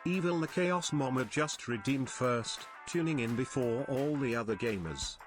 Evil the Chaos Mama just redeemed first, tuning in before all the other gamers.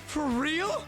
For real?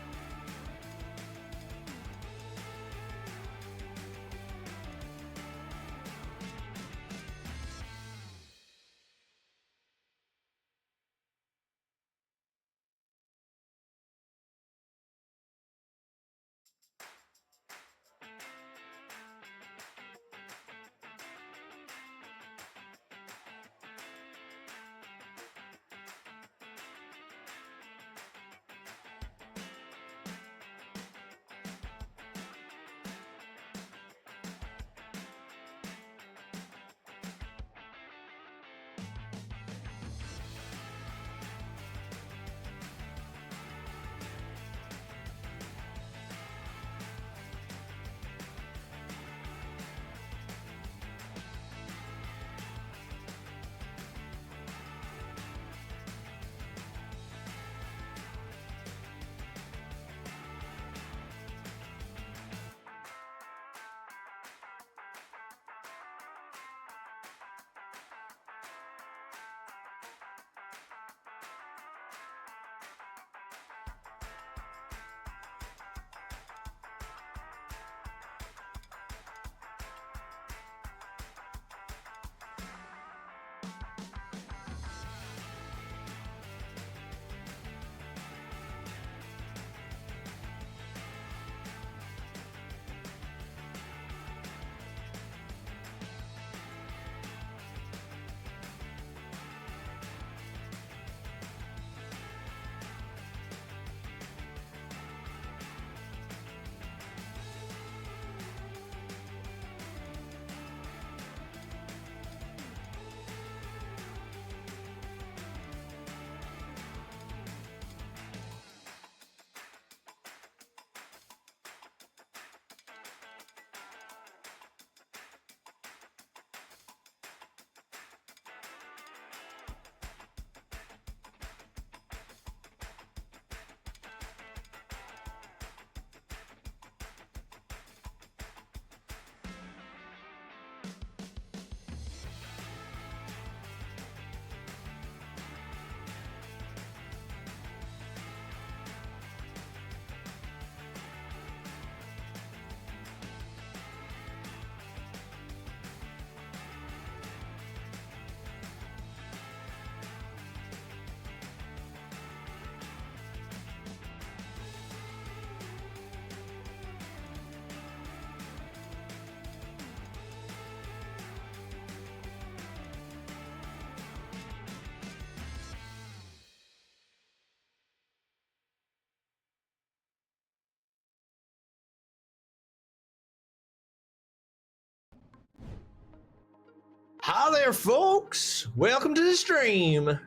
Hi there, folks. Welcome to the stream.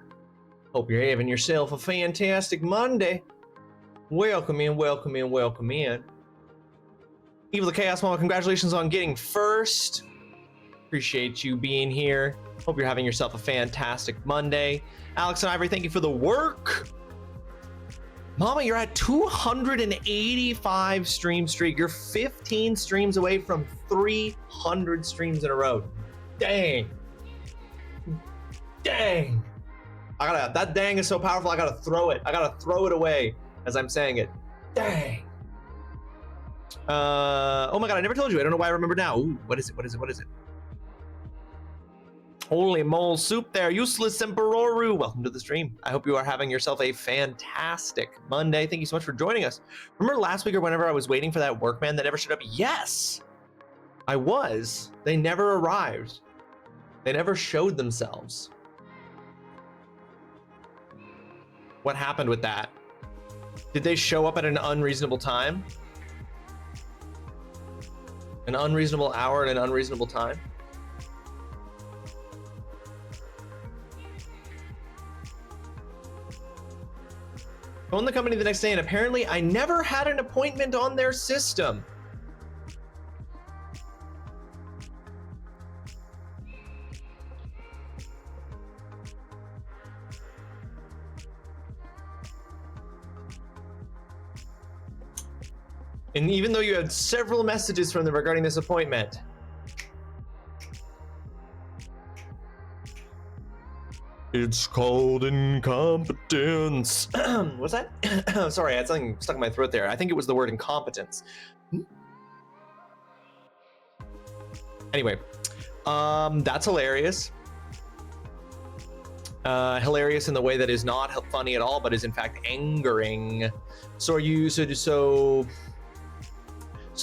Hope you're having yourself a fantastic Monday. Welcome in, welcome in, welcome in. Evil the Chaos Mama, congratulations on getting first. Appreciate you being here. Hope you're having yourself a fantastic Monday. Alex and Ivory, thank you for the work. Mama, you're at 285 stream streak. You're 15 streams away from 300 streams in a row. Dang. Dang. That dang is so powerful, I gotta throw it. I gotta throw it away as I'm saying it. Dang. Oh my God, I never told you. I don't know why I remember now. Ooh, what is it? Holy mole soup there. Useless Emperoru. Welcome to the stream. I hope you are having yourself a fantastic Monday. Thank you so much for joining us. Remember last week or whenever I was waiting for that workman that never showed up? Yes, I was. They never arrived. They never showed themselves. What happened with that? Did they show up at an unreasonable time? An unreasonable hour and an unreasonable time? Phoned the company the next day and apparently I never had an appointment on their system. And even though you had several messages from them regarding this appointment, it's called incompetence. What's that? Sorry, I had something stuck in my throat there. I think it was the word incompetence. Anyway, that's hilarious. Hilarious in the way that is not funny at all, but is in fact angering. So are you, so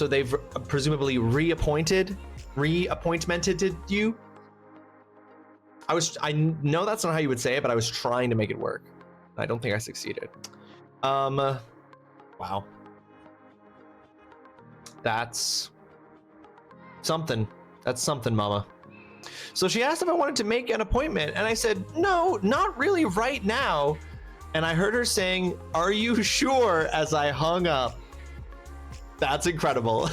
they've presumably reappointed you? I know that's not how you would say it, but I was trying to make it work. I don't think I succeeded. Wow. That's something. That's something, mama. So she asked if I wanted to make an appointment, and I said, no, not really right now. And I heard her saying, are you sure, as I hung up. That's incredible.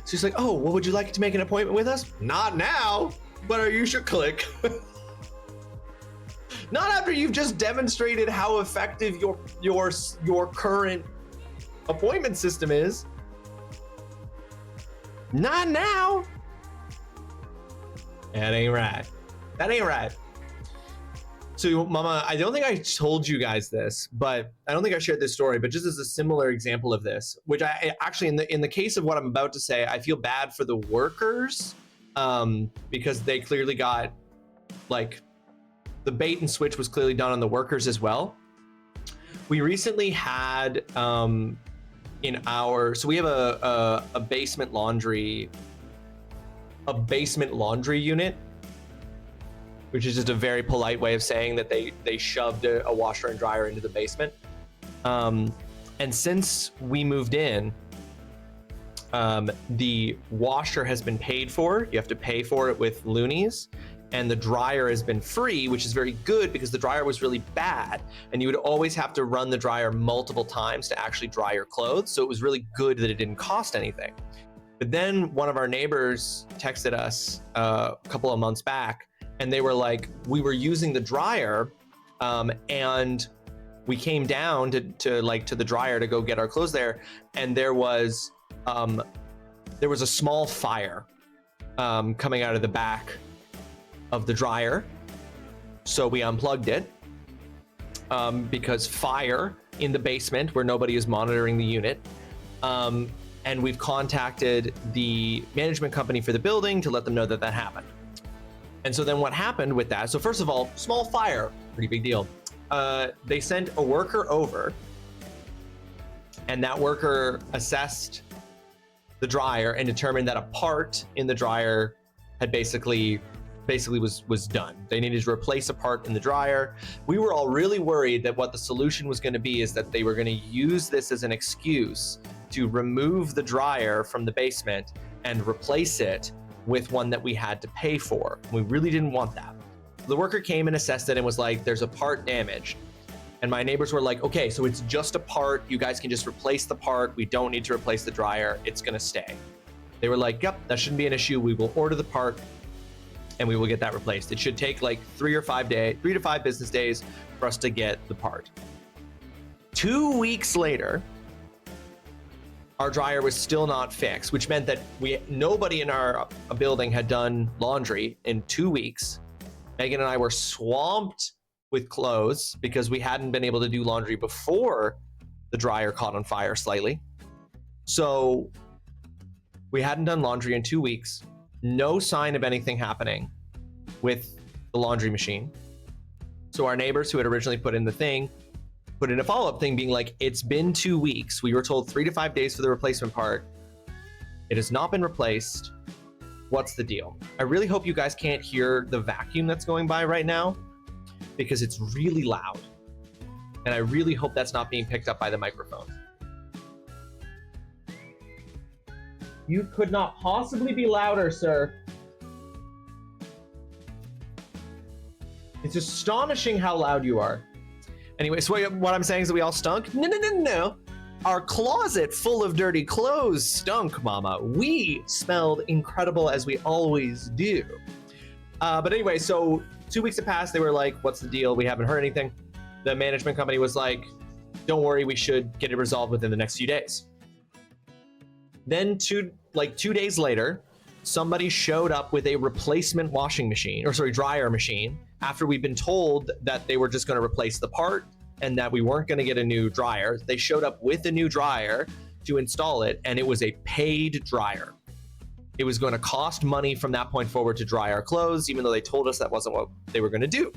She's like, oh, well, would you like to make an appointment with us? Not now, but are you sure? Click. Not after you've just demonstrated how effective your current appointment system is. Not now. That ain't right. That ain't right. So, Mama, I don't think I told you guys this, but I don't think I shared this story, but just as a similar example of this, which I actually, in the case of what I'm about to say, I feel bad for the workers because they clearly got, like, the bait and switch was clearly done on the workers as well. We recently had so we have a basement laundry unit, which is just a very polite way of saying that they shoved a washer and dryer into the basement. And since we moved in, the washer has been paid for. You have to pay for it with loonies. And the dryer has been free, which is very good because the dryer was really bad. And you would always have to run the dryer multiple times to actually dry your clothes. So it was really good that it didn't cost anything. But then one of our neighbors texted us a couple of months back, and they were like, we were using the dryer and we came down to the dryer to go get our clothes there, and there was a small fire coming out of the back of the dryer. So we unplugged it because fire in the basement where nobody is monitoring the unit. And we've contacted the management company for the building to let them know that that happened. And so then what happened with that, so first of all, small fire, pretty big deal. They sent a worker over, and that worker assessed the dryer and determined that a part in the dryer had basically was done. They needed to replace a part in the dryer. We were all really worried that what the solution was going to be is that they were going to use this as an excuse to remove the dryer from the basement and replace it with one that we had to pay for. We really didn't want that. The worker came and assessed it and was like, there's a part damaged. And my neighbors were like, okay, so it's just a part. You guys can just replace the part. We don't need to replace the dryer. It's gonna stay. They were like, yep, that shouldn't be an issue. We will order the part and we will get that replaced. It should take like 3 to 5 business days for us to get the part. 2 weeks later, our dryer was still not fixed, which meant that nobody in our building had done laundry in 2 weeks. Megan and I were swamped with clothes because we hadn't been able to do laundry before the dryer caught on fire slightly. So we hadn't done laundry in 2 weeks. No sign of anything happening with the laundry machine. So our neighbors who had originally put in the thing, put in a follow-up thing being like, it's been 2 weeks. We were told 3 to 5 days for the replacement part. It has not been replaced. What's the deal? I really hope you guys can't hear the vacuum that's going by right now because it's really loud. And I really hope that's not being picked up by the microphone. You could not possibly be louder, sir. It's astonishing how loud you are. Anyway, so what I'm saying is that we all stunk? No. Our closet full of dirty clothes stunk, mama. We smelled incredible as we always do. But anyway, so 2 weeks had passed. They were like, what's the deal? We haven't heard anything. The management company was like, don't worry, we should get it resolved within the next few days. Then 2 days later, somebody showed up with a replacement dryer machine after we'd been told that they were just going to replace the part and that we weren't going to get a new dryer. They showed up with a new dryer to install it, and it was a paid dryer. It was going to cost money from that point forward to dry our clothes, even though they told us that wasn't what they were going to do.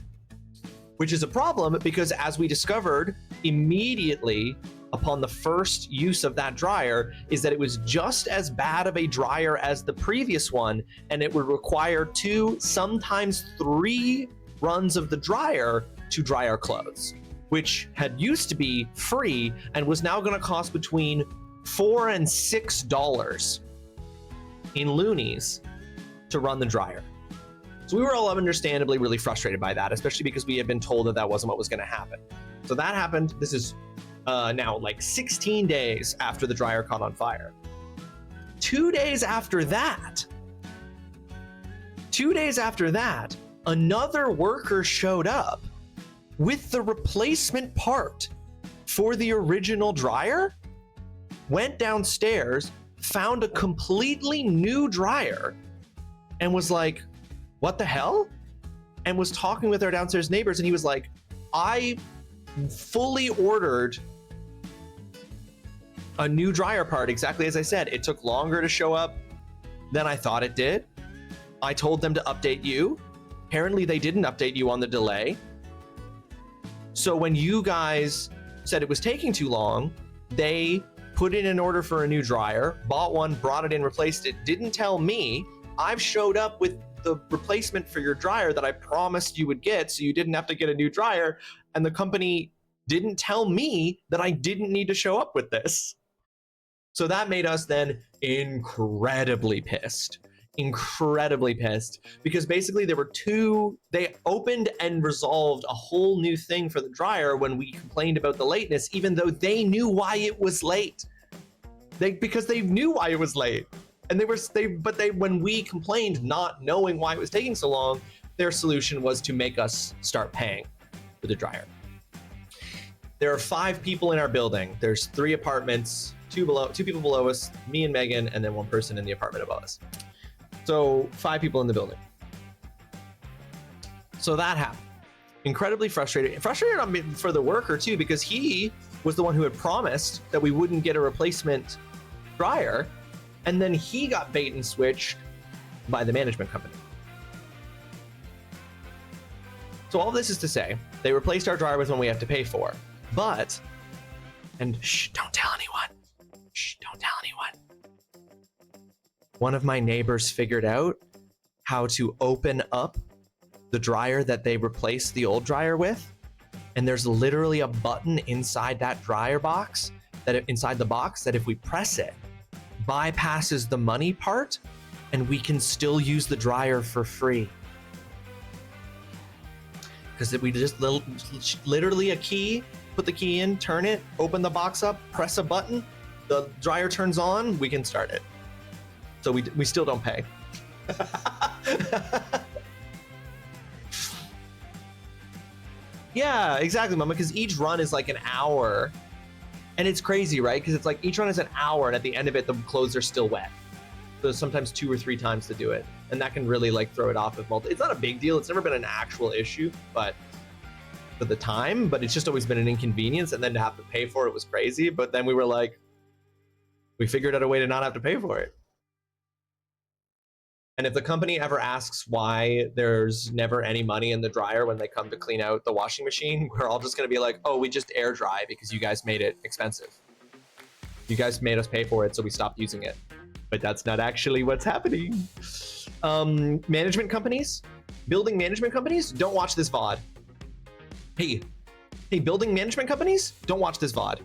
Which is a problem because, as we discovered immediately upon the first use of that dryer, is that it was just as bad of a dryer as the previous one, and it would require 2, sometimes 3 runs of the dryer to dry our clothes, which had used to be free and was now going to cost between $4 and $6 in loonies to run the dryer. So we were all understandably really frustrated by that, especially because we had been told that that wasn't what was going to happen. So that happened. This is now like 16 days after the dryer caught on fire. 2 days after that, another worker showed up with the replacement part for the original dryer, went downstairs, found a completely new dryer, and was like, what the hell? And was talking with our downstairs neighbors, and he was like, I fully ordered a new dryer part, exactly as I said. It took longer to show up than I thought it did. I told them to update you. Apparently they didn't update you on the delay. So when you guys said it was taking too long, they put in an order for a new dryer, bought one, brought it in, replaced it, didn't tell me. I've showed up with the replacement for your dryer that I promised you would get, so you didn't have to get a new dryer, and the company didn't tell me that I didn't need to show up with this. So that made us then incredibly pissed, because basically they opened and resolved a whole new thing for the dryer when we complained about the lateness, even though they knew why it was late. Because they knew why it was late. And when we complained not knowing why it was taking so long, their solution was to make us start paying for the dryer. There are 5 people in our building. There's 3 apartments, 2 people below us, me and Megan, and then 1 person in the apartment above us. So 5 people in the building. So that happened. Incredibly frustrated on me for the worker too, because he was the one who had promised that we wouldn't get a replacement dryer. And then he got bait and switched by the management company. So all this is to say, they replaced our dryer with one we have to pay for. But, and shh, don't tell anyone. Shh, don't tell anyone. One of my neighbors figured out how to open up the dryer that they replaced the old dryer with. And there's literally a button inside that dryer box, inside the box, that if we press it, bypasses the money part, and we can still use the dryer for free. Because we just literally a key, put the key in, turn it, open the box up, press a button, the dryer turns on, we can start it. So we still don't pay. Yeah, exactly, Mama, because each run is like an hour. And it's crazy, right? Because it's like each run is an hour, and at the end of it, the clothes are still wet. So sometimes 2 or 3 times to do it. And that can really like throw it off if it's not a big deal. It's never been an actual issue, but for the time, but it's just always been an inconvenience. And then to have to pay for it was crazy. But then we were like, we figured out a way to not have to pay for it. And if the company ever asks why there's never any money in the dryer when they come to clean out the washing machine, we're all just going to be like, oh, we just air dry because you guys made it expensive. You guys made us pay for it, so we stopped using it. But that's not actually what's happening. Management companies, building management companies, don't watch this VOD. Hey, building management companies, don't watch this VOD.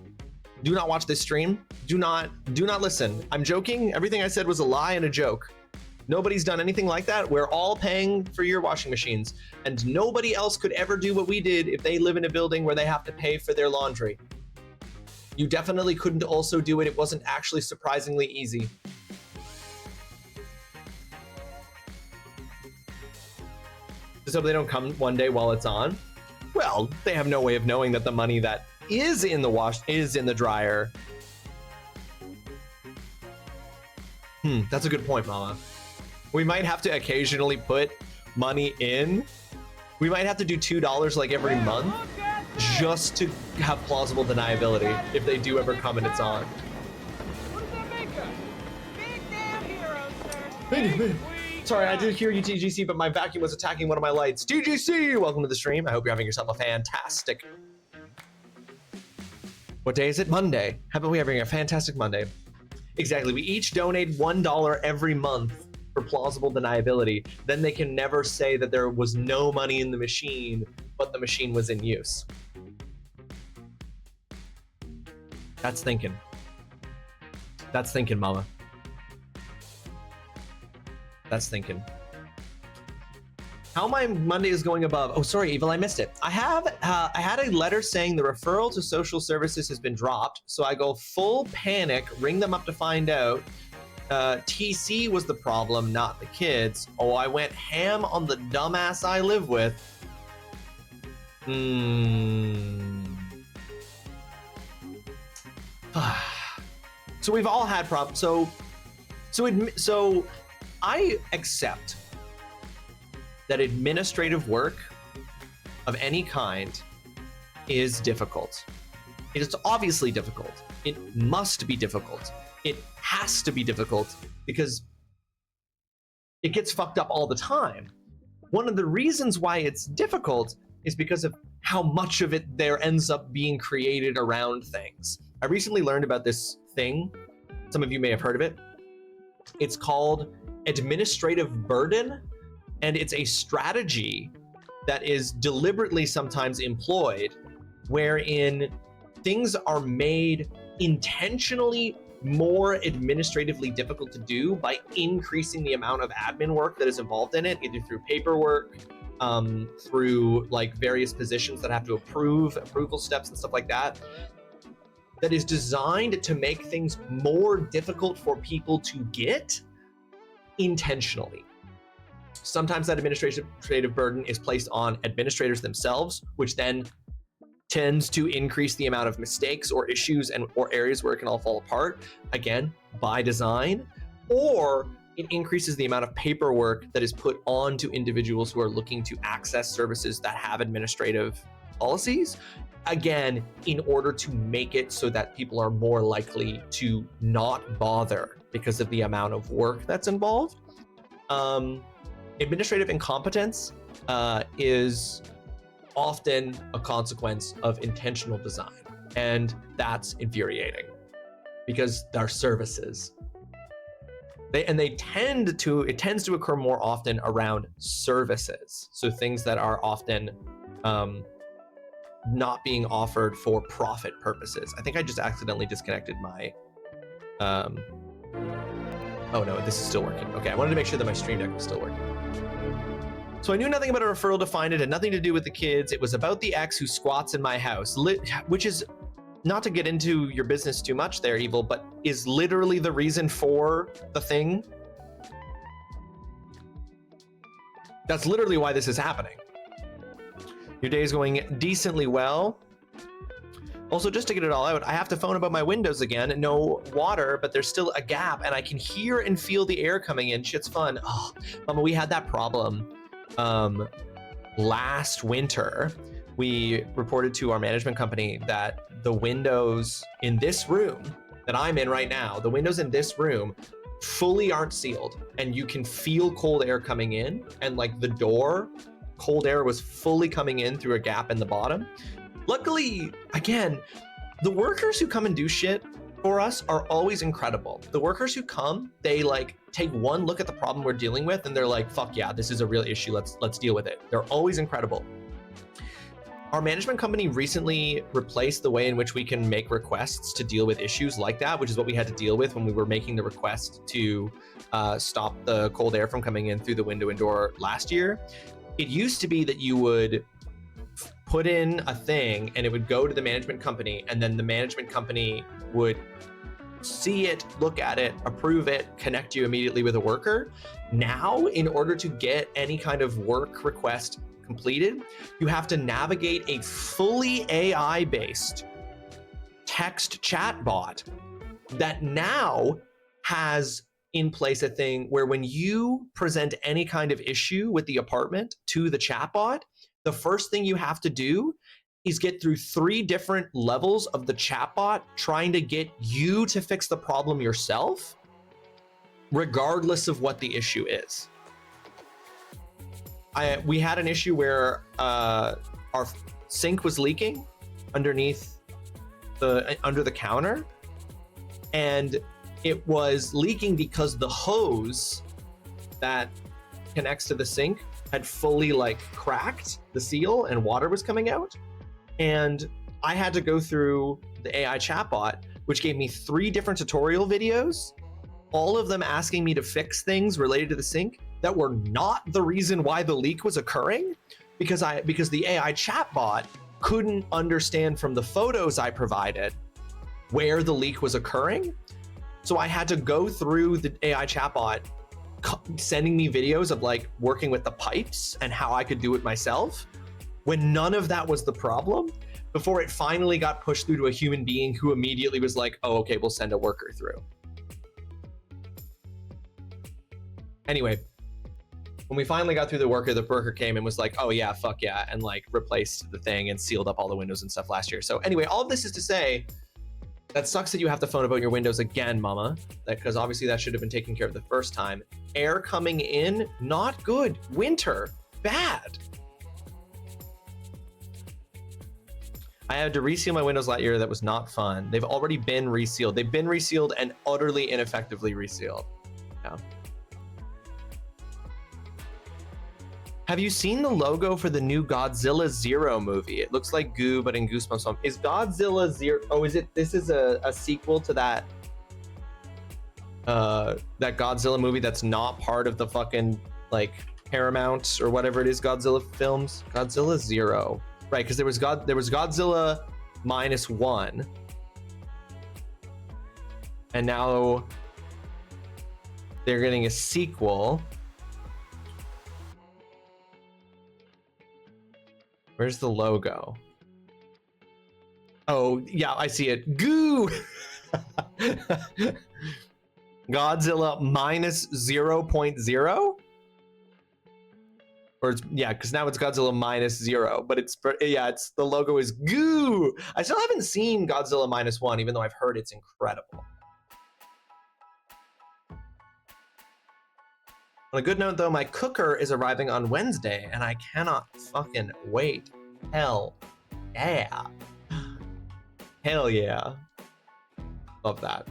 Do not watch this stream. Do not listen. I'm joking. Everything I said was a lie and a joke. Nobody's done anything like that. We're all paying for your washing machines, and nobody else could ever do what we did if they live in a building where they have to pay for their laundry. You definitely couldn't also do it. It wasn't actually surprisingly easy. So they don't come one day while it's on. Well, they have no way of knowing that the money that is in the wash is in the dryer. That's a good point, Mama. We might have to occasionally put money in. We might have to do $2 like every month just to have plausible deniability if they do ever come and it's on. What does that make us? Big damn heroes, sir. Sorry, I did hear you, TGC, but my vacuum was attacking one of my lights. TGC, welcome to the stream. I hope you're having yourself a fantastic... What day is it? Monday. How about we having a fantastic Monday? Exactly. We each donate $1 every month for plausible deniability. Then they can never say that there was no money in the machine, but the machine was in use. That's thinking. That's thinking, Mama. That's thinking. How my Monday is going above. Oh, sorry, Evil, I missed it. I had a letter saying the referral to social services has been dropped. So I go full panic, ring them up to find out. TC was the problem, not the kids. Oh, I went ham on the dumbass I live with. So we've all had problems. So I accept that administrative work of any kind is difficult. It is obviously difficult. It must be difficult. It has to be difficult because it gets fucked up all the time. One of the reasons why it's difficult is because of how much of it there ends up being created around things. I recently learned about this thing. Some of you may have heard of it. It's called administrative burden, and it's a strategy that is deliberately sometimes employed wherein things are made intentionally more administratively difficult to do by increasing the amount of admin work that is involved in it, either through paperwork, through like various positions that have to approval steps and stuff like that, that is designed to make things more difficult for people to get intentionally. Sometimes that administrative burden is placed on administrators themselves, which then tends to increase the amount of mistakes or issues or areas where it can all fall apart, again, by design, or it increases the amount of paperwork that is put onto individuals who are looking to access services that have administrative policies, again, in order to make it so that people are more likely to not bother because of the amount of work that's involved. Administrative incompetence is often a consequence of intentional design, and that's infuriating because they're services. It tends to occur more often around services, so things that are often not being offered for profit purposes. I think I just accidentally disconnected my oh no, this is still working. Okay, I wanted to make sure that my stream deck was still working. So I knew nothing about a referral to find it, had nothing to do with the kids. It was about the ex who squats in my house, which is, not to get into your business too much there, Evil, but is literally the reason for the thing. That's literally why this is happening. Your day is going decently well. Also, just to get it all out, I have to phone about my windows again. No water, but there's still a gap, and I can hear and feel the air coming in. Shit's fun. Oh, Mama, we had that problem last winter. We reported to our management company that the windows in this room that I'm in right now, the windows in this room fully aren't sealed, and you can feel cold air coming in, and like the door, cold air was fully coming in through a gap in the bottom. Luckily, again, the workers who come and do shit for us are always incredible. The workers who come, they like take one look at the problem we're dealing with and they're like, fuck yeah, this is a real issue. Let's deal with it. They're always incredible. Our management company recently replaced the way in which we can make requests to deal with issues like that, which is what we had to deal with when we were making the request to stop the cold air from coming in through the window and door last year. It used to be that you would put in a thing and it would go to the management company, and then the management company would see it, look at it, approve it, connect you immediately with a worker. Now, in order to get any kind of work request completed, you have to navigate a fully AI-based text chat bot that now has in place a thing where when you present any kind of issue with the apartment to the chatbot, the first thing you have to do is get through 3 different levels of the chatbot trying to get you to fix the problem yourself, regardless of what the issue is. We had an issue where our sink was leaking underneath under the counter, and it was leaking because the hose that connects to the sink had fully like cracked the seal and water was coming out. And I had to go through the AI chatbot, which gave me 3 different tutorial videos, all of them asking me to fix things related to the sink that were not the reason why the leak was occurring, because the AI chatbot couldn't understand from the photos I provided where the leak was occurring. So I had to go through the AI chatbot sending me videos of like working with the pipes and how I could do it myself, when none of that was the problem, before it finally got pushed through to a human being who immediately was like, oh, okay, we'll send a worker through. Anyway, when we finally got through the worker came and was like, oh yeah, fuck yeah, and like replaced the thing and sealed up all the windows and stuff last year. So anyway, all of this is to say, that sucks that you have to phone about your windows again, Mama, because obviously that should have been taken care of the first time. Air coming in, not good. Winter, bad. I had to reseal my windows last year. That was not fun. They've already been resealed. They've been resealed and utterly ineffectively resealed. Yeah. Have you seen the logo for the new Godzilla Zero movie? It looks like goo, but in Goosebumps form. Is Godzilla Zero? Oh, is it? This is a sequel to that that Godzilla movie that's not part of the fucking like Paramount or whatever it is Godzilla films. Godzilla Zero, right? Because there was Godzilla -1, and now they're getting a sequel. Where's the logo? Oh, yeah, I see it. Goo! Godzilla -0.0? Or it's, yeah, because now it's Godzilla -0, but it's the logo is goo! I still haven't seen Godzilla -1, even though I've heard it's incredible. On a good note, though, my cooker is arriving on Wednesday, and I cannot fucking wait. Hell yeah. Hell yeah. Love that.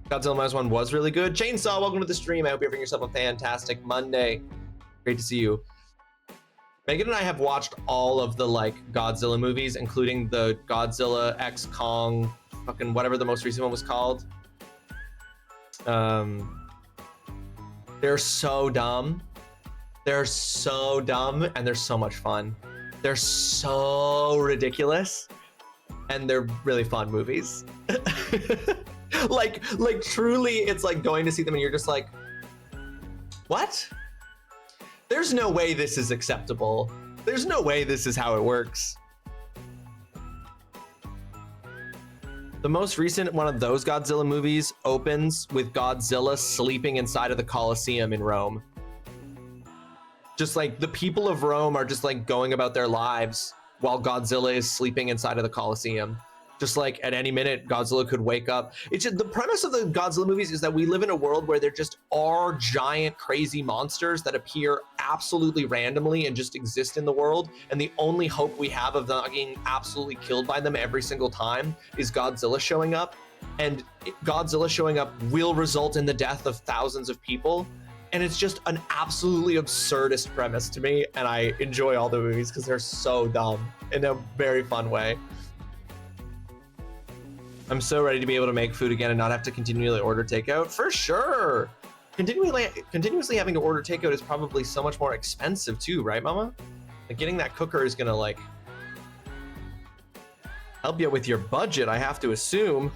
Godzilla -1 was really good. Chainsaw, welcome to the stream. I hope you're having yourself a fantastic Monday. Great to see you. Megan and I have watched all of the like Godzilla movies, including the Godzilla X Kong, fucking whatever the most recent one was called. They're so dumb. They're so dumb, and they're so much fun. They're so ridiculous, and they're really fun movies. like truly, it's like going to see them, and you're just like, what? There's no way this is acceptable. There's no way this is how it works. The most recent one of those Godzilla movies opens with Godzilla sleeping inside of the Colosseum in Rome. Just like the people of Rome are just like going about their lives while Godzilla is sleeping inside of the Colosseum. Just like at any minute, Godzilla could wake up. It's just, the premise of the Godzilla movies is that we live in a world where there just are giant, crazy monsters that appear absolutely randomly and just exist in the world. And the only hope we have of not getting absolutely killed by them every single time is Godzilla showing up. And Godzilla showing up will result in the death of thousands of people. And it's just an absolutely absurdist premise to me. And I enjoy all the movies because they're so dumb in a very fun way. I'm so ready to be able to make food again and not have to continually order takeout. For sure. Continuously having to order takeout is probably so much more expensive too, right, Mama? Like getting that cooker is gonna like help you with your budget, I have to assume.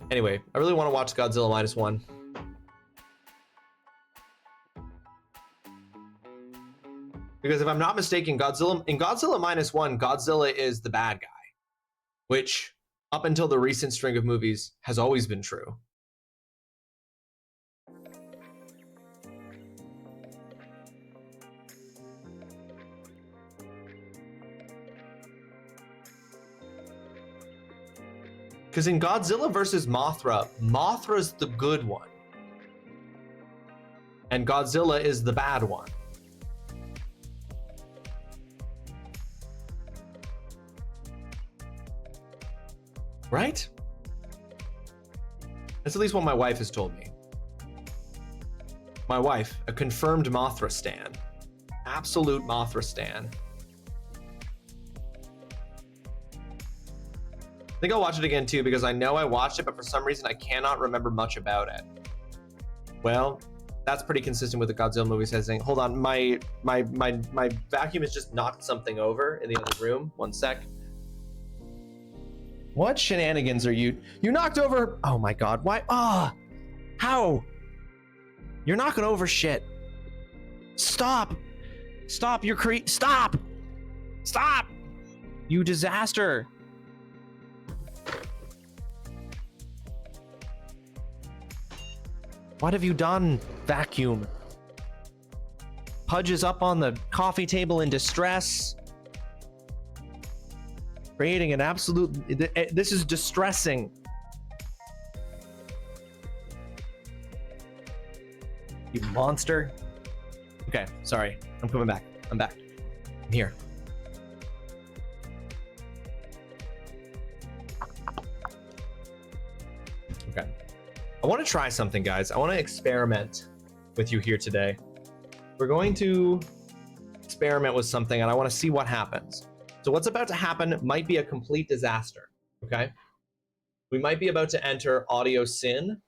Anyway, I really want to watch Godzilla -1. Because if I'm not mistaken, in Godzilla -1, Godzilla is the bad guy, which up until the recent string of movies has always been true. Because in Godzilla versus Mothra, Mothra's the good one. And Godzilla is the bad one. Right? That's at least what my wife has told me. My wife, a confirmed Mothra stan. Absolute Mothra stan. I think I'll watch it again too because I know I watched it, but for some reason I cannot remember much about it. Well, that's pretty consistent with the Godzilla movie saying, hold on, my vacuum has just knocked something over in the other room. One sec. What shenanigans are you knocked over? Oh my God, why? How? You're knocking over shit. Stop. Stop, stop. Stop. You disaster. What have you done, vacuum? Pudge is up on the coffee table in distress. Creating an absolute, this is distressing. You monster. Okay, sorry, I'm coming back. I'm back. I'm here. Okay. I want to try something, guys. I want to experiment with you here today. We're going to experiment with something and I want to see what happens. So what's about to happen might be a complete disaster, okay? We might be about to enter audio sin.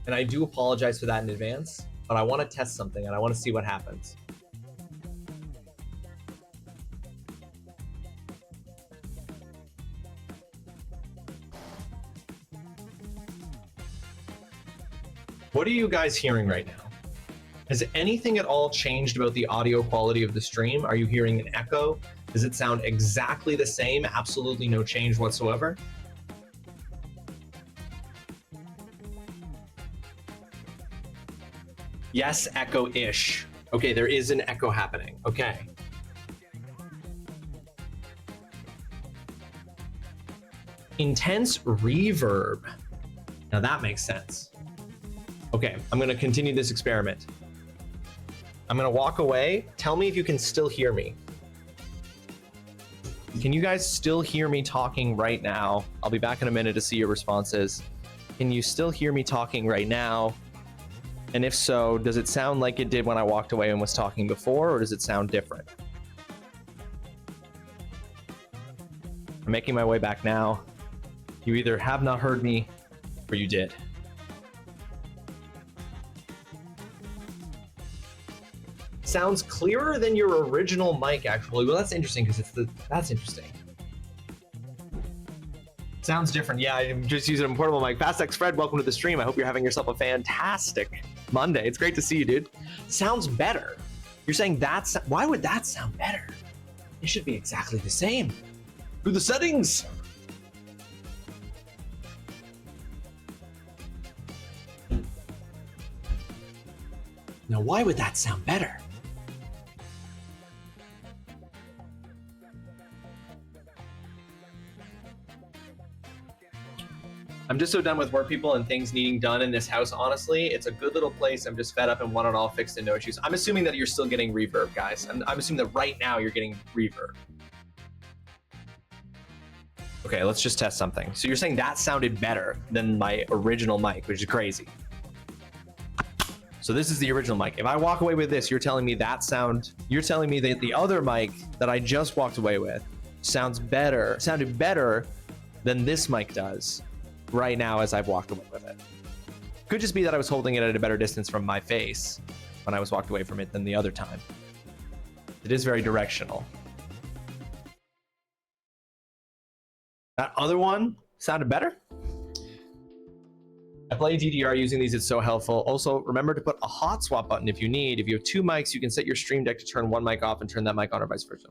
And I do apologize for that in advance, but I want to test something and I want to see what happens. What are you guys hearing right now? Has anything at all changed about the audio quality of the stream? Are you hearing an echo? Does it sound exactly the same? Absolutely no change whatsoever? Yes, echo-ish. Okay, there is an echo happening. Okay. Intense reverb. Now that makes sense. Okay, I'm gonna continue this experiment. I'm gonna walk away. Tell me if you can still hear me. Can you guys still hear me talking right now? I'll be back in a minute to see your responses. Can you still hear me talking right now? And if so, does it sound like it did when I walked away and was talking before, or does it sound different? I'm making my way back now. You either have not heard me, or you did. Sounds clearer than your original mic, actually. Well, that's interesting because that's interesting. Sounds different. Yeah, I'm just using a portable mic. FastX Fred, welcome to the stream. I hope you're having yourself a fantastic Monday. It's great to see you, dude. Sounds better. You're saying that's... Why would that sound better? It should be exactly the same. Through the settings. Now, why would that sound better? I'm just so done with work people and things needing done in this house, honestly. It's a good little place. I'm just fed up and want it all fixed and no issues. I'm assuming that you're still getting reverb, guys. I'm assuming that right now you're getting reverb. Okay, let's just test something. So you're saying that sounded better than my original mic, which is crazy. So this is the original mic. If I walk away with this, you're telling me that you're telling me that the other mic that I just walked away with sounded better than this mic does right now as I've walked away with it. Could just be that I was holding it at a better distance from my face when I was walked away from it than the other time. It is very directional. That other one sounded better. I play DDR using these, it's so helpful. Also, remember to put a hot swap button if you need. If you have two mics, you can set your stream deck to turn one mic off and turn that mic on or vice versa.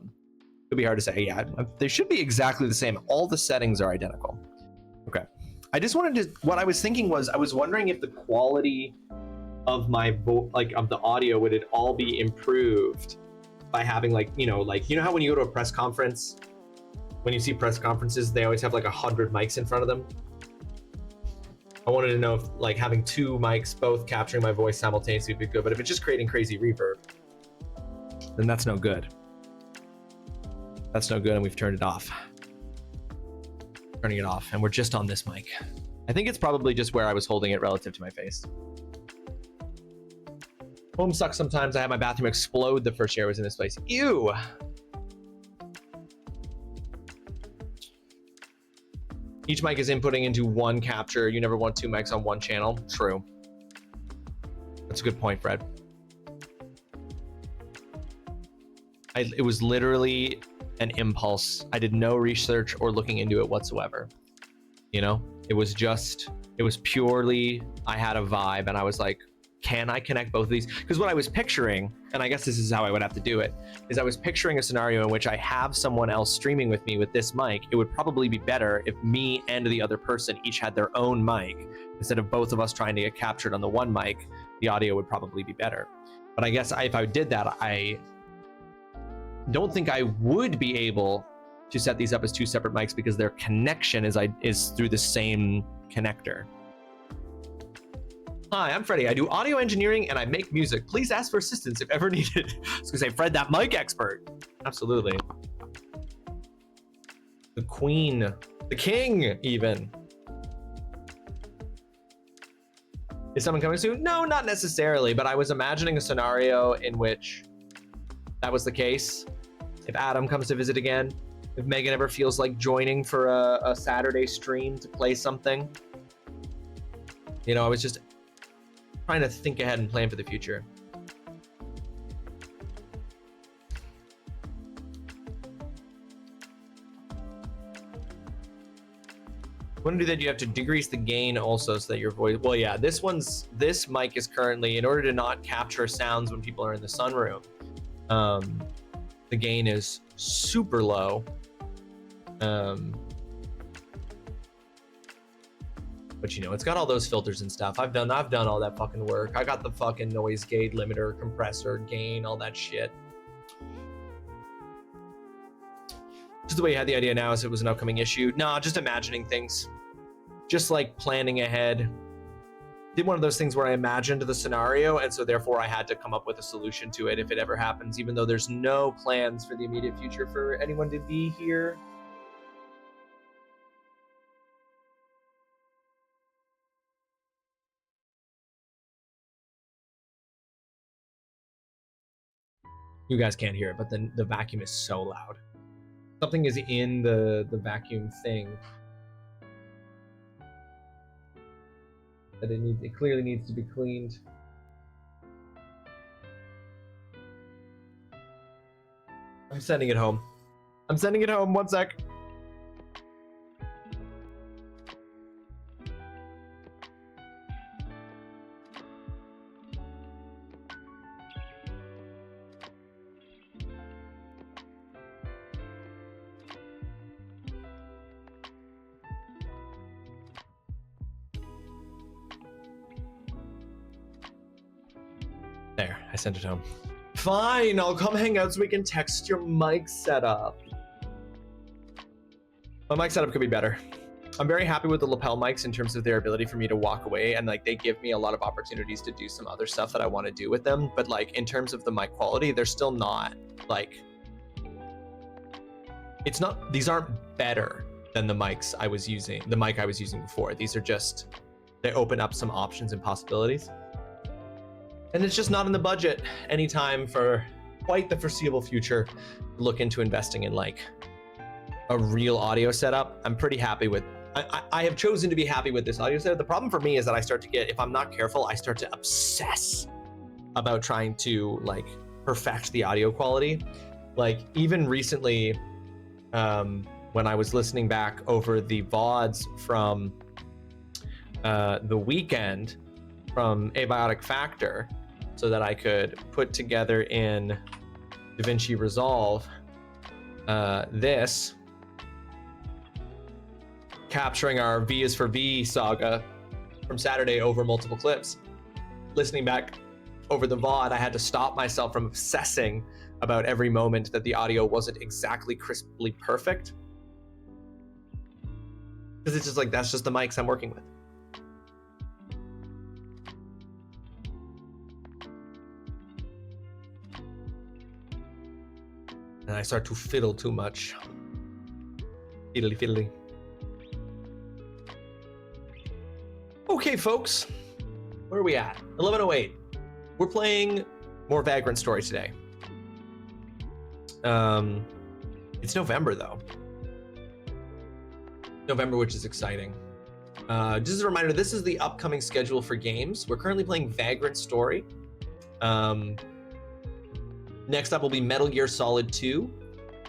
Could be hard to say. Yeah, they should be exactly the same. All the settings are identical. Okay. I just wanted to, what I was thinking was, I was wondering if the quality of my of the audio, would it all be improved by having you know how when you go to a press conference, when you see press conferences, they always have 100 mics in front of them. I wanted to know if having two mics both capturing my voice simultaneously would be good, but if it's just creating crazy reverb, then that's no good. That's no good, and we've turned it off. Turning it off, and we're just on this mic. I think it's probably just where I was holding it relative to my face. Home sucks sometimes. I had my bathroom explode the first year I was in this place. Ew! Each mic is inputting into one capture. You never want two mics on one channel. True. That's a good point, Fred. It was literally an impulse. I did no research or looking into it whatsoever. You know, it was purely, I had a vibe and I was like, can I connect both of these? Because what I was picturing, and I guess this is how I would have to do it, is I was picturing a scenario in which I have someone else streaming with me with this mic. It would probably be better if me and the other person each had their own mic. Instead of both of us trying to get captured on the one mic, the audio would probably be better. But I guess if I did that, I don't think I would be able to set these up as two separate mics because their connection is through the same connector. Hi, I'm Freddie. I do audio engineering and I make music. Please ask for assistance if ever needed. I was gonna say, Fred, that mic expert. Absolutely. The queen, the king, even. Is someone coming soon? No, not necessarily, but I was imagining a scenario in which that was the case. If Adam comes to visit again, if Megan ever feels like joining for a Saturday stream to play something. You know, I was just trying to think ahead and plan for the future. When do that you have to decrease the gain also so that your voice, well, yeah, this mic is currently, in order to not capture sounds when people are in the sunroom, the gain is super low. But you know, it's got all those filters and stuff. I've done all that fucking work. I got the fucking noise gate limiter, compressor, gain, all that shit. Just the way you had the idea now, as it was an upcoming issue. Nah, just imagining things. Just like planning ahead. Did one of those things where I imagined the scenario, and so therefore I had to come up with a solution to it if it ever happens, even though there's no plans for the immediate future for anyone to be here. You guys can't hear it, but the vacuum is so loud. Something is in the vacuum thing that it clearly needs to be cleaned. I'm sending it home. I'm sending it home, 1 sec. There, I sent it home. Fine, I'll come hang out so we can text your mic setup. My mic setup could be better. I'm very happy with the lapel mics in terms of their ability for me to walk away, and like they give me a lot of opportunities to do some other stuff that I want to do with them. But like in terms of the mic quality, they're still not like, it's not, these aren't better than the mics I was using, the mic I was using before. These are just, they open up some options and possibilities. And it's just not in the budget anytime for quite the foreseeable future. Look into investing in like a real audio setup. I'm pretty happy with, I have chosen to be happy with this audio setup. The problem for me is that I start to get, if I'm not careful, I start to obsess about trying to like perfect the audio quality. Like even recently, when I was listening back over the VODs from the weekend from Abiotic Factor, so that I could put together in DaVinci Resolve this, capturing our V is for V saga from Saturday over multiple clips. Listening back over the VOD, I had to stop myself from obsessing about every moment that the audio wasn't exactly crisply perfect. Because it's just like, that's just the mics I'm working with. And I start to fiddle too much. Fiddly fiddly. Okay, folks, where are we at? 11:08. We're playing more Vagrant story today. It's November though. November, which is exciting. Just as a reminder, this is the upcoming schedule for games. We're currently playing Vagrant story. Next up will be Metal Gear Solid 2,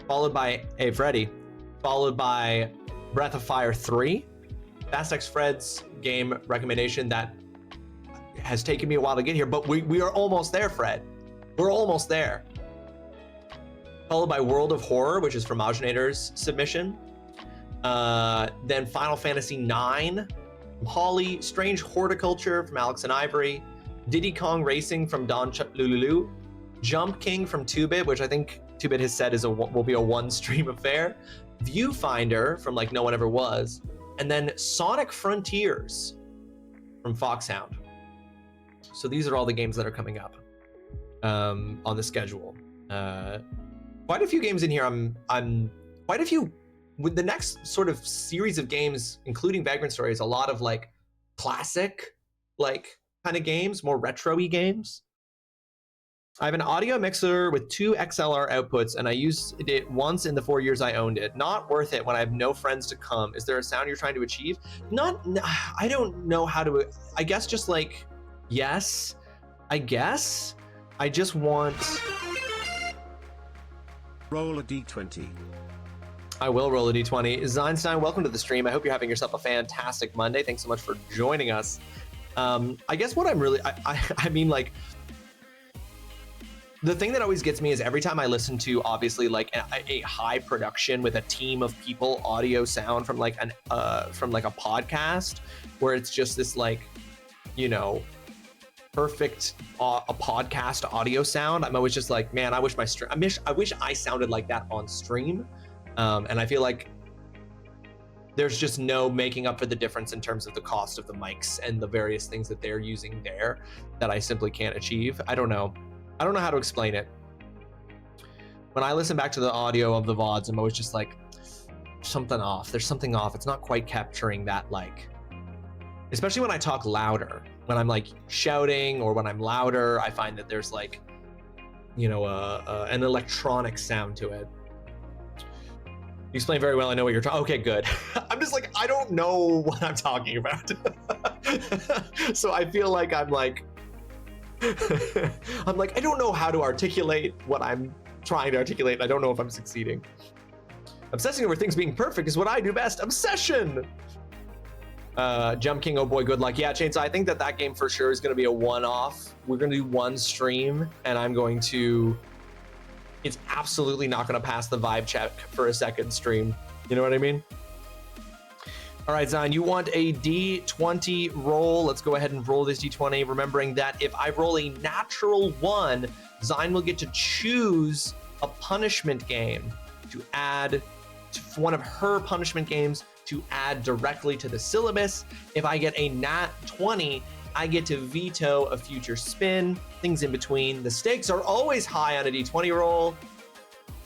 followed by, hey Freddy, followed by Breath of Fire 3. Fast X Fred's game recommendation that has taken me a while to get here, but we are almost there, Fred. We're almost there. Followed by World of Horror, which is from Moginator's submission. Then Final Fantasy IX from Holly, Strange Horticulture from Alex and Ivory, Diddy Kong Racing from Don Lululu, Jump King from 2-Bit, which I think 2-Bit has said will be a one-stream affair, Viewfinder from like No One Ever Was, and then Sonic Frontiers from Foxhound. So these are all the games that are coming up on the schedule. Quite a few games in here. I'm quite a few. With the next sort of series of games, including Vagrant Story, is a lot of like classic, like kind of games, more retro-y games. I have an audio mixer with 2 XLR outputs, and I used it once in the 4 years I owned it. Not worth it when I have no friends to come. Is there a sound you're trying to achieve? I don't know how to, I guess just like, yes, I guess. I just want... Roll a d20. I will roll a d20. Zeinstein, welcome to the stream. I hope you're having yourself a fantastic Monday. Thanks so much for joining us. I guess what I'm really, I mean, like, the thing that always gets me is every time I listen to obviously like a high production with a team of people, audio sound from like a podcast, where it's just this like, you know, perfect a podcast audio sound. I'm always just like, man, I wish I sounded like that on stream. And I feel like there's just no making up for the difference in terms of the cost of the mics and the various things that they're using there that I simply can't achieve. I don't know how to explain it. When I listen back to the audio of the VODs, I'm always just like, something off. There's something off. It's not quite capturing that, like, especially when I talk louder. When I'm like shouting or when I'm louder, I find that there's like, you know, an electronic sound to it. You explain very well. I know what you're talking. Okay, good. I'm just like, I don't know what I'm talking about. So I feel like I'm like, I don't know how to articulate what I'm trying to articulate. I don't know if I'm succeeding. Obsessing over things being perfect is what I do best. Obsession. Jump King, oh boy, good luck. Yeah, Chainsaw, I think that game for sure is going to be a one-off. We're going to do one stream, and I'm going to... It's absolutely not going to pass the vibe check for a second stream. You know what I mean? All right, Zion, you want a D20 roll. Let's go ahead and roll this D20, remembering that if I roll a natural 1, Zion will get to choose a punishment game to add to one of her punishment games to add directly to the syllabus. If I get a nat 20, I get to veto a future spin, things in between. The stakes are always high on a D20 roll.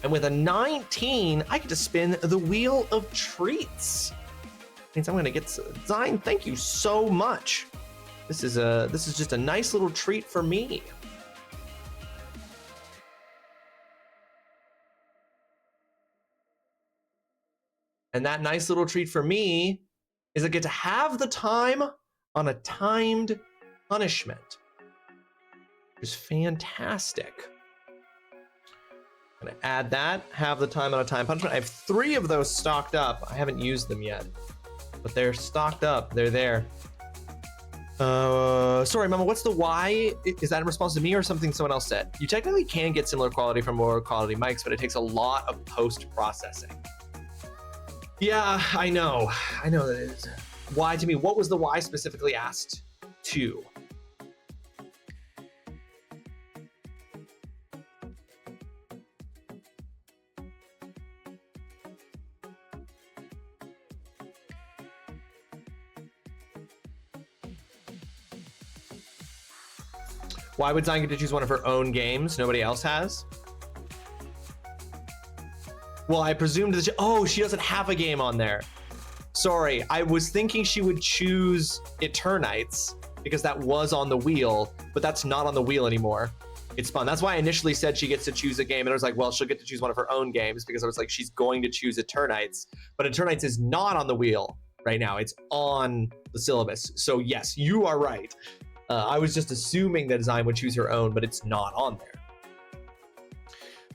And with a 19, I get to spin the wheel of treats. Means I'm gonna get Zion. Thank you so much. This is just a nice little treat for me. And that nice little treat for me is I get to have the time on a timed punishment, which is fantastic. I'm gonna add that, have the time on a time punishment. I have 3 of those stocked up. I haven't used them yet, but they're stocked up. They're there. Sorry, Mama, what's the Y? Is that in response to me or something someone else said? You technically can get similar quality from lower quality mics, but it takes a lot of post-processing. Yeah, I know that it is. Why to me? What was the why specifically asked to? Why would Zion get to choose one of her own games nobody else has? Well, I presumed that she doesn't have a game on there. Sorry, I was thinking she would choose Eternites because that was on the wheel, but that's not on the wheel anymore. It's fun. That's why I initially said she gets to choose a game, and I was like, well, she'll get to choose one of her own games because I was like, she's going to choose Eternites, but Eternites is not on the wheel right now. It's on the syllabus. So yes, you are right. I was just assuming that Zion would choose her own, but it's not on there.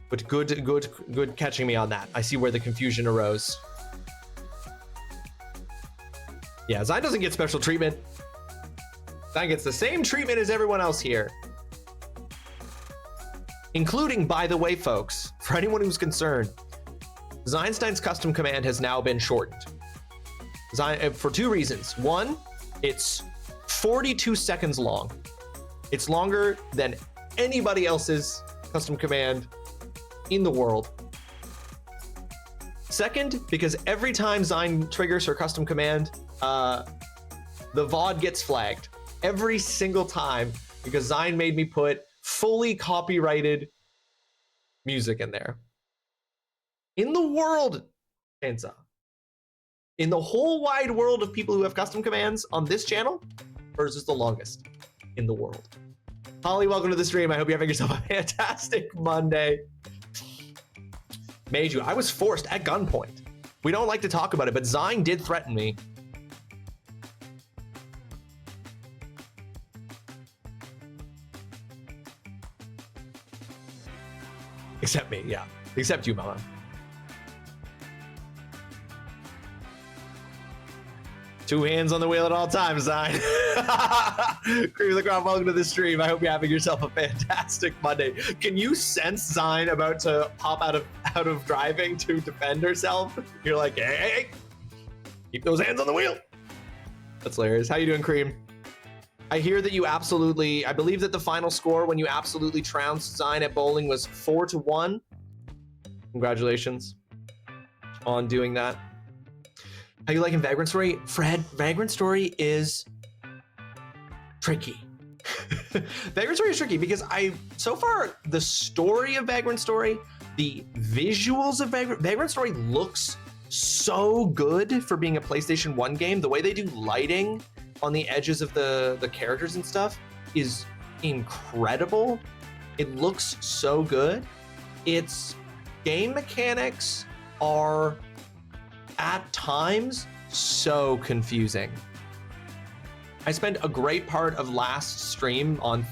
But good catching me on that. I see where the confusion arose. Yeah, Zion doesn't get special treatment. Zion gets the same treatment as everyone else here. Including, by the way, folks, for anyone who's concerned, Zionstein's custom command has now been shortened. For 2 reasons. 1, it's 42 seconds long. It's longer than anybody else's custom command in the world. Second, because every time Zion triggers her custom command, the VOD gets flagged. Every single time, because Zion made me put fully copyrighted music in there. In the world, Chainsaw. In the whole wide world of people who have custom commands on this channel, hers is the longest in the world. Holly, welcome to the stream. I hope you're having yourself a fantastic Monday. Meiju, I was forced at gunpoint. We don't like to talk about it, but Zion did threaten me. Except me, yeah. Except you, Mama. Two hands on the wheel at all times, Zion. Cream of the crop, welcome to the stream. I hope you're having yourself a fantastic Monday. Can you sense Zion about to pop out of driving to defend herself? You're like, hey, keep those hands on the wheel. That's hilarious. How you doing, Cream? I hear that you I believe that the final score when you absolutely trounced Zion at bowling was 4-1. Congratulations on doing that. How you liking Vagrant Story? Fred, Vagrant Story is tricky. Vagrant Story is tricky because so far, the story of Vagrant Story, the visuals of Vagrant Story looks so good for being a PlayStation 1 game. The way they do lighting on the edges of the characters and stuff is incredible. It looks so good. Its game mechanics are at times so confusing. I spent a great part of last stream on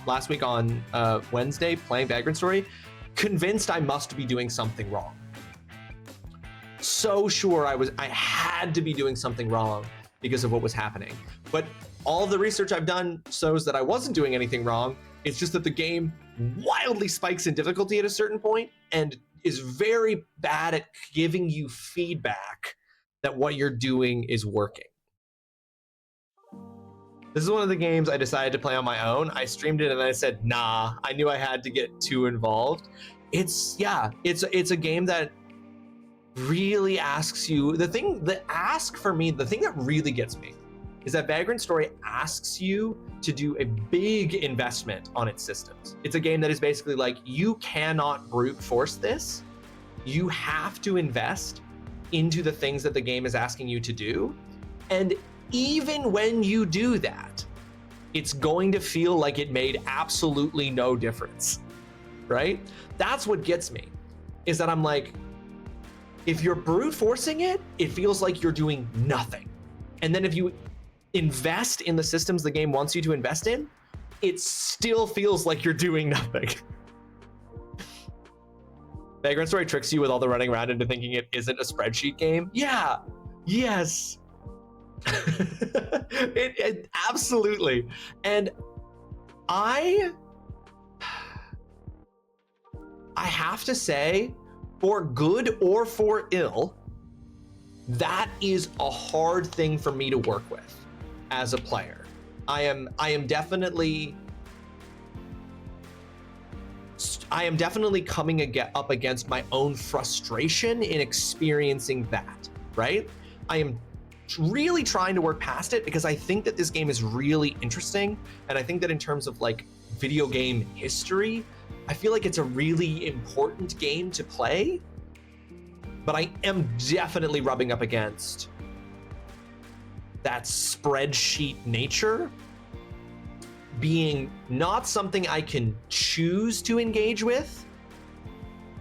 last week on Wednesday playing Vagrant Story, convinced I must be doing something wrong. So sure I had to be doing something wrong because of what was happening. But all the research I've done shows that I wasn't doing anything wrong. It's just that the game wildly spikes in difficulty at a certain point and is very bad at giving you feedback that what you're doing is working. This is one of the games I decided to play on my own. I streamed it and I said, nah, I knew I had to get too involved. It's a game that really asks you, the thing that really gets me is that Vagrant Story asks you to do a big investment on its systems. It's a game that is basically like, you cannot brute force this. You have to invest into the things that the game is asking you to do. And even when you do that, it's going to feel like it made absolutely no difference, right? That's what gets me, is that I'm like, if you're brute forcing it, it feels like you're doing nothing. And then if you invest in the systems the game wants you to invest in, it still feels like you're doing nothing. Vagrant Story tricks you with all the running around into thinking it isn't a spreadsheet game. Yeah, yes. it absolutely. And I have to say, for good or for ill, that is a hard thing for me to work with as a player. I am definitely coming up against my own frustration in experiencing that, right? I am really trying to work past it because I think that this game is really interesting, and I think that in terms of like video game history, I feel like it's a really important game to play, but I am definitely rubbing up against that spreadsheet nature being not something I can choose to engage with,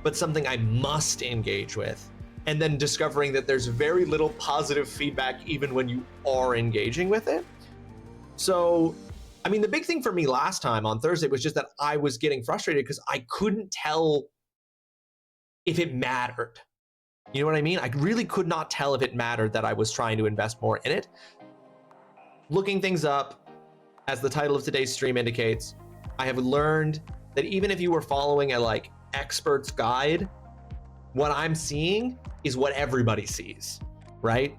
but something I must engage with. And then discovering that there's very little positive feedback even when you are engaging with it. So, I mean, the big thing for me last time on Thursday was just that I was getting frustrated because I couldn't tell if it mattered. You know what I mean? I really could not tell if it mattered that I was trying to invest more in it. Looking things up, as the title of today's stream indicates, I have learned that even if you were following a like expert's guide, what I'm seeing is what everybody sees, right?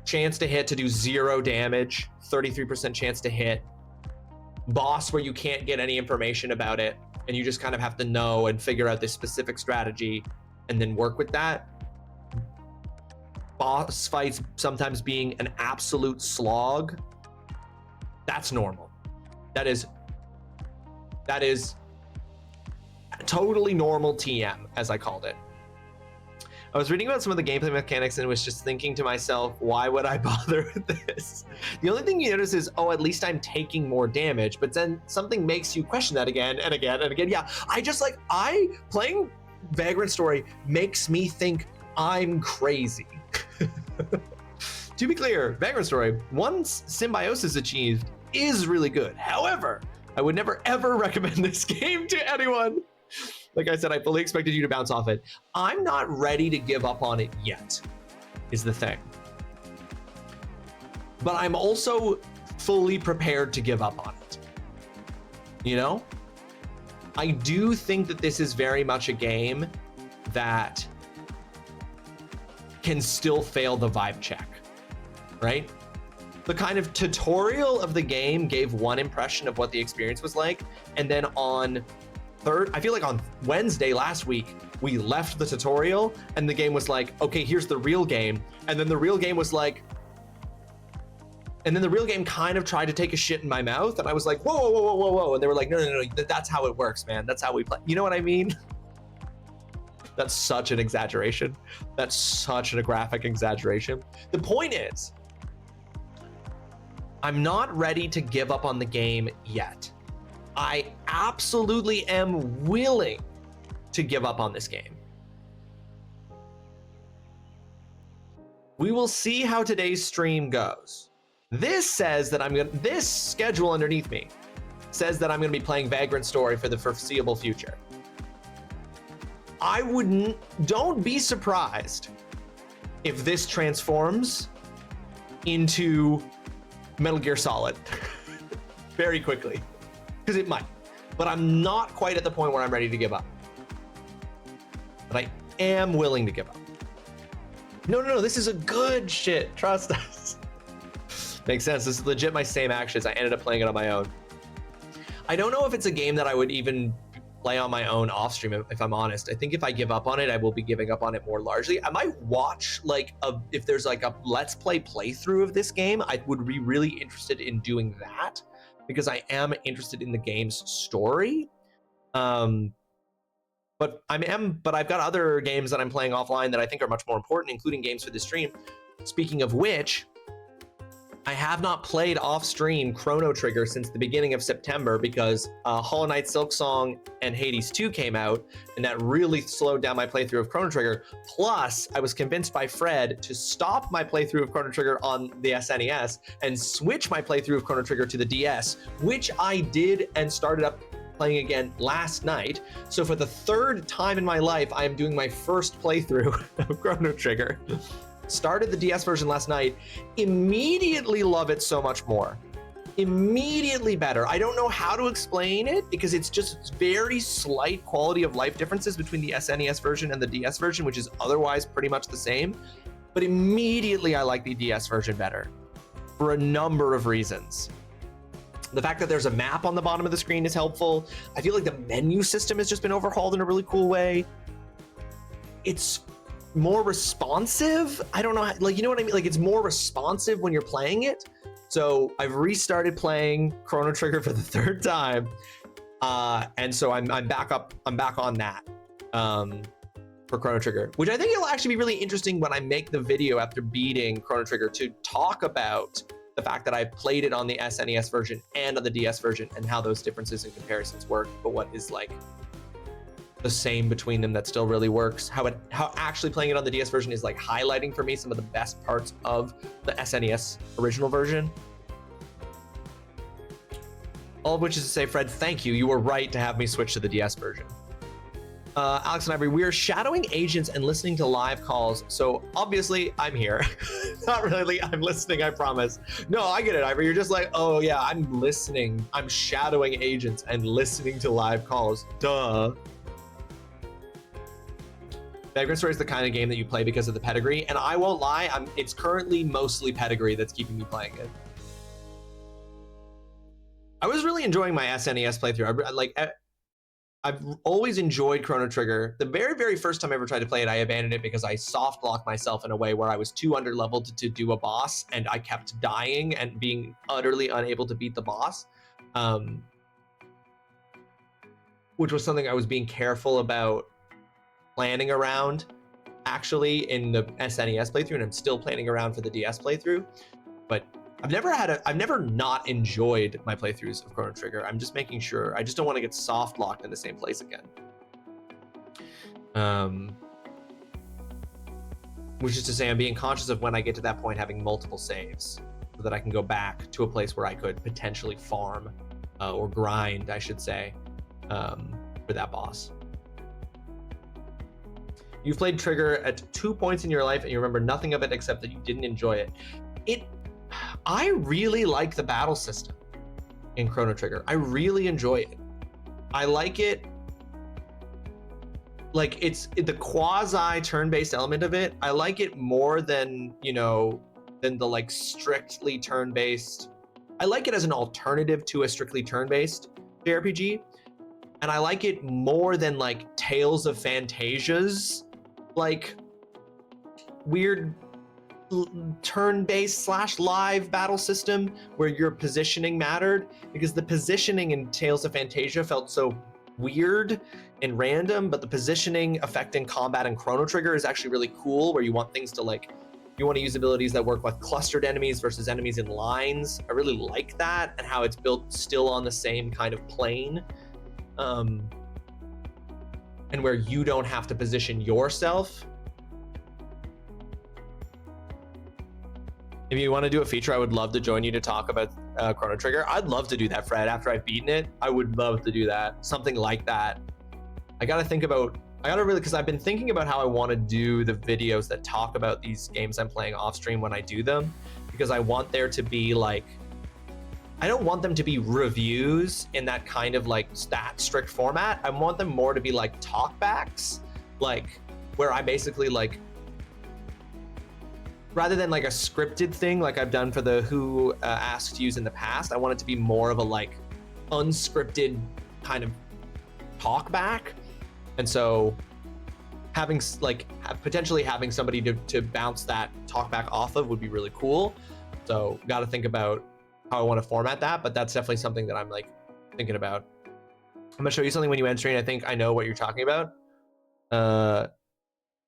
Chance to hit to do 0 damage, 33% chance to hit, boss where you can't get any information about it, and you just kind of have to know and figure out this specific strategy and then work with that. Boss fights sometimes being an absolute slog. That's normal. That is totally normal TM, as I called it. I was reading about some of the gameplay mechanics and was just thinking to myself, why would I bother with this? The only thing you notice is, oh, at least I'm taking more damage, but then something makes you question that again and again and again. Yeah, playing Vagrant Story makes me think I'm crazy. To be clear, Vagrant Story, once symbiosis achieved, is really good. However, I would never ever recommend this game to anyone. Like I said, I fully expected you to bounce off it. I'm not ready to give up on it yet, is the thing. But I'm also fully prepared to give up on it. You know? I do think that this is very much a game that can still fail the vibe check, right? The kind of tutorial of the game gave one impression of what the experience was like, and then I feel like on Wednesday last week, we left the tutorial and the game was like, okay, here's the real game. And then the real game was like, and then the real game kind of tried to take a shit in my mouth. And I was like, whoa, whoa, whoa, whoa, whoa. And they were like, no, that's how it works, man. That's how we play. You know what I mean? That's such an exaggeration. That's such a graphic exaggeration. The point is, I'm not ready to give up on the game yet. I absolutely am willing to give up on this game. We will see how today's stream goes. This says that this schedule underneath me says that I'm gonna be playing Vagrant Story for the foreseeable future. Don't be surprised if this transforms into Metal Gear Solid very quickly. Because it might, but I'm not quite at the point where I'm ready to give up. But I am willing to give up. No, this is a good shit. Trust us. Makes sense. This is legit my same actions. I ended up playing it on my own. I don't know if it's a game that I would even play on my own off stream, if I'm honest. I think if I give up on it, I will be giving up on it more largely. I might watch like if there's like a let's play playthrough of this game, I would be really interested in doing that because I am interested in the game's story. But I've got other games that I'm playing offline that I think are much more important, including games for this stream. Speaking of which, I have not played off-stream Chrono Trigger since the beginning of September because Hollow Knight Silksong and Hades 2 came out, and that really slowed down my playthrough of Chrono Trigger. Plus, I was convinced by Fred to stop my playthrough of Chrono Trigger on the SNES and switch my playthrough of Chrono Trigger to the DS, which I did and started up playing again last night. So for the third time in my life, I am doing my first playthrough of Chrono Trigger. Started the DS version last night, immediately love it so much more. Immediately better. I don't know how to explain it because it's just very slight quality of life differences between the SNES version and the DS version, which is otherwise pretty much the same. But immediately I like the DS version better for a number of reasons. The fact that there's a map on the bottom of the screen is helpful. I feel like the menu system has just been overhauled in a really cool way. It's more responsive. I don't know, like, you know what I mean? Like, it's more responsive when you're playing it. So I've restarted playing Chrono Trigger for the third time. And so I'm back on that for Chrono Trigger, which I think it'll actually be really interesting when I make the video after beating Chrono Trigger to talk about the fact that I played it on the SNES version and on the DS version and how those differences and comparisons work, but what is like the same between them that still really works. How actually playing it on the DS version is like highlighting for me some of the best parts of the SNES original version. All of which is to say, Fred, thank you. You were right to have me switch to the DS version. Alex and Ivory, we are shadowing agents and listening to live calls. So obviously I'm here. Not really, I'm listening, I promise. No, I get it, Ivory. You're just like, oh yeah, I'm listening. I'm shadowing agents and listening to live calls. Duh. Vagrant Story is the kind of game that you play because of the pedigree, and I won't lie, it's currently mostly pedigree that's keeping me playing it. I was really enjoying my SNES playthrough. I've always enjoyed Chrono Trigger. The very, very first time I ever tried to play it, I abandoned it because I soft locked myself in a way where I was too underleveled to do a boss, and I kept dying and being utterly unable to beat the boss, which was something I was being careful about planning around actually in the SNES playthrough, and I'm still planning around for the DS playthrough. But I've never not enjoyed my playthroughs of Chrono Trigger. I'm just making sure, I just don't want to get soft locked in the same place again. Which is to say, I'm being conscious of when I get to that point having multiple saves so that I can go back to a place where I could potentially farm or grind, I should say, for that boss. You've played Trigger at 2 points in your life and you remember nothing of it except that you didn't enjoy it. I really like the battle system in Chrono Trigger. I really enjoy it. I like it. Like, it's the quasi turn-based element of it. I like it more than, you know, than the like strictly turn-based. I like it as an alternative to a strictly turn-based JRPG. And I like it more than like Tales of Phantasia's like weird turn-based / live battle system where your positioning mattered, because the positioning in Tales of Phantasia felt so weird and random, but the positioning affecting combat in Chrono Trigger is actually really cool, where you want things to like, you want to use abilities that work with clustered enemies versus enemies in lines. I really like that, and how it's built still on the same kind of plane. And where you don't have to position yourself. If you want to do a feature, I would love to join you to talk about Chrono Trigger. I'd love to do that, Fred. After I've beaten it, I would love to do that. Something like that. Because I've been thinking about how I want to do the videos that talk about these games I'm playing off stream when I do them, because I want there to be like, I don't want them to be reviews in that kind of like that strict format. I want them more to be like talkbacks, like where I basically like rather than like a scripted thing like I've done for the Who Asked Yous in the past, I want it to be more of a like unscripted kind of talk back. And so having like potentially having somebody to bounce that talk back off of would be really cool. So got to think about how I want to format that, but that's definitely something that I'm like thinking about. I'm gonna show you something when you end stream. I think I know what you're talking about.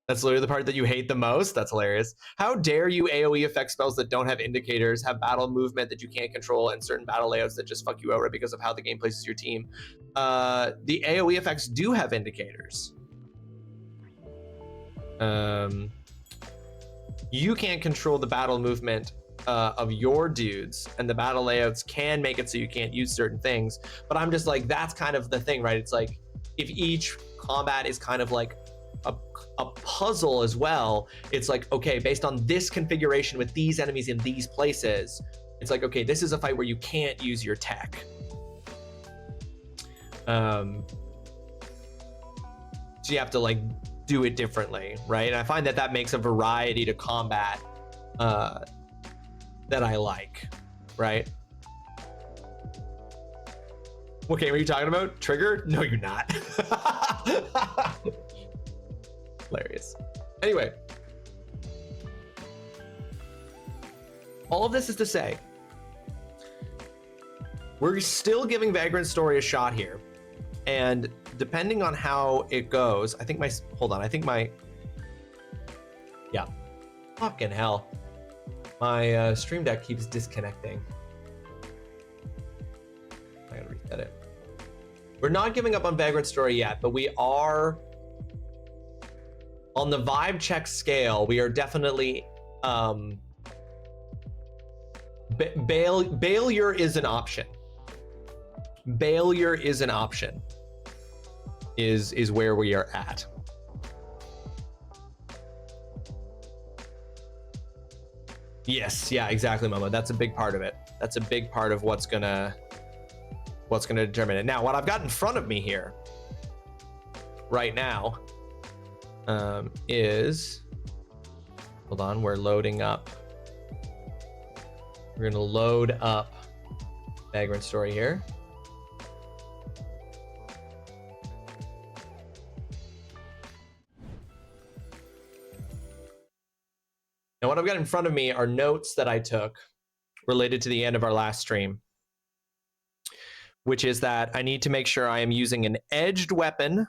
That's literally the part that you hate the most. That's hilarious. How dare you AoE effect spells that don't have indicators, have battle movement that you can't control, and certain battle layouts that just fuck you over because of how the game places your team. The AoE effects do have indicators. You can't control the battle movement of your dudes, and the battle layouts can make it so you can't use certain things. But I'm just like, that's kind of the thing, right? It's like if each combat is kind of like a puzzle as well, it's like, okay, based on this configuration with these enemies in these places, it's like, okay, this is a fight where you can't use your tech. So you have to like do it differently, right? And I find that makes a variety to combat that I like, right? What game are you talking about? Trigger? No, you're not. Hilarious. Anyway, all of this is to say, we're still giving Vagrant Story a shot here. And depending on how it goes, I think yeah, fucking hell. My Stream Deck keeps disconnecting. I gotta reset it. We're not giving up on Vagrant Story yet, but we are on the vibe check scale. We are definitely Bailure is an option. Bailure is an option. Is where we are at. Yes, yeah, exactly, Momo. That's a big part of it. That's a big part of what's gonna determine it. Now, what I've got in front of me here right now is, hold on, we're loading up. We're gonna load up Vagrant Story here. Now, what I've got in front of me are notes that I took related to the end of our last stream, which is that I need to make sure I am using an edged weapon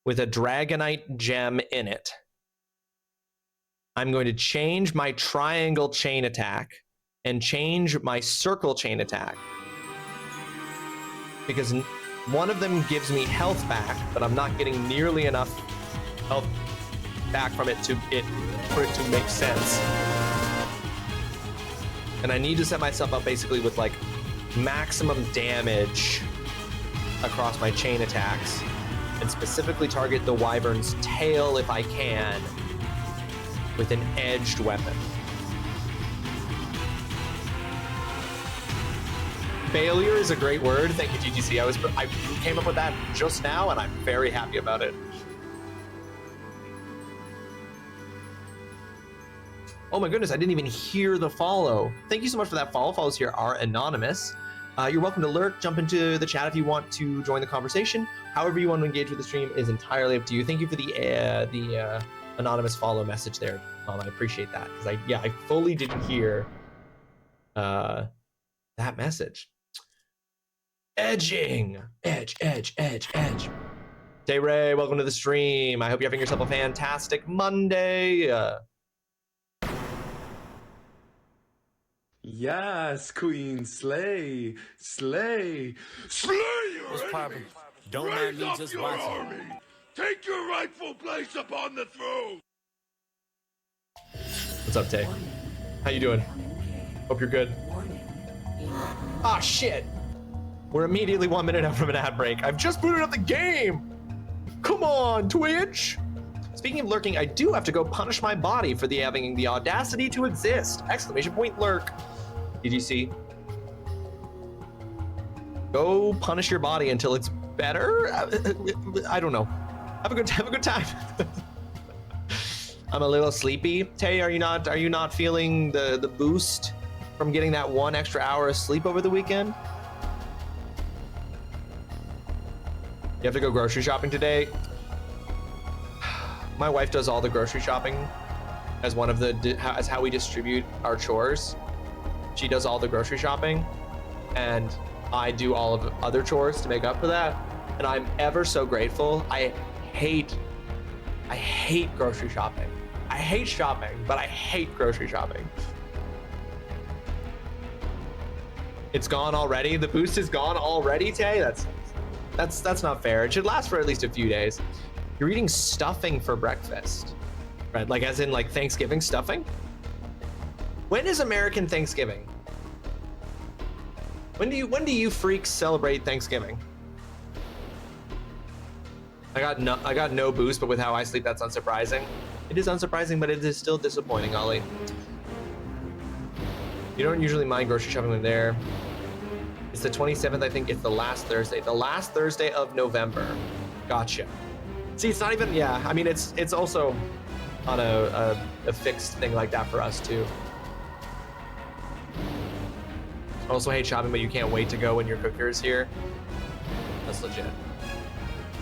with a Dragonite gem in it. I'm going to change my triangle chain attack and change my circle chain attack, because one of them gives me health back, but I'm not getting nearly enough health back from it for it to make sense. And I need to set myself up basically with like maximum damage across my chain attacks, and specifically target the wyvern's tail if I can with an edged weapon. Failure is a great word. Thank you, GGC. I came up with that just now, and I'm very happy about it. Oh my goodness, I didn't even hear the follow. Thank you so much for that follow. Follows here are anonymous. You're welcome to lurk, jump into the chat if you want to join the conversation. However you want to engage with the stream is entirely up to you. Thank you for the anonymous follow message there, Mom. I appreciate that, because I fully didn't hear that message. Edging, edge. Day Ray, welcome to the stream. I hope you're having yourself a fantastic Monday. Yes, Queen, slay, slay, slay your enemy. Don't mind me just your watching. army. Take your rightful place upon the throne. What's up, Tay? How you doing? Hope you're good. Ah, shit. We're immediately 1 minute out from an ad break. I've just booted up the game. Come on, Twitch. Speaking of lurking, I do have to go punish my body for having the audacity to exist. Exclamation point lurk. Did you see? Go punish your body until it's better? I don't know. Have a good time. I'm a little sleepy. Tay, are you not feeling the boost from getting that 1 extra hour of sleep over the weekend? You have to go grocery shopping today. My wife does all the grocery shopping as one of the as how we distribute our chores. She does all the grocery shopping, and I do all of the other chores to make up for that. And I'm ever so grateful. I hate grocery shopping. I hate shopping, but I hate grocery shopping. It's gone already. The boost is gone already, Tay. That's not fair. It should last for at least a few days. You're eating stuffing for breakfast, right? Like as in like Thanksgiving stuffing? When is American Thanksgiving? When do you freaks celebrate Thanksgiving? I got no boost, but with how I sleep, that's unsurprising. It is unsurprising, but it is still disappointing, Ollie. You don't usually mind grocery shopping when there. It's the 27th, I think it's the last Thursday. The last Thursday of November. Gotcha. See, it's not even, yeah, I mean, it's also on a fixed thing like that for us too. I also hate shopping, but you can't wait to go when your cooker is here. That's legit.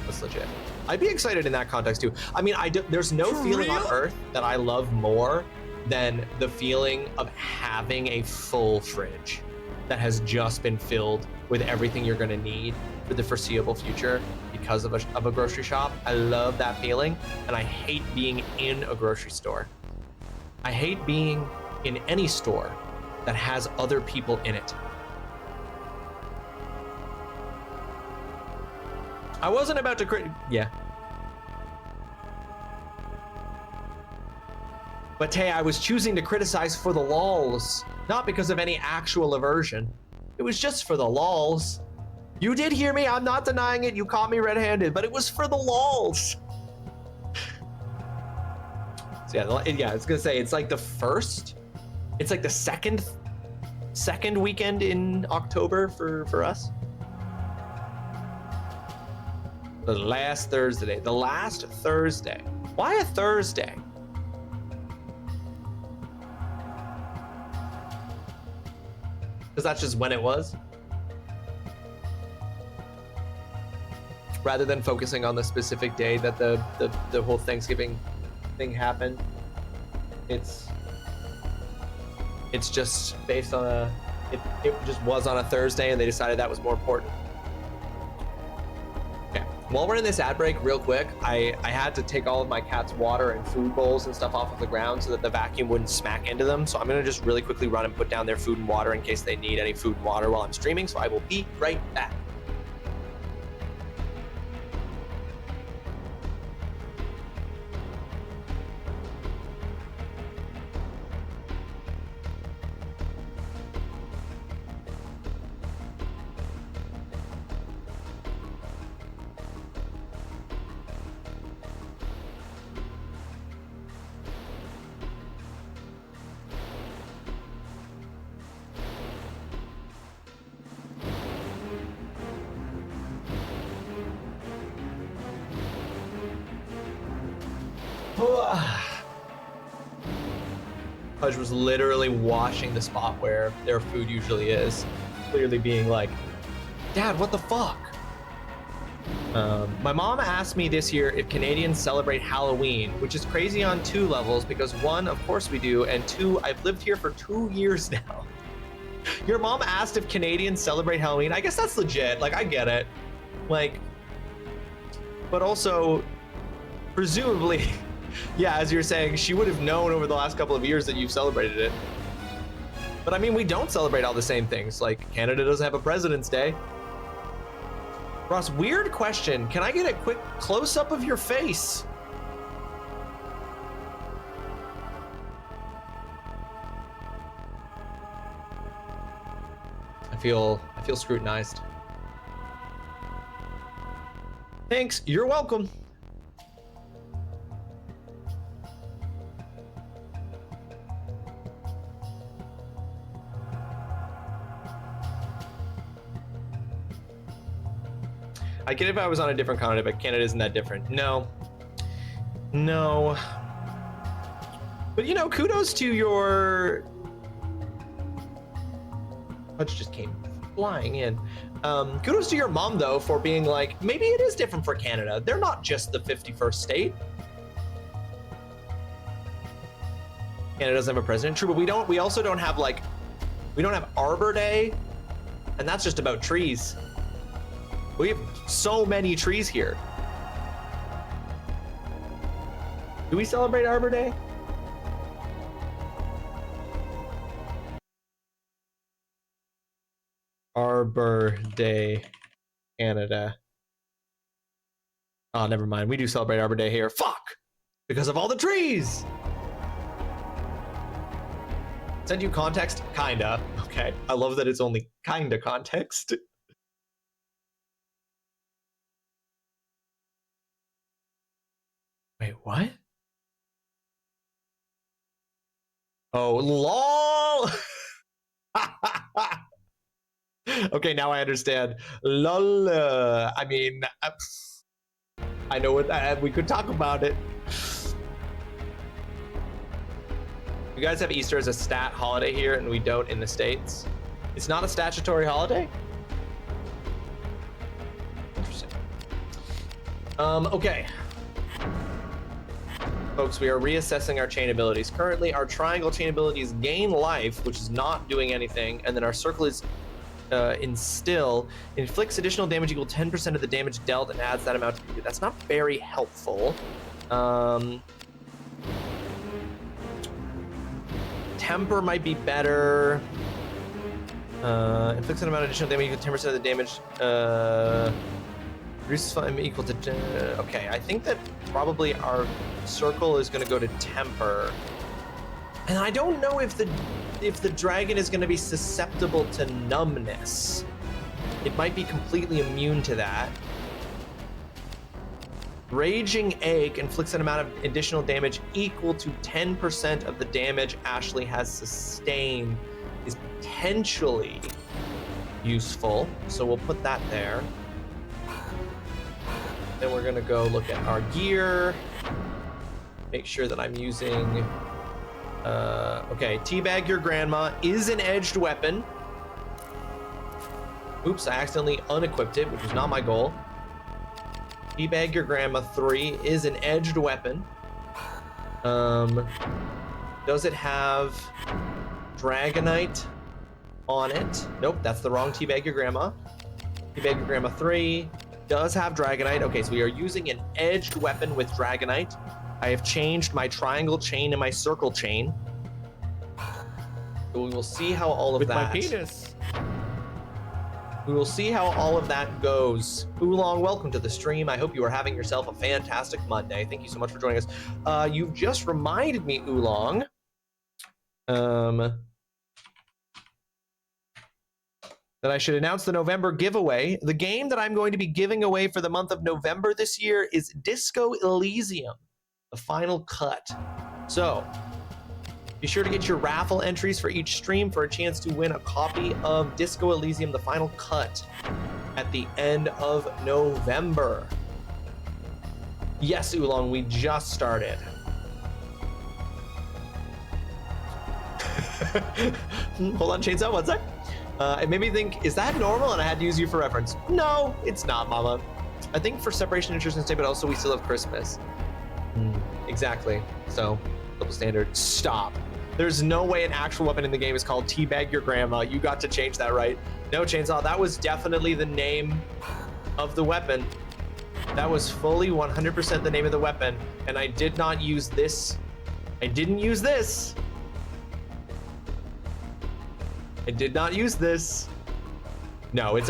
That's legit. I'd be excited in that context too. I mean, there's no feeling on earth that I love more than the feeling of having a full fridge that has just been filled with everything you're gonna need for the foreseeable future because of a grocery shop. I love that feeling, and I hate being in a grocery store. I hate being in any store that has other people in it. I wasn't about to yeah. But Tay, I was choosing to criticize for the lols, not because of any actual aversion. It was just for the lols. You did hear me, I'm not denying it, you caught me red-handed, but it was for the lols. So yeah, I was gonna say, it's like the second weekend in October for us. The last Thursday. Why a Thursday? Because that's just when it was. Rather than focusing on the specific day that the whole Thanksgiving thing happened. It's just based on it just was on a Thursday and they decided that was more important. Okay, while we're in this ad break real quick, I had to take all of my cat's water and food bowls and stuff off of the ground so that the vacuum wouldn't smack into them. So I'm gonna just really quickly run and put down their food and water in case they need any food and water while I'm streaming. So I will be right back. Pudge was literally washing the spot where their food usually is, clearly being like, Dad, what the fuck? My mom asked me this year if Canadians celebrate Halloween, which is crazy on 2 levels, because 1, of course we do, and 2, I've lived here for 2 years now. Your mom asked if Canadians celebrate Halloween. I guess that's legit, like I get it. Like, but also, presumably, yeah, as you're saying, she would have known over the last couple of years that you've celebrated it. But I mean, we don't celebrate all the same things. Like, Canada doesn't have a President's Day. Ross, weird question. Can I get a quick close-up of your face? I feel scrutinized. Thanks, you're welcome. I get it if I was on a different continent, but Canada isn't that different. No. But you know, kudos to your... Punch just came flying in. Kudos to your mom, though, for being like, maybe it is different for Canada. They're not just the 51st state. Canada doesn't have a president. True, but we also don't have, like, we don't have Arbor Day, and that's just about trees. We have so many trees here. Do we celebrate Arbor Day? Arbor Day, Canada. Oh, never mind. We do celebrate Arbor Day here. Fuck! Because of all the trees! Send you context? Kinda. Okay. I love that it's only kinda context. Wait, what? Oh, lol! Okay, now I understand. Lol. I mean, I know what we could talk about it. You guys have Easter as a stat holiday here, and we don't in the States. It's not a statutory holiday? Interesting. Okay. Folks, we are reassessing our chain abilities. Currently, our triangle chain abilities gain life, which is not doing anything, and then our circle is instill, inflicts additional damage equal 10% of the damage dealt and adds that amount to you. That's not very helpful. Temper might be better. Inflicts an amount of additional damage equal 10% of the damage. Reduces fun equal to. Okay, I think that probably our circle is going to go to temper. And I don't know if the dragon is going to be susceptible to numbness. It might be completely immune to that. Raging Egg inflicts an amount of additional damage equal to 10% of the damage Ashley has sustained. Is potentially useful, so we'll put that there. Then we're gonna go look at our gear. Make sure that I'm using... okay, Teabag Your Grandma is an edged weapon. Oops, I accidentally unequipped it, which was not my goal. Teabag Your Grandma 3 is an edged weapon. Does it have Dragonite on it? Nope, that's the wrong Teabag Your Grandma. Teabag Your Grandma 3 does have Dragonite. Okay, so we are using an edged weapon with Dragonite. I have changed my triangle chain and my circle chain. So we will see how all of that... With my penis. We will see how all of that goes. Oolong, welcome to the stream. I hope you are having yourself a fantastic Monday. Thank you so much for joining us. You've just reminded me, Oolong, that I should announce the November giveaway. The game that I'm going to be giving away for the month of November this year is Disco Elysium, the final cut. So be sure to get your raffle entries for each stream for a chance to win a copy of Disco Elysium, the final cut, at the end of November. Yes, Oolong, we just started. Hold on, Chainsaw, one sec. It made me think, is that normal? And I had to use you for reference. No, it's not, Mama. I think for separation, interest, and stay, but also we still have Christmas. Exactly. So, double standard. Stop. There's no way an actual weapon in the game is called Teabag Your Grandma. You got to change that, right? No, Chainsaw, that was definitely the name of the weapon. That was fully 100% the name of the weapon. And I did not use this. I didn't use this. I did not use this. No, it's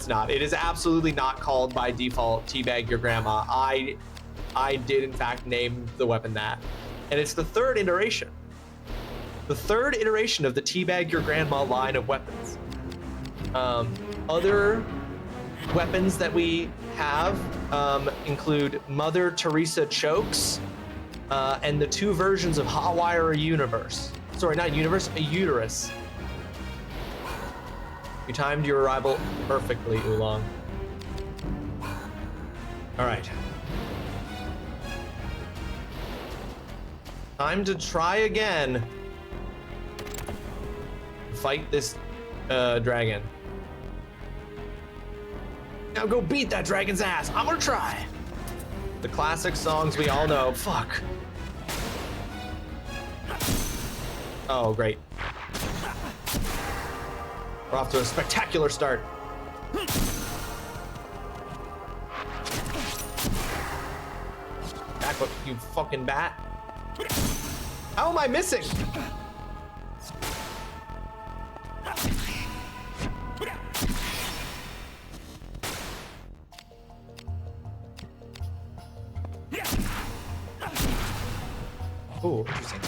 not. It is absolutely not called by default Teabag Your Grandma. I did in fact name the weapon that. And it's the third iteration. The third iteration of the Teabag Your Grandma line of weapons. Other weapons that we have include Mother Teresa chokes and the two versions of Hotwire Universe. Sorry, not Universe, a Uterus. You timed your arrival perfectly, Oolong. All right. Time to try again. Fight this dragon. Now go beat that dragon's ass. I'm gonna try. The classic songs we all know. Fuck. Oh, great. We're off to a spectacular start. Back up, you fucking bat. How am I missing? Oh, interesting.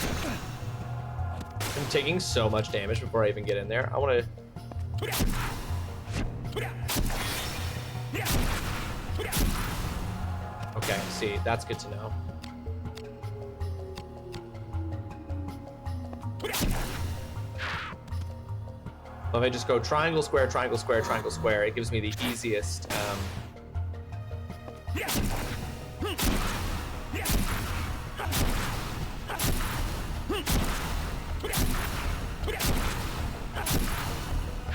I'm taking so much damage before I even get in there. I want to... Okay, see, that's good to know. Well, if I just go triangle, square, triangle, square, triangle, square, it gives me the easiest...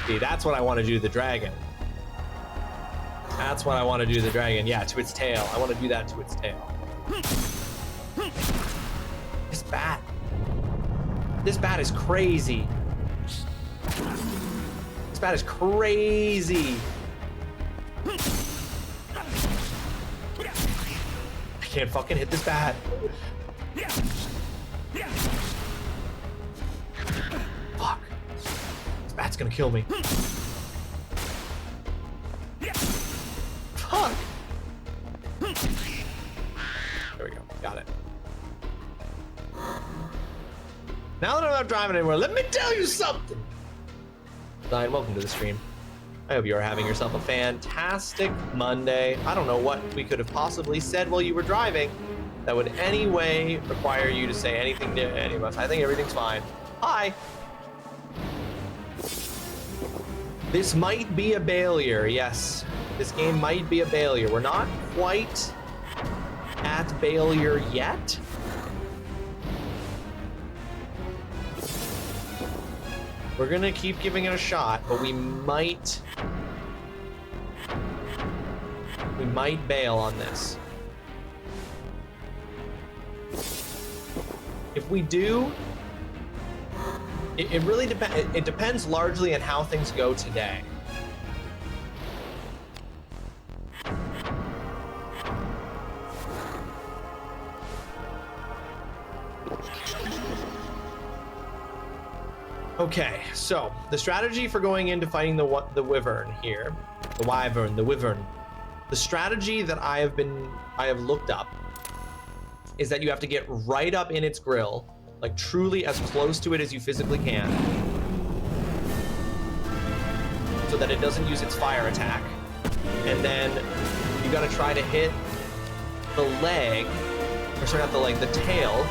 See, that's what I want to do to the dragon. That's what I want to do to the dragon. Yeah, to its tail. I want to do that to its tail. This bat. This bat is crazy. This bat is crazy. I can't fucking hit this bat. Fuck. This bat's gonna kill me. Fuck. There we go. Got it. Now that I'm not driving anymore, let me tell you something. Diane, welcome to the stream. I hope you are having yourself a fantastic Monday. I don't know what we could have possibly said while you were driving that would any way require you to say anything to any of us. I think everything's fine. Hi. This might be a failure, yes. This game might be a failure. We're not quite at failure yet. We're gonna keep giving it a shot, but we might bail on this. If we do, it really depends. It depends largely on how things go today. Okay, so the strategy for going into fighting the wyvern here, the wyvern. The strategy that I have looked up is that you have to get right up in its grill, like truly as close to it as you physically can, so that it doesn't use its fire attack. And then you got to try to hit the leg, or sorry, not the leg, the tail,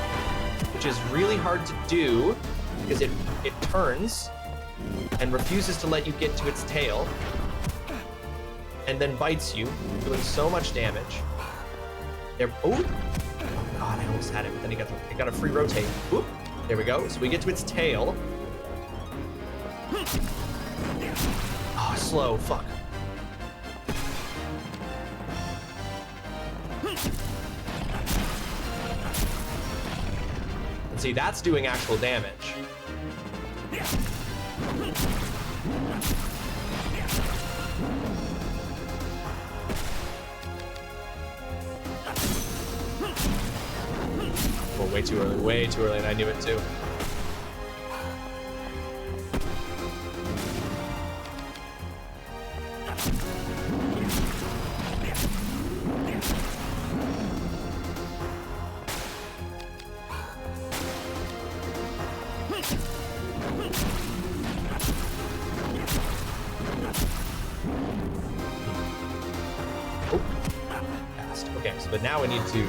which is really hard to do because it turns and refuses to let you get to its tail, and then bites you, doing so much damage. There. Oh god, I almost had it, but then it got a free rotate. Oop, there we go. So we get to its tail. Oh, slow. Fuck. And see, that's doing actual damage. Oh, way too early, and I knew it too. Okay, so but now we need to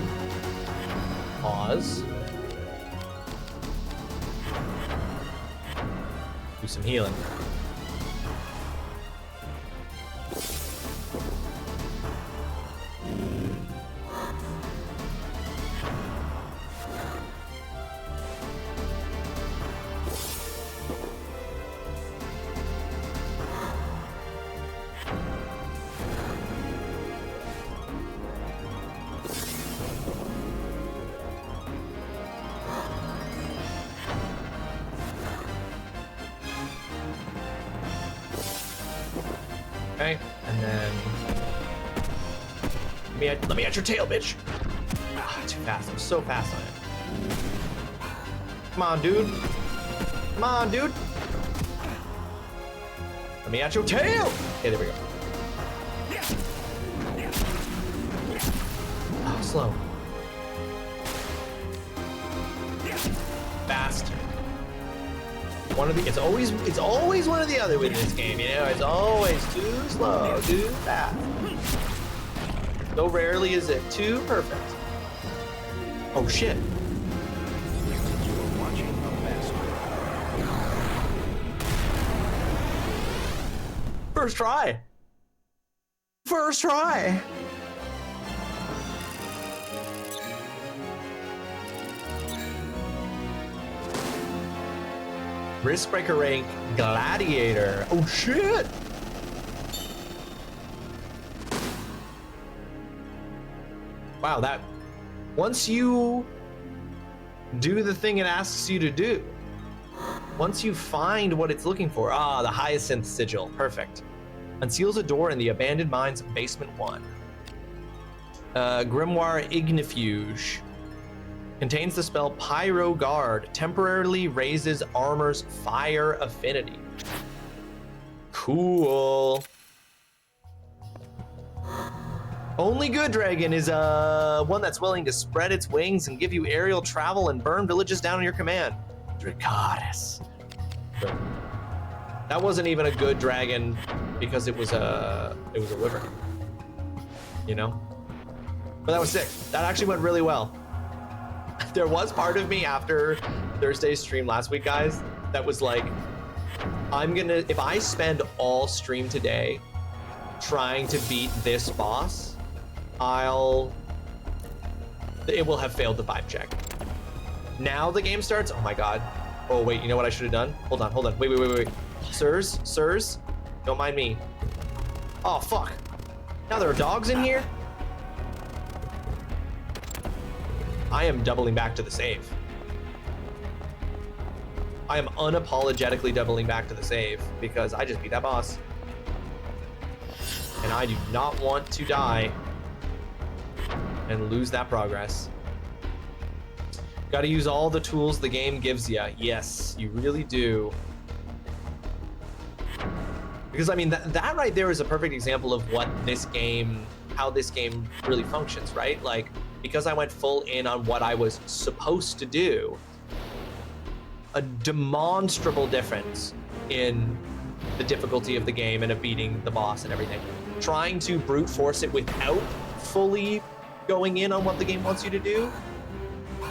pause. Do some healing. Let me at your tail, bitch. Ah, too fast. I'm so fast on it. Come on, dude. Come on, dude. Let me at your tail. Okay, there we go. Oh, slow. Fast. It's always one or the other with this game, you know? It's always too slow, too fast. So rarely is it too perfect. Oh shit. First try. First try. Risk breaker rank gladiator. Oh shit. Wow, that once you do the thing it asks you to do, once you find what it's looking for, the hyacinth sigil, perfect. Unseals a door in the abandoned mines of basement 1. Grimoire Ignifuge contains the spell Pyro Guard, temporarily raises armor's fire affinity. Cool. Only good dragon is one that's willing to spread its wings and give you aerial travel and burn villages down on your command. Dracarys. That wasn't even a good dragon because it was a wyvern. You know? But that was sick. That actually went really well. There was part of me after Thursday's stream last week, guys, that was like, if I spend all stream today trying to beat this boss, it will have failed the vibe check. Now the game starts. Oh my god. Oh wait, you know what I should have done? Hold on. Wait. Sirs, don't mind me. Oh fuck. Now there are dogs in here? I am doubling back to the save. I am unapologetically doubling back to the save because I just beat that boss. And I do not want to die and lose that progress. Got to use all the tools the game gives you. Yes, you really do. Because I mean, that right there is a perfect example of how this game really functions, right? Like, because I went full in on what I was supposed to do, a demonstrable difference in the difficulty of the game and of beating the boss and everything. Trying to brute force it without fully going in on what the game wants you to do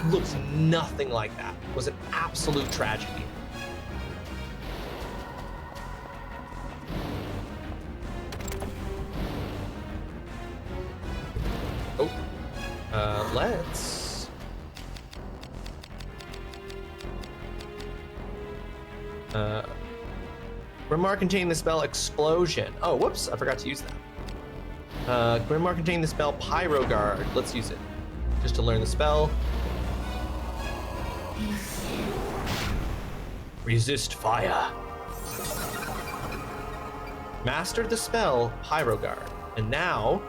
looks nothing like that. It was an absolute tragedy. Let's Grimoire containing the spell Explosion. Oh, whoops, I forgot to use that. Grimoire containing the spell Pyro Guard. Let's use it just to learn the spell. Resist fire. Mastered the spell Pyro Guard, and now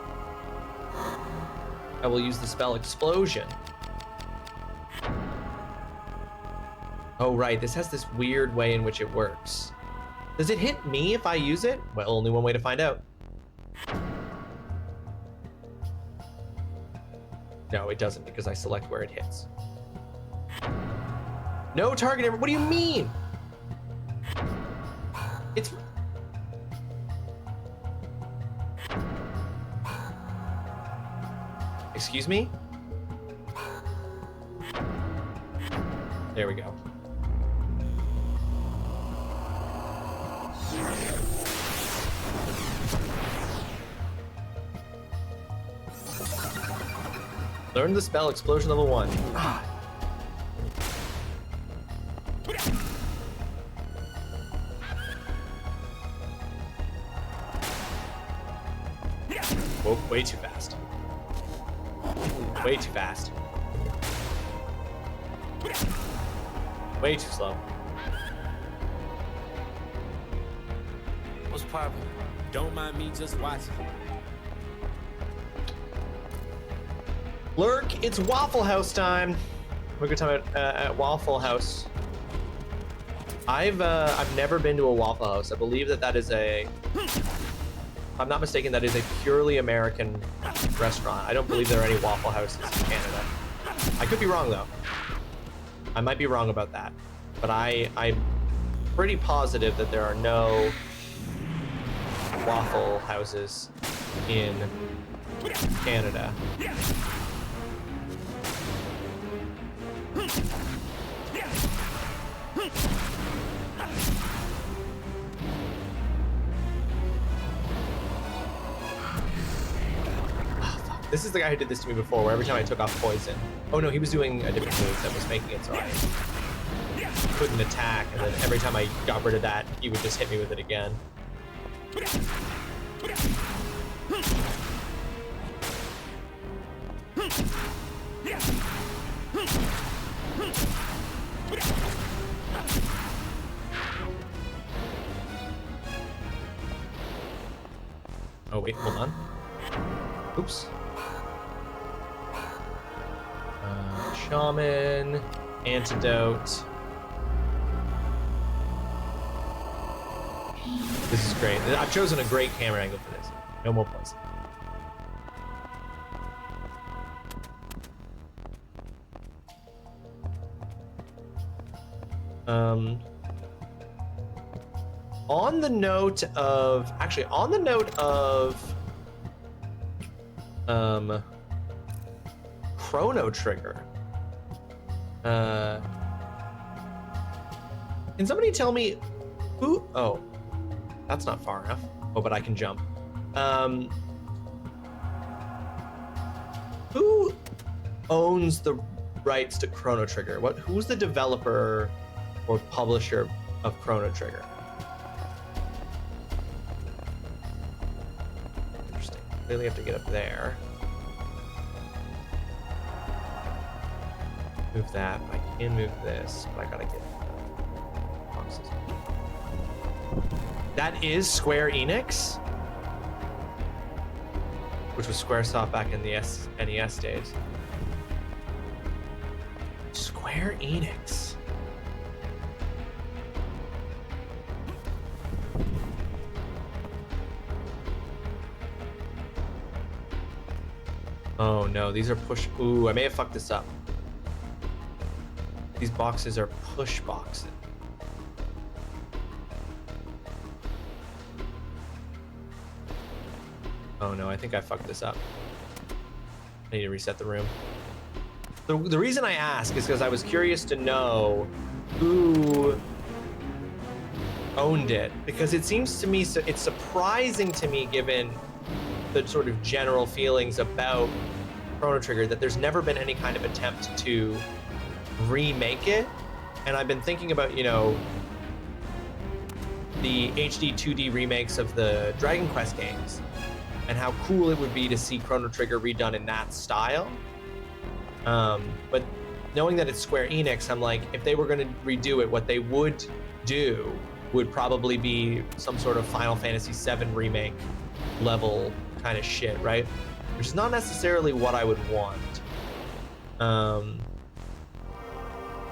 I will use the spell Explosion. Oh right, this has this weird way in which it works. Does it hit me if I use it? Well, only one way to find out. No, it doesn't, because I select where it hits. No target ever. What do you mean? It's... Excuse me? There we go. Learn the spell Explosion level 1. Whoa, way too fast. Way too fast. Way too slow. What's poppin'? Don't mind me just watching. Lurk, it's Waffle House time. Have a good time at Waffle House. I've never been to a Waffle House. I believe that is a, if I'm not mistaken, that is a purely American restaurant. I don't believe there are any Waffle Houses in Canada. I could be wrong though. I might be wrong about that, but I'm pretty positive that there are no Waffle Houses in Canada. This is the guy who did this to me before, where every time I took off poison. Oh no, he was doing a different move that was making it so I couldn't attack, and then every time I got rid of that, he would just hit me with it again. Oh wait, hold on. Oops. Shaman, antidote. This is great. I've chosen a great camera angle for this. No more poison. On the note of, Chrono Trigger. Can somebody tell me who? Oh, that's not far enough. Oh, but I can jump. Who owns the rights to Chrono Trigger? Who's the developer or publisher of Chrono Trigger? Interesting. Clearly have to get up there. Move that. I can move this, but I gotta get boxes. That is Square Enix, which was Squaresoft back in the NES days. Square Enix. Oh no, these are push. Ooh, I may have fucked this up. These boxes are push boxes. Oh no, I think I fucked this up. I need to reset the room. The reason I ask is because I was curious to know who owned it, because it seems to me, it's surprising to me given the sort of general feelings about Chrono Trigger that there's never been any kind of attempt to remake it. And I've been thinking about, you know, the HD 2D remakes of the Dragon Quest games and how cool it would be to see Chrono Trigger redone in that style. But knowing that it's Square Enix, I'm like, if they were going to redo it, what they would do would probably be some sort of Final Fantasy VII remake level kind of shit, right? Which is not necessarily what I would want.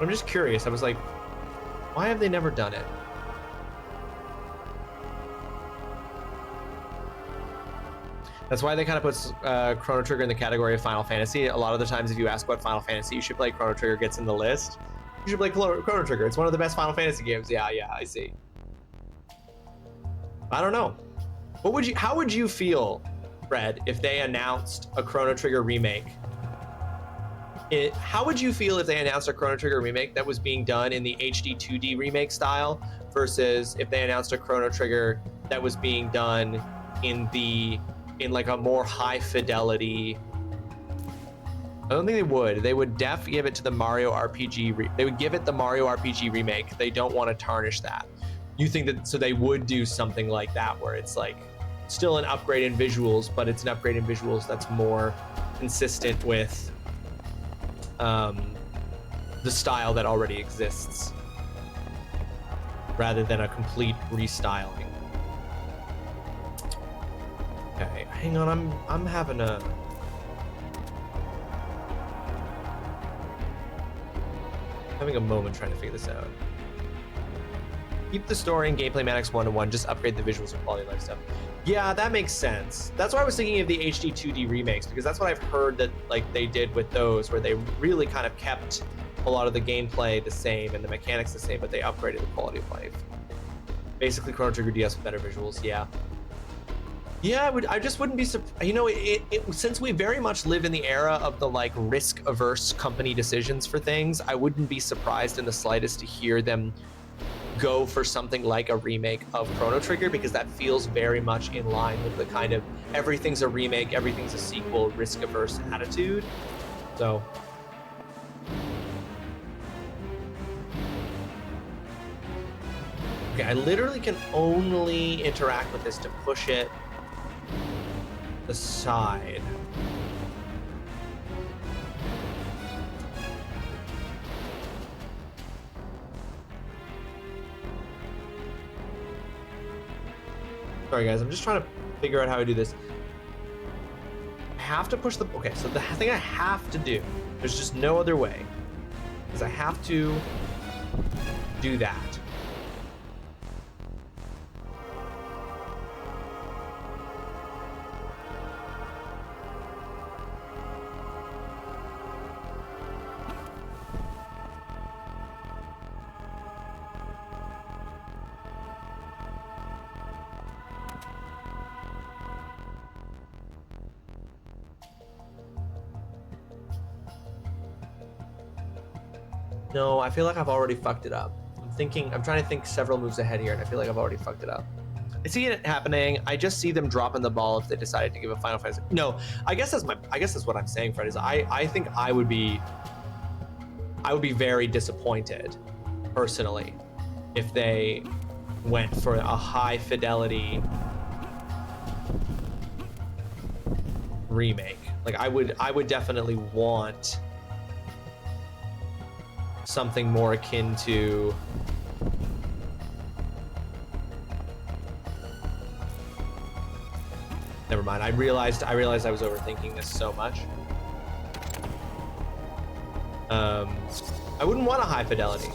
I'm just curious. I was like, why have they never done it? That's why they kind of put Chrono Trigger in the category of Final Fantasy. A lot of the times, if you ask what Final Fantasy you should play, Chrono Trigger gets in the list. You should play Chrono Trigger. It's one of the best Final Fantasy games. Yeah, I see. I don't know. How would you feel, Fred, if they announced a Chrono Trigger remake? How would you feel if they announced a Chrono Trigger remake that was being done in the HD 2D remake style versus if they announced a Chrono Trigger that was being done in like a more high fidelity? I don't think they would. They would give it to the Mario RPG. They would give it the Mario RPG remake. They don't want to tarnish that. You think that, so they would do something like that where it's like still an upgrade in visuals, but it's an upgrade in visuals that's more consistent with the style that already exists rather than a complete restyling. Okay, hang on, I'm having a having a moment trying to figure this out. Keep the story and gameplay mechanics 1-to-1, just upgrade the visuals and quality of life stuff. Yeah, that makes sense. That's why I was thinking of the HD 2D remakes, because that's what I've heard that like they did with those, where they really kind of kept a lot of the gameplay the same and the mechanics the same, but they upgraded the quality of life. Basically, Chrono Trigger DS with better visuals. Yeah. Yeah, I just wouldn't be surprised. You know, since we very much live in the era of the like risk-averse company decisions for things, I wouldn't be surprised in the slightest to hear them go for something like a remake of Chrono Trigger, because that feels very much in line with the kind of everything's a remake, everything's a sequel, risk-averse attitude. So. Okay, I literally can only interact with this to push it aside. Sorry guys, I'm just trying to figure out how to do this. I have to push the, okay, so the thing I have to do, there's just no other way, is I have to do that. No, I feel like I've already fucked it up. I'm trying to think several moves ahead here, and I feel like I've already fucked it up. I see it happening. I just see them dropping the ball if they decided to give a Final Fantasy. No, I guess that's what I'm saying, Fred, is I think I would be very disappointed, personally, if they went for a high fidelity remake. Like I would definitely want something more akin to never mind. I realized I was overthinking this so much. I wouldn't want a high fidelity.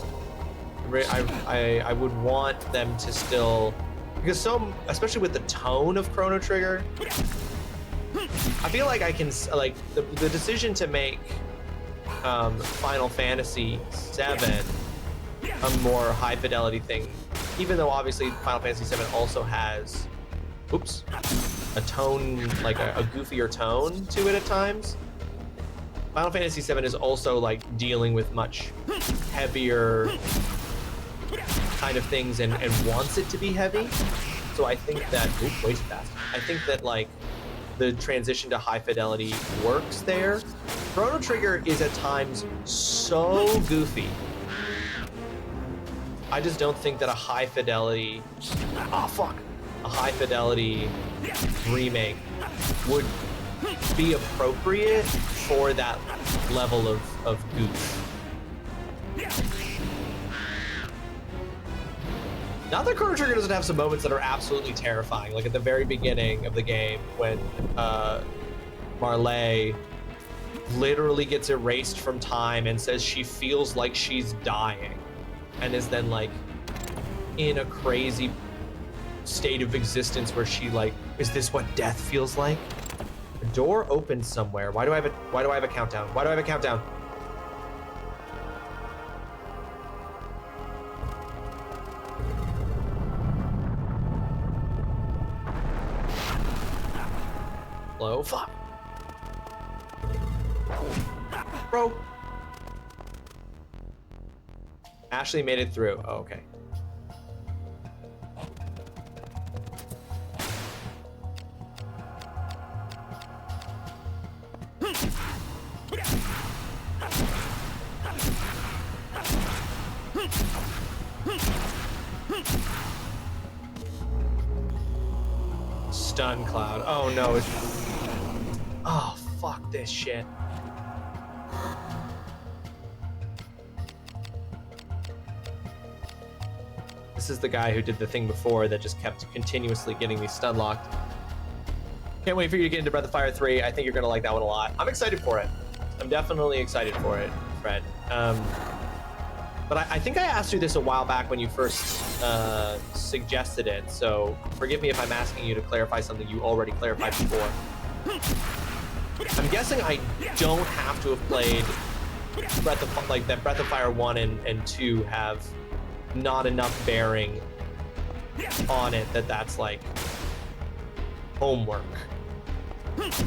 I would want them to still, because especially with the tone of Chrono Trigger, I feel like I can like the decision to make Final Fantasy VII a more high fidelity thing, even though obviously Final Fantasy VII also has a tone, like a goofier tone to it at times. Final Fantasy VII is also like dealing with much heavier kind of things and wants it to be heavy. So I think that way too fast. I think that like the transition to high fidelity works there. Chrono Trigger is at times so goofy. I just don't think that a high fidelity remake would be appropriate for that level of goof. Not that Chrono Trigger doesn't have some moments that are absolutely terrifying, like at the very beginning of the game when Marley literally gets erased from time and says she feels like she's dying, and is then like in a crazy state of existence where she like, is this what death feels like? A door opens somewhere. Why do I have a countdown? Why do I have a countdown? Hello? Fuck. Bro. Ashley made it through. Oh, okay. Stun cloud. Oh no. Oh, fuck this shit. This is the guy who did the thing before that just kept continuously getting me stun locked. Can't wait for you to get into Breath of Fire 3. I think you're gonna like that one a lot. I'm excited for it. I'm definitely excited for it, Fred. But I think I asked you this a while back when you first suggested it, so forgive me if I'm asking you to clarify something you already clarified before. I'm guessing I don't have to have played Breath of, like that Breath of Fire 1 and 2 have not enough bearing on it that's like homework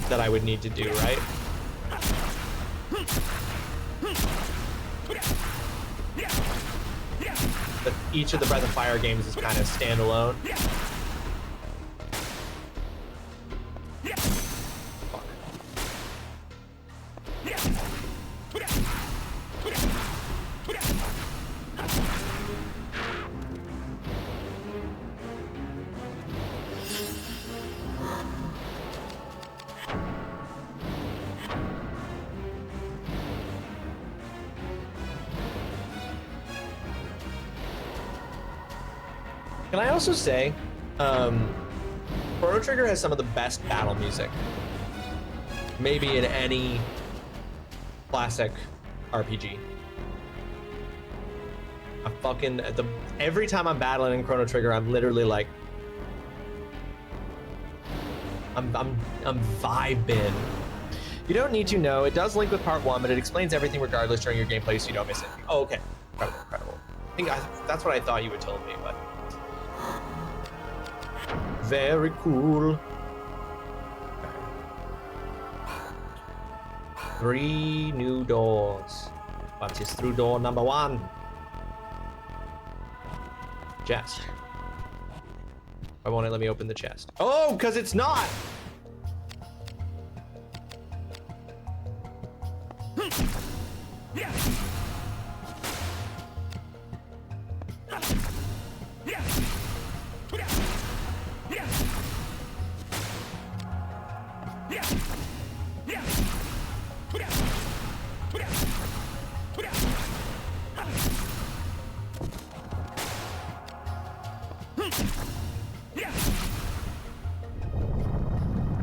that I would need to do, right? But each of the Breath of Fire games is kind of standalone. Fuck. Can I also say, Chrono Trigger has some of the best battle music, maybe in any classic RPG. Every time I'm battling in Chrono Trigger, I'm literally like, I'm vibing. You don't need to know. It does link with part 1, but it explains everything regardless during your gameplay, so you don't miss it. Oh, okay. Incredible. That's what I thought you had told me, but. Very cool. 3 new doors. What is through door number 1? Chest. Why won't it let me open the chest? Oh, because it's not!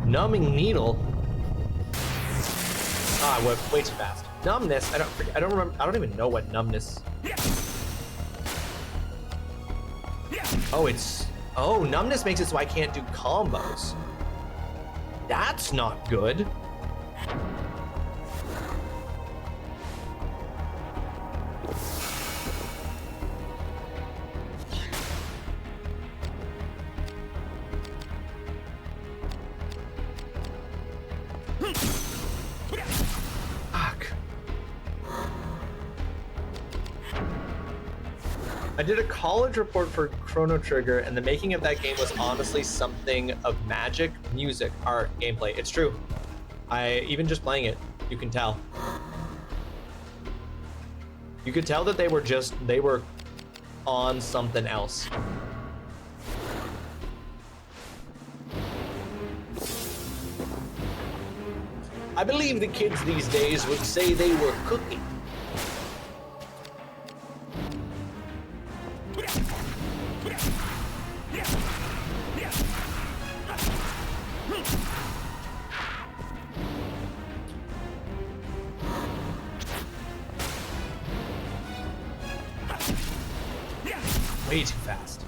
Numbing needle. Ah, I went way too fast. Numbness. I don't remember. I don't even know what numbness. Oh, numbness makes it so I can't do combos. That's not good. I did a college report for Chrono Trigger, and the making of that game was honestly something of magic, music, art, gameplay. It's true. Even just playing it, you can tell. You could tell that they were on something else. I believe the kids these days would say they were cooking. Way too fast.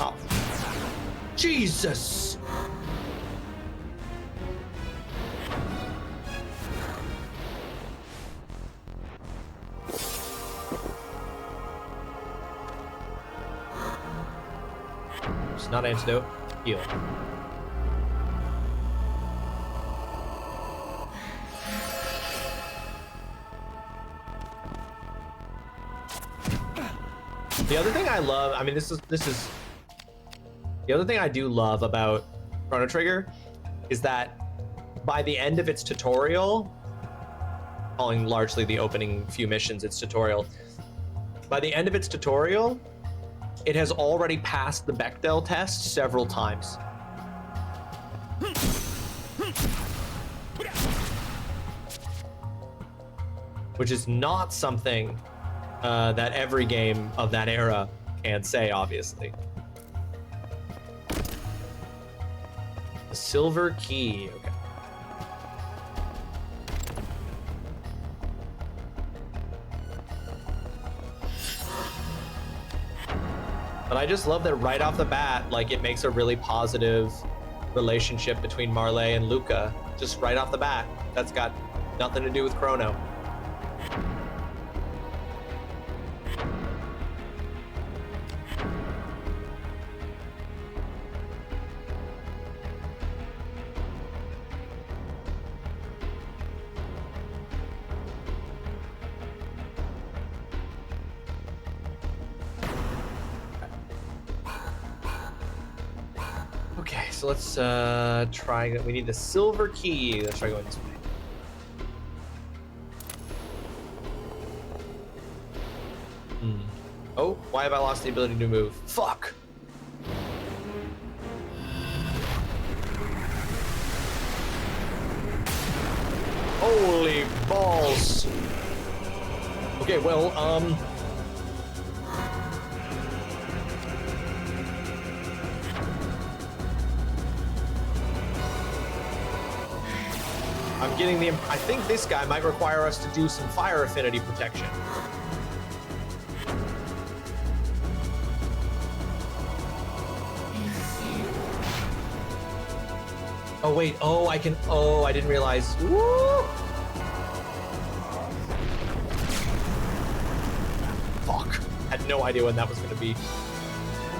Oh. Jesus! It's not antidote. Heal. The other thing I love, I mean, this is the other thing I do love about Chrono Trigger is that by the end of its tutorial, calling largely the opening few missions its tutorial, by the end of its tutorial, it has already passed the Bechdel test several times. Which is not something that every game of that era can say, obviously. A silver key. Okay. But I just love that right off the bat, like it makes a really positive relationship between Marley and Luca. Just right off the bat. That's got nothing to do with Chrono. Okay, so let's try. We need the silver key. Let's try going this way. Oh, why have I lost the ability to move? Fuck! Holy balls! Okay, well, I'm getting the. I think this guy might require us to do some fire affinity protection. Oh wait, oh I can, oh I didn't realize. Woo! Fuck, had no idea when that was gonna be.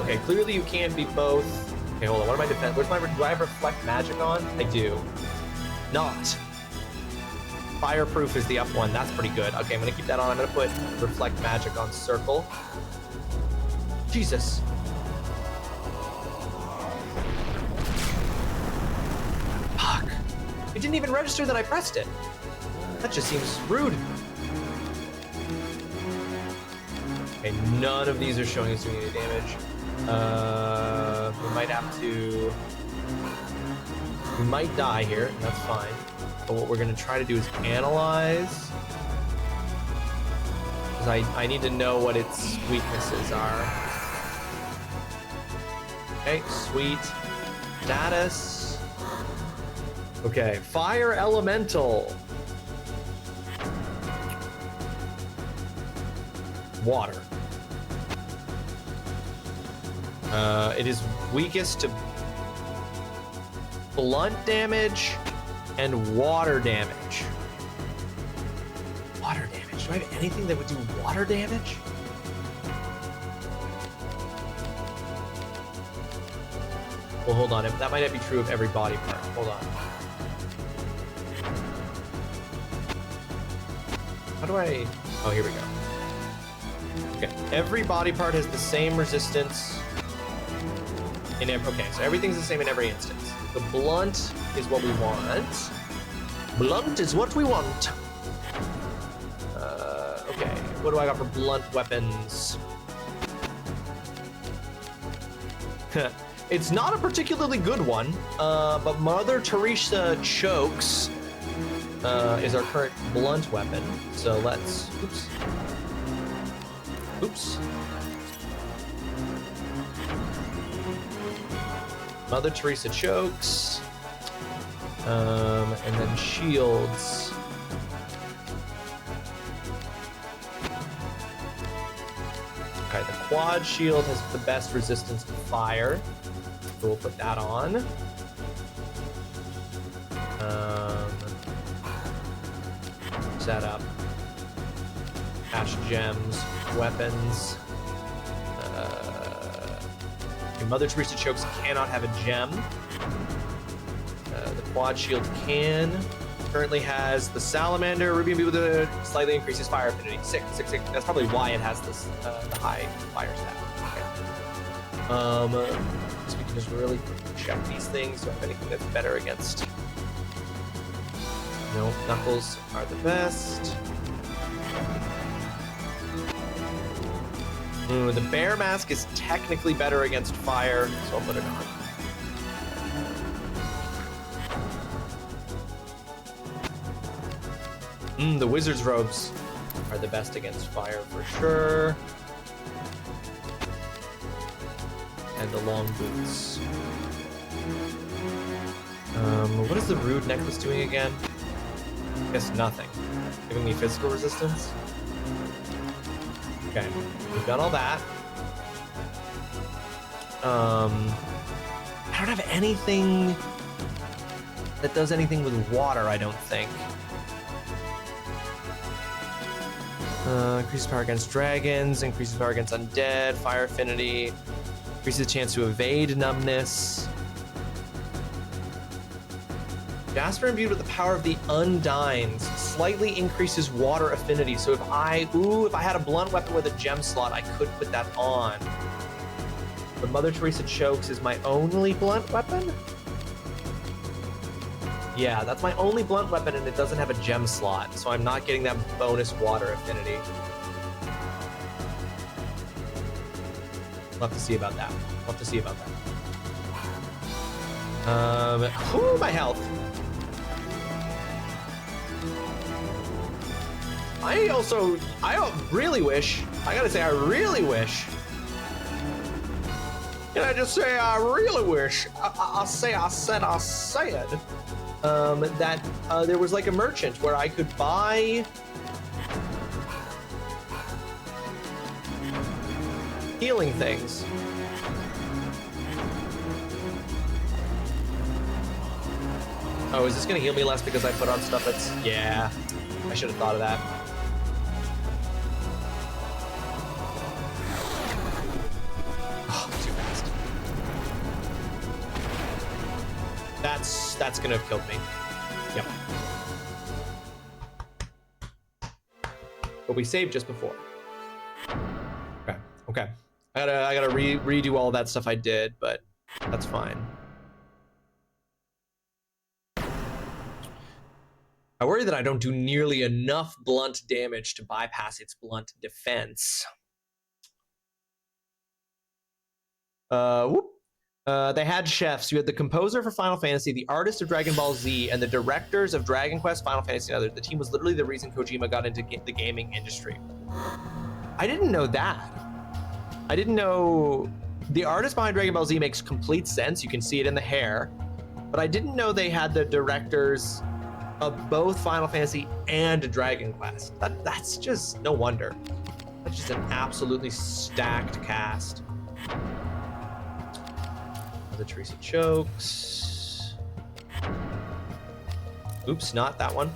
Okay, clearly you can be both. Okay, hold on, what am I defend? Where's my, do I have reflect magic on? I do. Not. Fireproof is the up one, that's pretty good. Okay, I'm gonna keep that on. I'm gonna put reflect magic on circle. Jesus. It didn't even register that I pressed it. That just seems rude. Okay, none of these are showing us doing any damage. We might have to... We might die here, and that's fine. But what we're gonna try to do is analyze. Because I need to know what its weaknesses are. Okay, sweet. Status. Okay, fire elemental. Water. It is weakest to blunt damage and water damage. Water damage. Do I have anything that would do water damage? Well, hold on. That might not be true of every body part. Hold on. How do I... Oh, here we go. Okay, every body part has the same resistance in every... Okay, so everything's the same in every instance. The blunt is what we want. Blunt is what we want. Okay, what do I got for blunt weapons? It's not a particularly good one, but Mother Teresa Chokes is our current blunt weapon. So let's, oops. Oops. Mother Teresa Chokes. And then shields. Okay, the quad shield has the best resistance to fire. So we'll put that on. Set up. Ash gems, weapons. Okay, Mother Teresa Chokes cannot have a gem. The quad shield can. Currently has the salamander, ruby and with a slightly increases fire affinity. 6. That's probably why it has this the high fire stat. Okay. So we can just really check these things. So if anything that's better against. No, knuckles are the best. Ooh, the bear mask is technically better against fire, so I'll put it on. The wizard's robes are the best against fire for sure. And the long boots. What is the rude necklace doing again? I guess nothing. Giving me physical resistance? Okay, we've done all that. I don't have anything that does anything with water, I don't think. Increases power against dragons, increases power against undead, fire affinity, increases the chance to evade numbness. Jasper imbued with the power of the Undines slightly increases water affinity. So if I had a blunt weapon with a gem slot, I could put that on. But Mother Teresa Chokes is my only blunt weapon? Yeah, that's my only blunt weapon, and it doesn't have a gem slot, so I'm not getting that bonus water affinity. We'll have to see about that. We'll have to see about that. My health. I really wish, I gotta say, I really wish. Can I just say, I really wish, I said, that there was like a merchant where I could buy healing things. Oh, is this gonna heal me less because I put on stuff that's, yeah, I should have thought of that. That's gonna have killed me. Yep. But we saved just before. Okay. I gotta redo all that stuff I did, but that's fine. I worry that I don't do nearly enough blunt damage to bypass its blunt defense. They had chefs. You had the composer for Final Fantasy, the artist of Dragon Ball Z, and the directors of Dragon Quest, Final Fantasy, and others. The team was literally the reason Kojima got into the gaming industry. I didn't know that. I didn't know the artist behind Dragon Ball Z makes complete sense. You can see it in the hair, but I didn't know they had the directors of both Final Fantasy and Dragon Quest. That's just no wonder. That's just an absolutely stacked cast. The Teresa Chokes. Oops, not that one.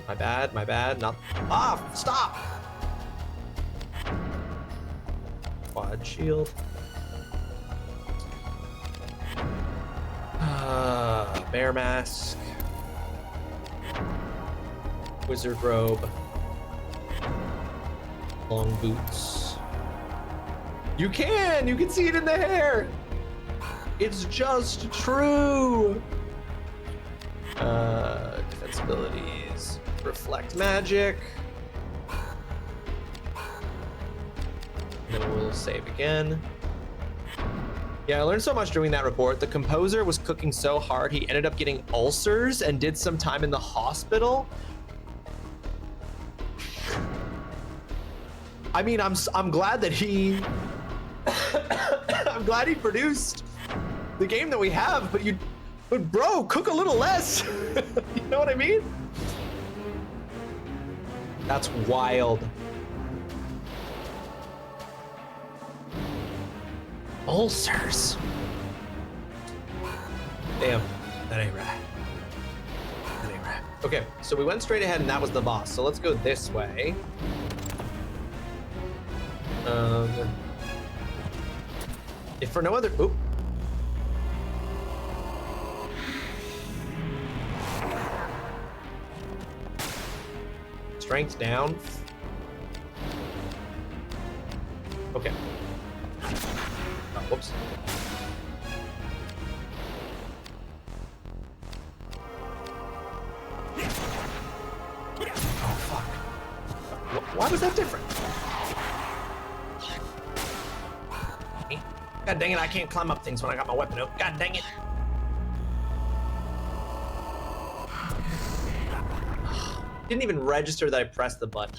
My bad, not. Ah, stop! Quad shield. Bear mask. Wizard robe. Long boots. You can see it in the hair! It's just true. Defense abilities. Reflect magic. Then we'll save again. Yeah, I learned so much doing that report. The composer was cooking so hard, he ended up getting ulcers and did some time in the hospital. I mean, I'm glad that he I'm glad he produced the game that we have, but bro, cook a little less. You know what I mean? That's wild. Ulcers. Damn, that ain't right. That ain't right. Okay, so we went straight ahead and that was the boss. So let's go this way. If for no other, oop. Strength down. Okay. Oh, whoops. Oh, fuck. Why was that different? God dang it, I can't climb up things when I got my weapon out. God dang it. Didn't even register that I pressed the button.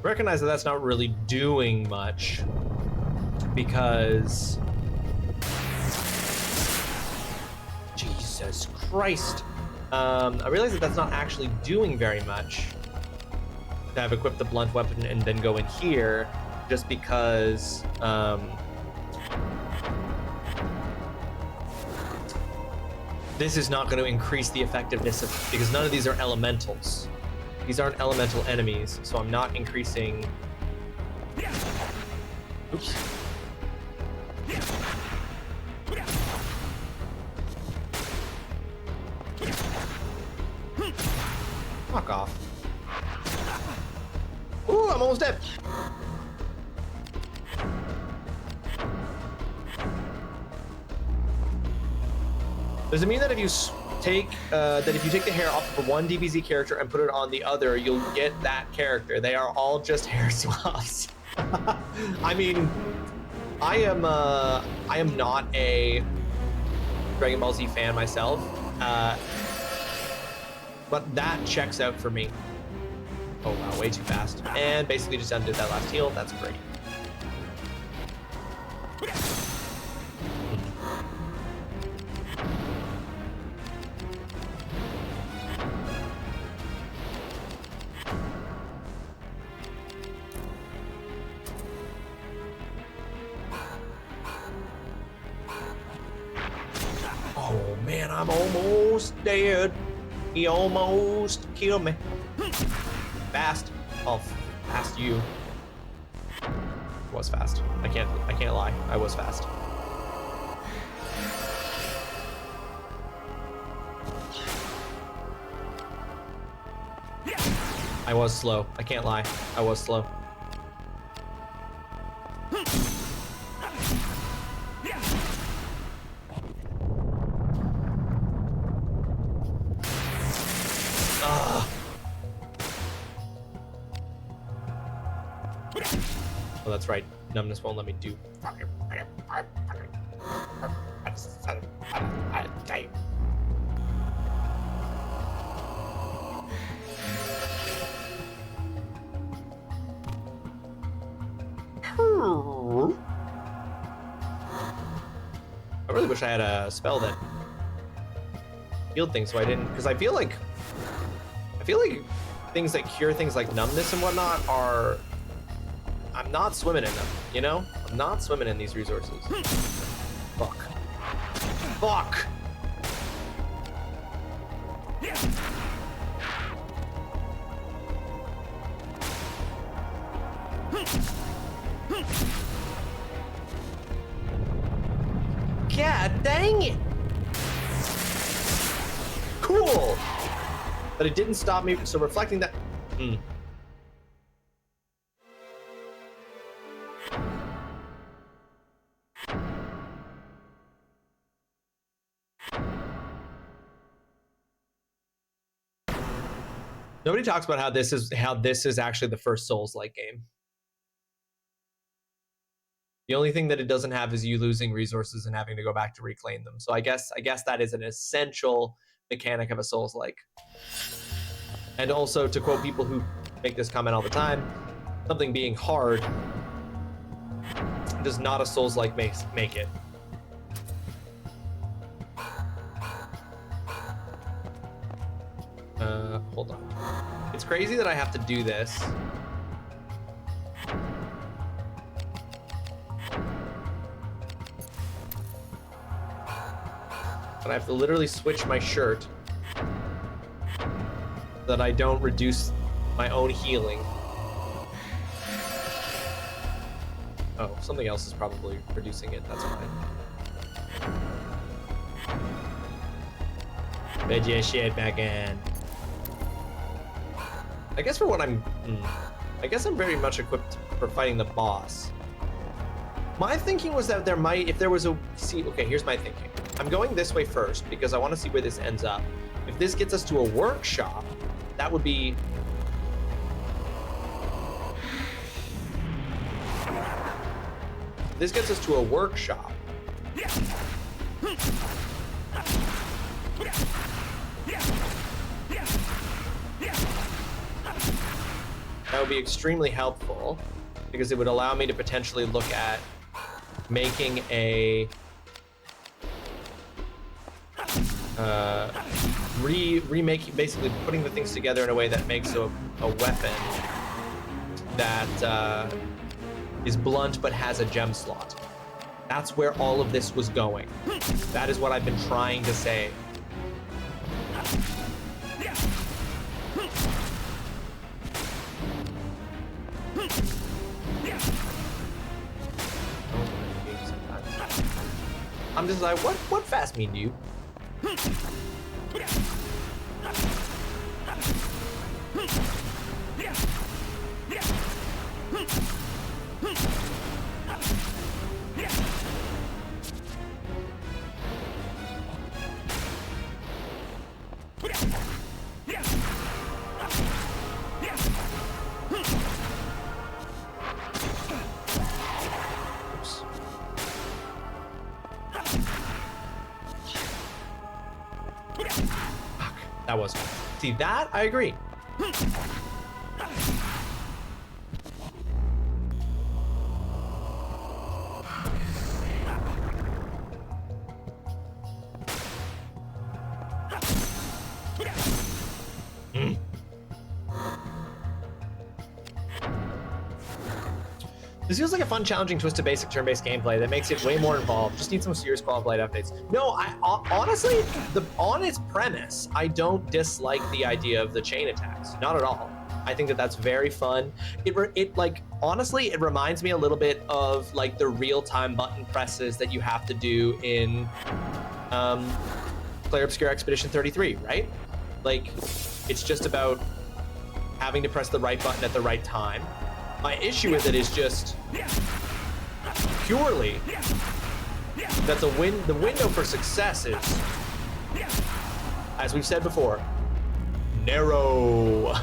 recognize that that's not really doing much because Jesus Christ. I realize that that's not actually doing very much to have equipped the blunt weapon and then go in here, just because this is not going to increase the effectiveness of, because none of these are elementals. These aren't elemental enemies, so I'm not increasing. Oops. Fuck off. Ooh, I'm almost dead. Does it mean that if you take the hair off of one DBZ character and put it on the other, you'll get that character? They are all just hair swaps. I mean, I am not a Dragon Ball Z fan myself, but that checks out for me. Oh wow, way too fast. And basically just undid that last heal. That's great. Oh man, I'm almost dead. He almost killed me. Fast. Oh, fast you. Was fast. I can't lie. I was fast. I was slow. I can't lie. I was slow. Oh, that's right. Numbness won't let me do. I really wish I had a spell that healed things, so I didn't. Because I feel like things that cure things like numbness and whatnot are. I'm not swimming in them, you know? I'm not swimming in these resources. Fuck. Fuck! God dang it! Cool! But it didn't stop me, so reflecting that... Nobody talks about how this is actually the first Souls-like game. The only thing that it doesn't have is you losing resources and having to go back to reclaim them. So I guess that is an essential mechanic of a Souls-like. And also, to quote people who make this comment all the time, something being hard does not a Souls-like make it. Hold on. It's crazy that I have to do this. But I have to literally switch my shirt so that I don't reduce my own healing. Oh, something else is probably reducing it. That's fine. Put your shit back in. I guess for what I guess I'm very much equipped for fighting the boss. My thinking was that there might, if there was a, okay, here's my thinking. I'm going this way first because I want to see where this ends up. If this gets us to a workshop, that would be... If this gets us to a workshop. That would be extremely helpful because it would allow me to potentially look at making a remaking, basically putting the things together in a way that makes a weapon that is blunt but has a gem slot. That's where all of this was going. That is what I've been trying to say. I'm just like, what fast mean to you? That was fast. See that? I agree. This feels like a fun, challenging twist to basic turn-based gameplay that makes it way more involved. Just need some serious quality of life updates. No, I honestly, on its premise, I don't dislike the idea of the chain attacks. Not at all. I think that that's very fun. It like, honestly, it reminds me a little bit of like the real-time button presses that you have to do in Player Obscure Expedition 33, right? Like, it's just about having to press the right button at the right time. My issue with it is just purely that the window for success is, as we've said before, narrow. I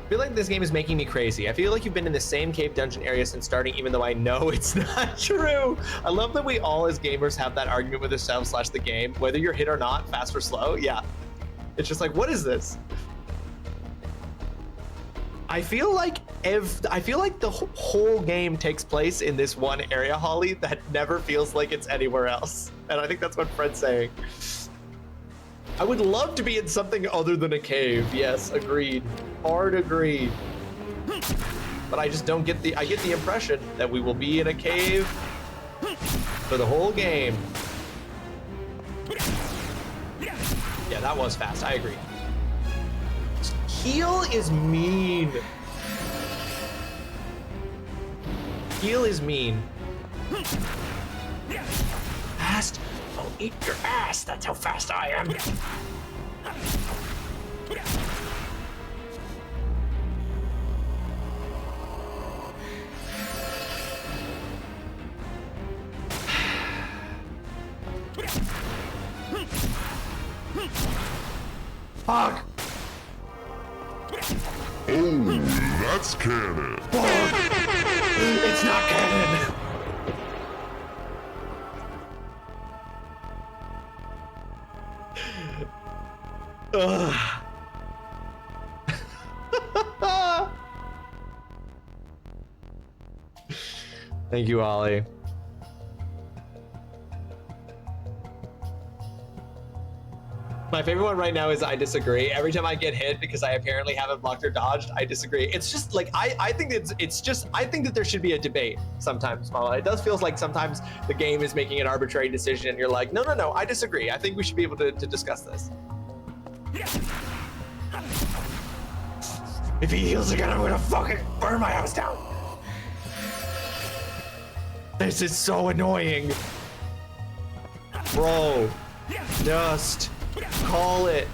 feel like this game is making me crazy. I feel like you've been in the same cave dungeon area since starting, even though I know it's not true. I love that we all as gamers have that argument with ourselves / the game, whether you're hit or not, fast or slow. Yeah. It's just like, what is this? I feel like the whole game takes place in this one area, Holly, that never feels like it's anywhere else. And I think that's what Fred's saying. I would love to be in something other than a cave. Yes, agreed. Hard agreed. But I just don't get I get the impression that we will be in a cave for the whole game. Yeah, that was fast. I agree. Heal is mean. Heal is mean. Fast? I'll eat your ass. That's how fast I am. Fuck! Oh, that's canon. Fuck! It's not canon! Ugh. Thank you, Ollie. My favorite one right now is I disagree. Every time I get hit because I apparently haven't blocked or dodged, I disagree. It's just like, I think I think that there should be a debate sometimes, Mala. It does feel like sometimes the game is making an arbitrary decision and you're like, no, I disagree. I think we should be able to discuss this. If he heals again, I'm gonna fucking burn my house down. This is so annoying. Bro, just call it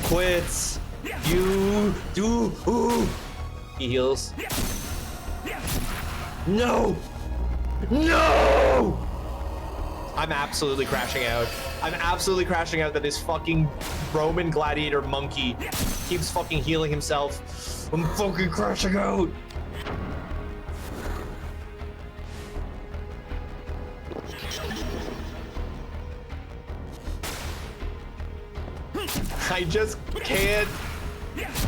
quits. You do. Ooh. He heals. No! I'm absolutely crashing out. I'm absolutely crashing out that this fucking Roman gladiator monkey keeps fucking healing himself. I'm fucking crashing out. I just can't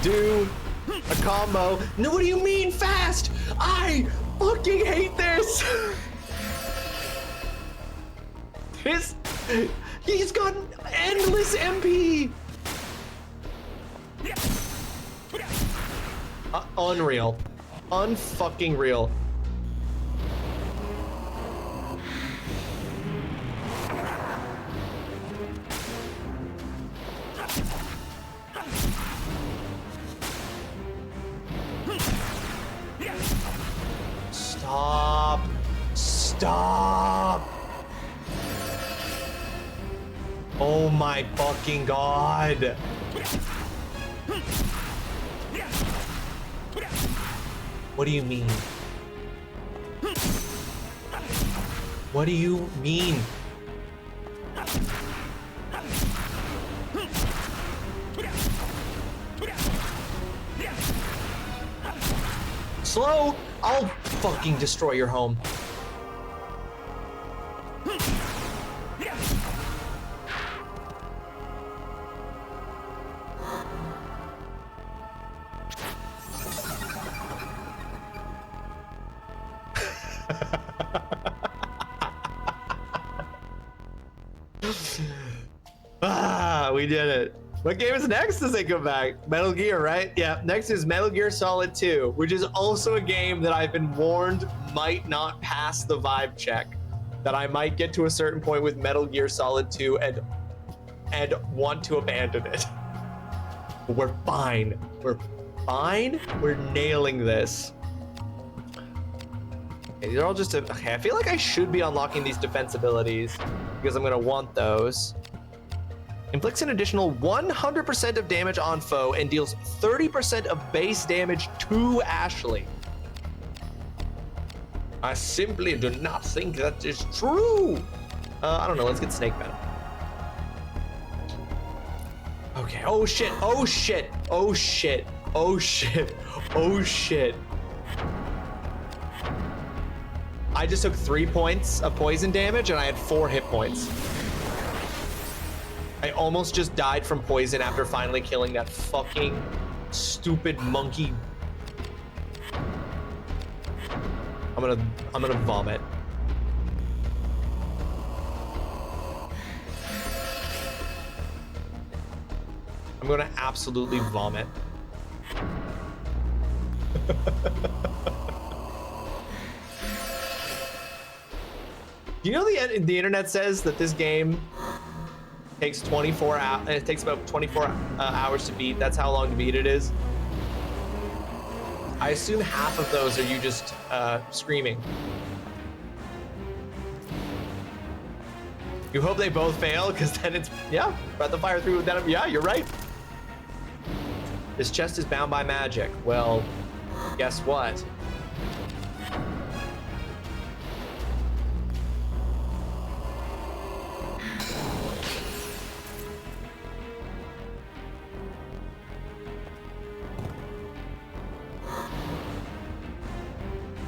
do a combo. No, what do you mean fast? I fucking hate this. He's got endless MP. Unreal. Unfucking real. Stop. Stop. Oh my fucking god. What do you mean? What do you mean? Slow! I'll fucking destroy your home. We did it. What game is next as they come back? Metal Gear, right? Yeah, next is Metal Gear Solid 2, which is also a game that I've been warned might not pass the vibe check. That I might get to a certain point with Metal Gear Solid 2 and want to abandon it. But we're fine. We're fine. We're nailing this. Okay, these are all just okay, I feel like I should be unlocking these defense abilities because I'm gonna want those. Inflicts an additional 100% of damage on foe and deals 30% of base damage to Ashley. I simply do not think that is true. I don't know, let's get Snake Venom. Okay, oh shit, oh shit, oh shit, oh shit, oh shit. I just took 3 points of poison damage and I had 4 hit points. I almost just died from poison after finally killing that fucking stupid monkey. I'm gonna vomit. I'm gonna absolutely vomit. You know the internet says that this game takes 24 hours. It takes about 24 hours to beat. That's how long to beat it is. I assume half of those are you just screaming. You hope they both fail, because then it's, yeah, Breath of Fire 3 with that. Yeah, you're right. This chest is bound by magic. Well, guess what?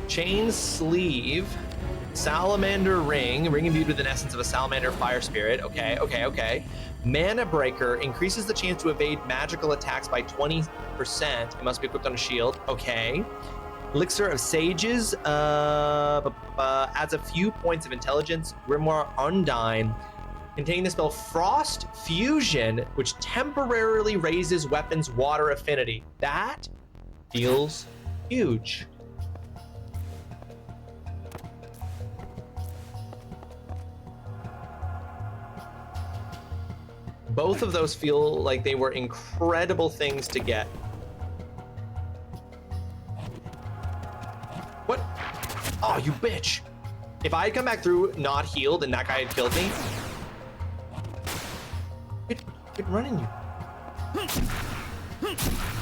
Chain Sleeve, Salamander Ring imbued with an essence of a Salamander Fire Spirit. Okay. Mana Breaker increases the chance to evade magical attacks by 20%. It must be equipped on a shield. Okay. Elixir of Sages adds a few points of intelligence. Grimoire Undine, containing the spell Frost Fusion, which temporarily raises weapons' water affinity. That feels huge. Both of those feel like they were incredible things to get. What? Oh, you bitch. If I had come back through not healed and that guy had killed me. Quit running, you.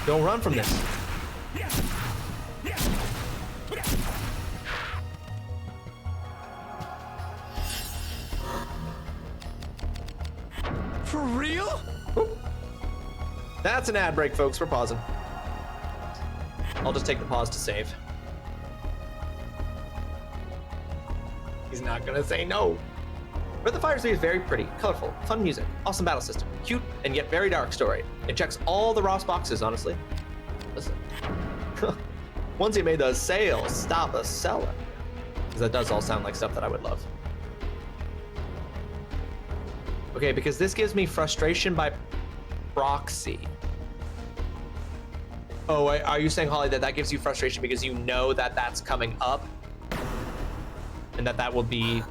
Don't run from this. For real? Oop. That's an ad break, folks. We're pausing. I'll just take the pause to save. He's not gonna say no. Breath of Fire 3 is very pretty, colorful, fun music, awesome battle system, cute, and yet very dark story. It checks all the Ross boxes, honestly. Listen. Once he made those sales, stop a seller. Because that does all sound like stuff that I would love. Okay, because this gives me frustration by proxy. Oh, are you saying, Holly, that that gives you frustration because you know that that's coming up? And that will be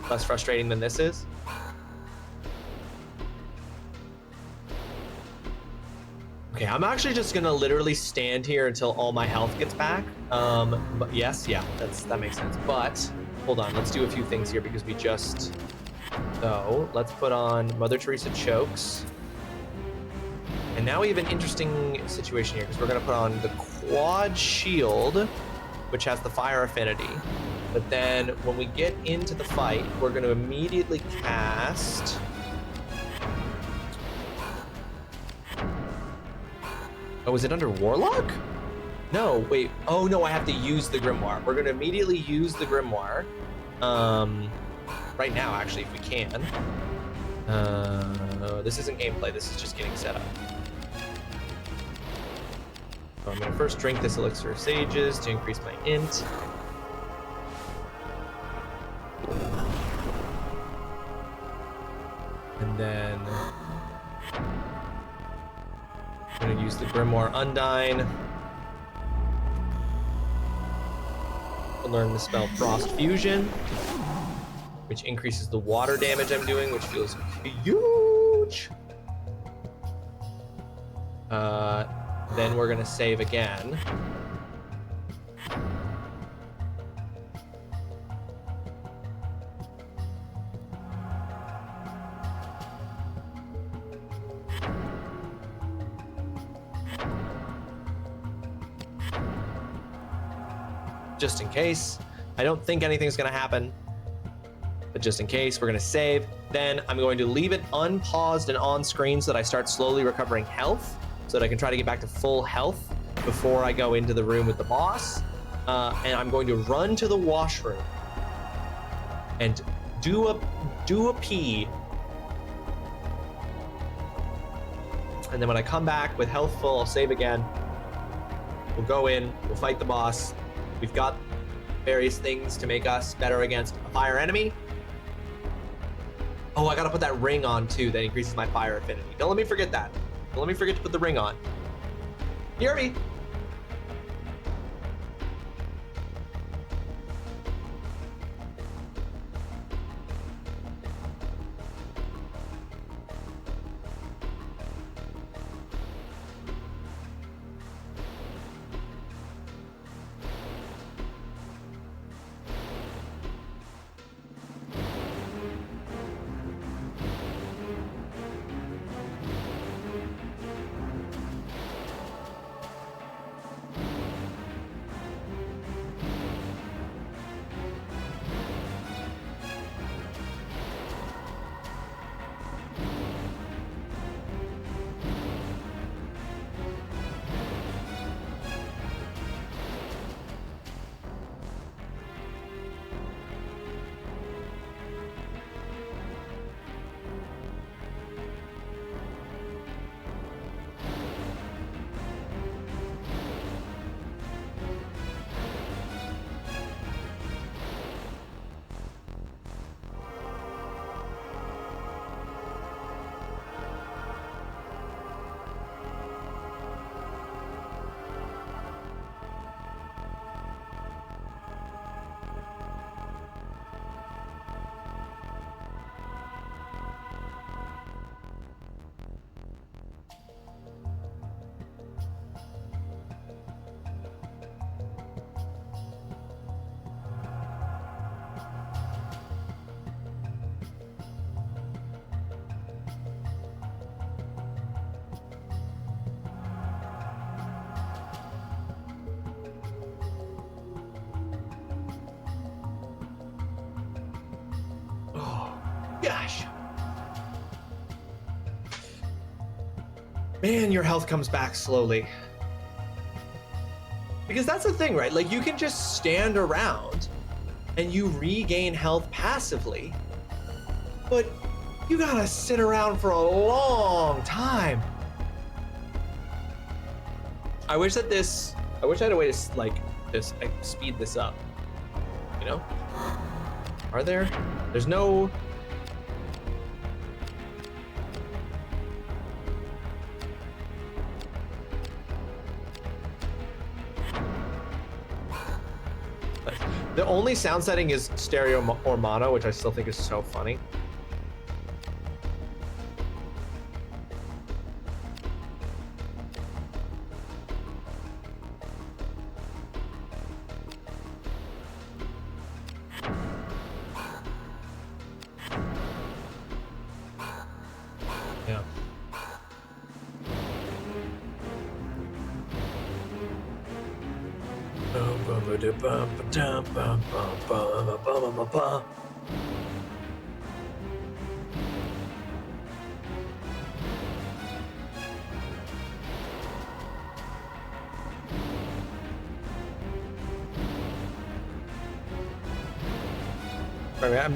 less frustrating than this is? Okay, I'm actually just gonna literally stand here until all my health gets back. But yes, yeah, that makes sense. But hold on, let's do a few things here because we just... So let's put on Mother Teresa chokes. And now we have an interesting situation here because we're gonna put on the quad shield, which has the fire affinity. But then when we get into the fight, we're gonna immediately cast... Oh, is it under Warlock? No, wait. Oh no, I have to use the Grimoire. We're gonna immediately use the Grimoire. Right now, actually, if we can. This isn't gameplay, this is just getting set up. So I'm gonna first drink this Elixir of Sages to increase my int. And then I'm gonna use the Grimoire Undyne to learn the spell Frost Fusion, which increases the water damage I'm doing, which feels huge. Then we're gonna save again. Just in case. I don't think anything's gonna happen, but just in case, we're gonna save. Then I'm going to leave it unpaused and on screen so that I start slowly recovering health, so that I can try to get back to full health before I go into the room with the boss. And I'm going to run to the washroom and do a pee. And then when I come back with health full, I'll save again. We'll go in, we'll fight the boss. We've got various things to make us better against a fire enemy. Oh, I gotta put that ring on too, that increases my fire affinity. Don't let me forget that. Don't let me forget to put the ring on. You hear me? Gosh. Man, your health comes back slowly. Because that's the thing, right? Like, you can just stand around and you regain health passively. but you gotta sit around for a long time. I wish I had a way to like speed this up, you know? Are there? There's no... The only sound setting is stereo or mono, which I still think is so funny. Yeah.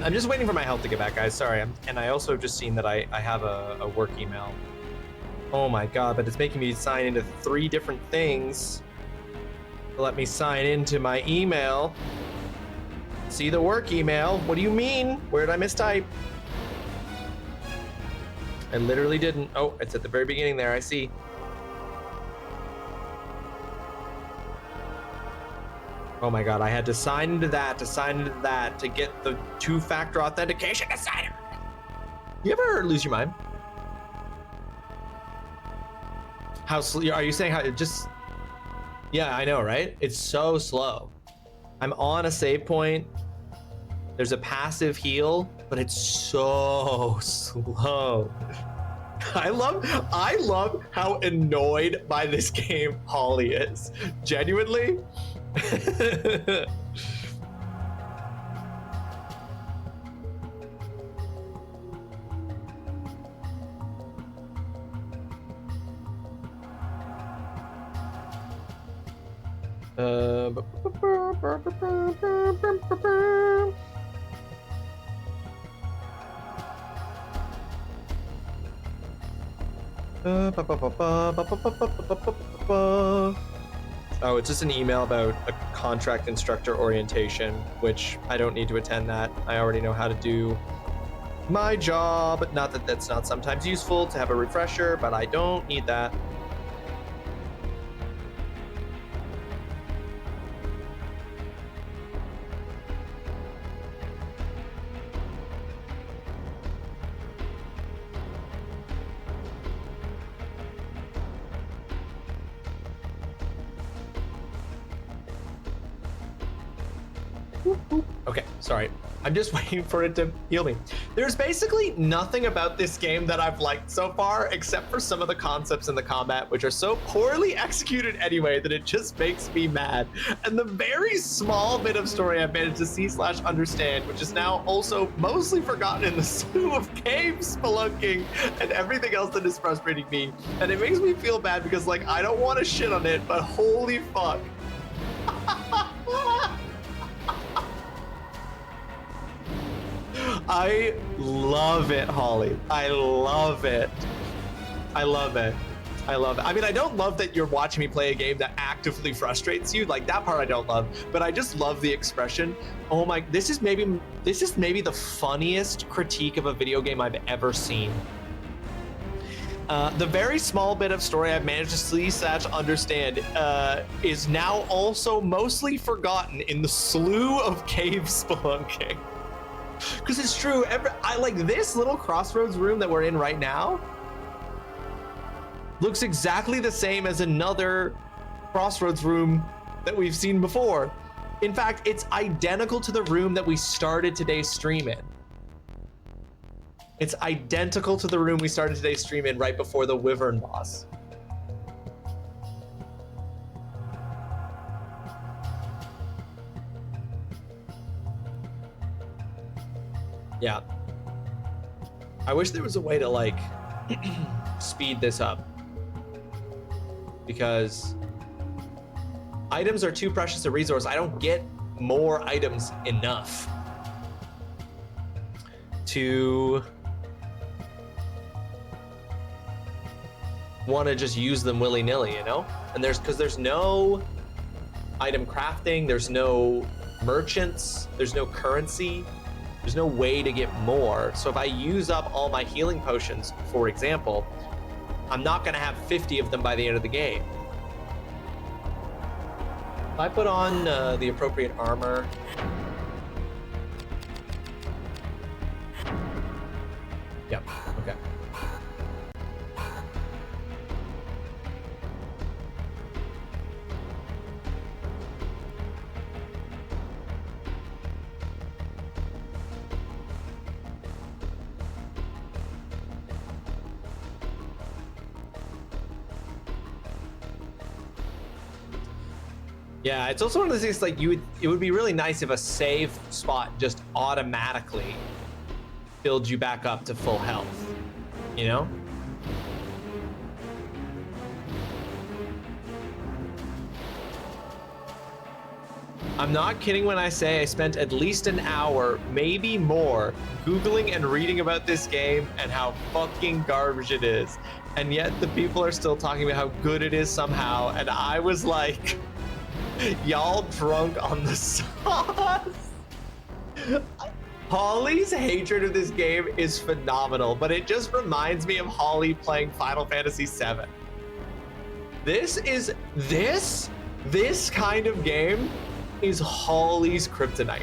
I'm just waiting for my health to get back, guys. Sorry. And I also just seen that I have a work email. Oh my god, but it's making me sign into 3 different things. Let me sign into my email. See the work email. What do you mean? Where did I mistype? I literally didn't. Oh, it's at the very beginning there. I see. Oh my god, I had to sign into that, to get the 2-factor authentication to sign it. You ever lose your mind? How slow are you saying? How it just... Yeah, I know, right? It's so slow. I'm on a save point. There's a passive heal, but it's so slow. I love how annoyed by this game Holly is. Genuinely. Oh, it's just an email about a contract instructor orientation, which I don't need to attend that. I already know how to do my job. Not that that's not sometimes useful to have a refresher, but I don't need that. Okay, sorry. I'm just waiting for it to heal me. There's basically nothing about this game that I've liked so far, except for some of the concepts in the combat, which are so poorly executed anyway that it just makes me mad. And the very small bit of story I've managed to see/understand, which is now also mostly forgotten in the slew of cave spelunking and everything else that is frustrating me. And it makes me feel bad because, like, I don't want to shit on it, but holy fuck. I love it, Holly. I love it. I love it. I love it. I mean, I don't love that you're watching me play a game that actively frustrates you. Like, that part I don't love, but I just love the expression. Oh my, this is maybe the funniest critique of a video game I've ever seen. The very small bit of story I've managed to see/understand is now also mostly forgotten in the slew of cave spelunking. Because it's true, I like this little crossroads room that we're in right now looks exactly the same as another crossroads room that we've seen before. In fact, it's identical to the room that we started today's stream in. It's identical to the room we started today's stream in right before the Wyvern boss. Yeah. I wish there was a way to, like, speed this up. Because items are too precious a resource. I don't get more items enough to want to just use them willy-nilly, you know? And because there's no item crafting, there's no merchants, there's no currency, there's no way to get more. So if I use up all my healing potions, for example, I'm not gonna have 50 of them by the end of the game. If I put on the appropriate armor, yep, okay. Yeah, it's also one of those things like it would be really nice if a save spot just automatically builds you back up to full health, you know? I'm not kidding when I say I spent at least an hour, maybe more, Googling and reading about this game and how fucking garbage it is. And yet the people are still talking about how good it is somehow. And I was like, y'all drunk on the sauce. Holly's hatred of this game is phenomenal, but it just reminds me of Holly playing Final Fantasy VII. This kind of game is Holly's kryptonite.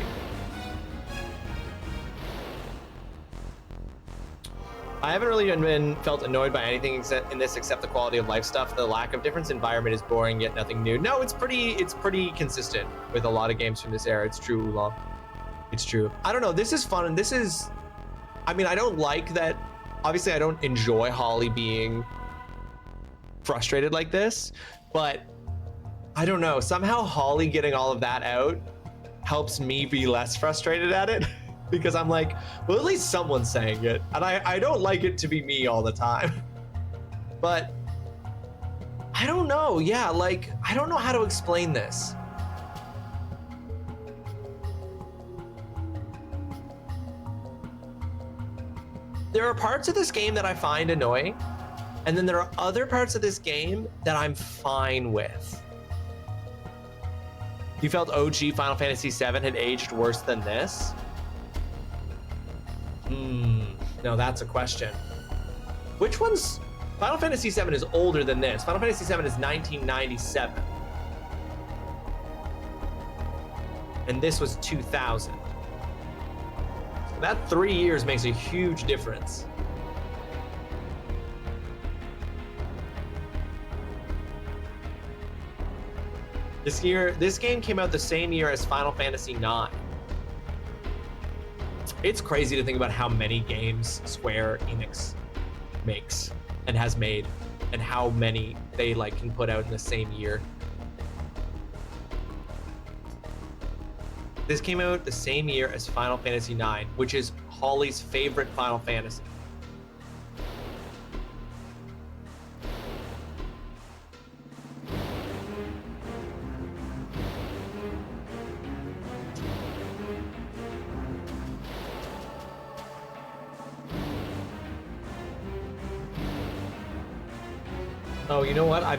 I haven't really felt annoyed by anything except the quality of life stuff. The lack of difference environment is boring, yet nothing new. No, it's pretty consistent with a lot of games from this era. It's true, Oolong. It's true. I don't know. This is fun, and this is. I mean, I don't like that. Obviously, I don't enjoy Holly being frustrated like this, but I don't know. Somehow, Holly getting all of that out helps me be less frustrated at it. Because I'm like, well, at least someone's saying it. And I don't like it to be me all the time. But I don't know. Yeah, like, I don't know how to explain this. There are parts of this game that I find annoying. And then there are other parts of this game that I'm fine with. You felt OG Final Fantasy VII had aged worse than this? No, that's a question. Which one's... Final Fantasy VII is older than this. Final Fantasy VII is 1997. And this was 2000. That 3 years makes a huge difference. This game came out the same year as Final Fantasy IX. It's crazy to think about how many games Square Enix makes and has made, and how many they like can put out in the same year. This came out the same year as Final Fantasy IX, which is Holly's favorite Final Fantasy. Oh, you know what? I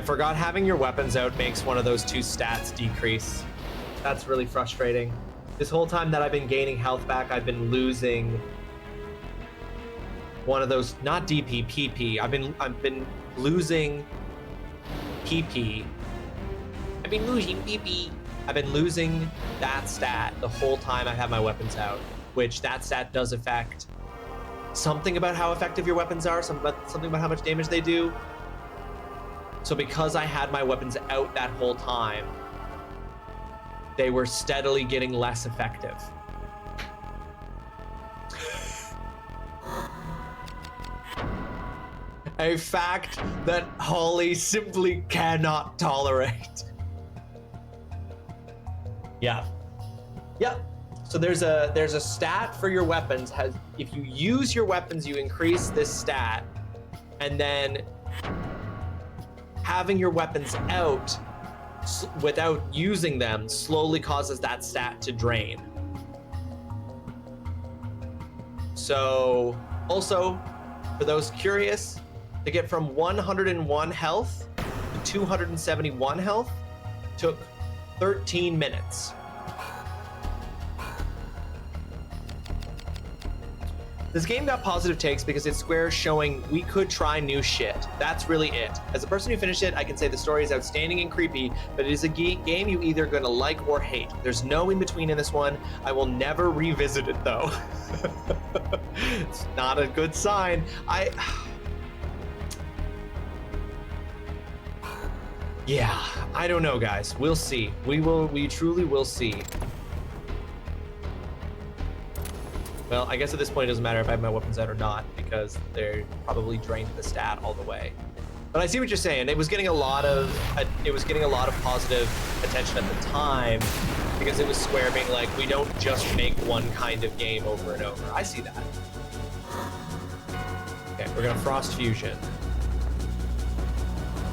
forgot having your weapons out makes one of those two stats decrease. That's really frustrating. This whole time that I've been gaining health back, I've been losing one of those, not DP, PP. I've been losing PP. I've been losing PP. I've been losing that stat the whole time I have my weapons out, which that stat does affect something about how effective your weapons are, something about how much damage they do. So because I had my weapons out that whole time, they were steadily getting less effective. A fact that Holly simply cannot tolerate. Yeah. So there's a stat for your weapons. If you use your weapons, you increase this stat, and then having your weapons out without using them slowly causes that stat to drain. So also, for those curious, to get from 101 health to 271 health took 13 minutes. This game got positive takes because it's Square showing we could try new shit. That's really it. As a person who finished it, I can say the story is outstanding and creepy, but it is a game you either gonna like or hate. There's no in between in this one. I will never revisit it though. It's not a good sign. Yeah, I don't know, guys. We'll see. We truly will see. Well, I guess at this point it doesn't matter if I have my weapons out or not because they're probably drained the stat all the way. But I see what you're saying. It was getting a lot of positive attention at the time because it was Square being like, we don't just make one kind of game over and over. I see that. Okay, we're gonna Frost Fusion.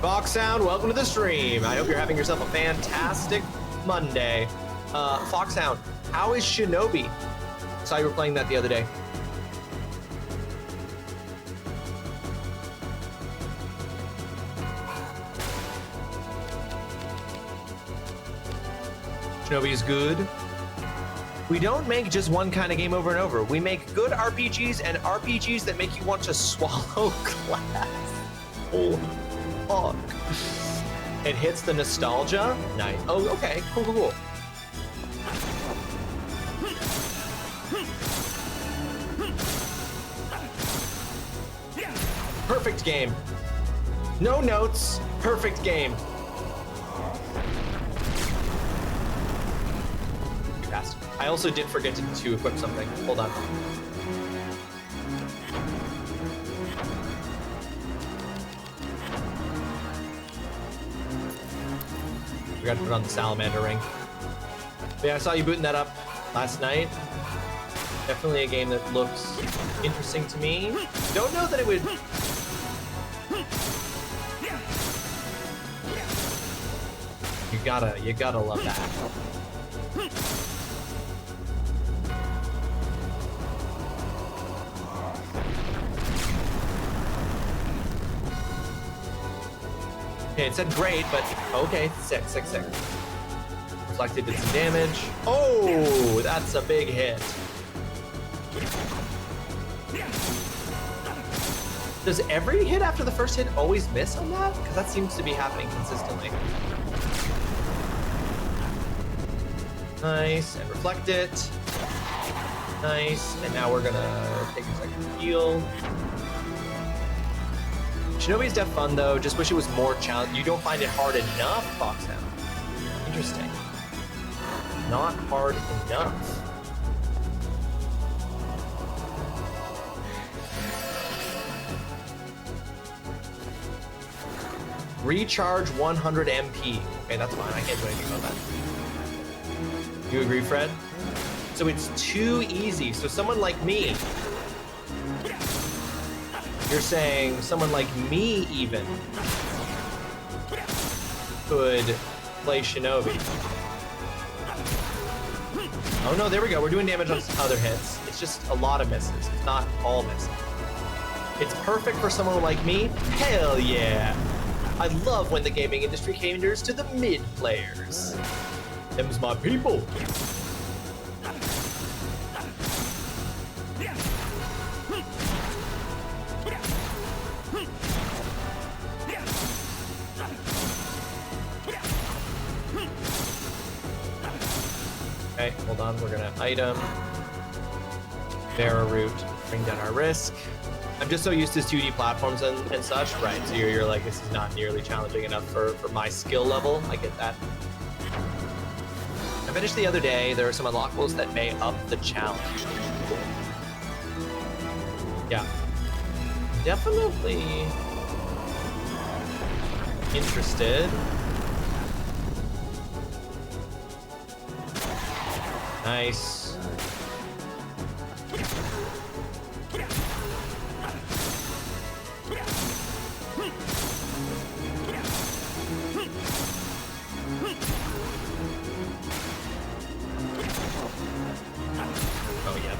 Fox Sound, welcome to the stream. I hope you're having yourself a fantastic Monday. Fox Sound, how is Shinobi? Saw you were playing that the other day. Shinobi is good. We don't make just one kind of game over and over. We make good RPGs and RPGs that make you want to swallow glass. Oh, fuck. It hits the nostalgia. Nice. Oh, okay. Cool, cool, cool. Perfect game. No notes. Perfect game. Fast. I also did forget to equip something. Hold on. We got to put on the salamander ring. But yeah, I saw you booting that up last night. Definitely a game that looks interesting to me. Don't know that it would. You gotta love that. Okay, it said great, but okay, sick. Reflected did some damage. Oh, that's a big hit. Does every hit after the first hit always miss on that? Because that seems to be happening consistently. Nice, and reflect it. Nice, and now we're gonna take a second to heal. Shinobi's def fun though, just wish it was more challenging. You don't find it hard enough, Foxhound. Interesting. Not hard enough. Recharge 100 MP. Okay, that's fine. I can't do anything about that. You agree, Fred? So it's too easy. So someone like me, you're saying someone like me even could play Shinobi. Oh no, there we go. We're doing damage on other hits. It's just a lot of misses. It's not all misses. It's perfect for someone like me. Hell yeah. I love when the gaming industry caters to the mid players. Them's my people. Okay, hold on. We're gonna item, bear a root, bring down our risk. I'm just so used to 2D platforms and such, right? So you're like, this is not nearly challenging enough for my skill level. I get that. I finished the other day. There are some unlockables that may up the challenge. Yeah. Definitely interested. Nice.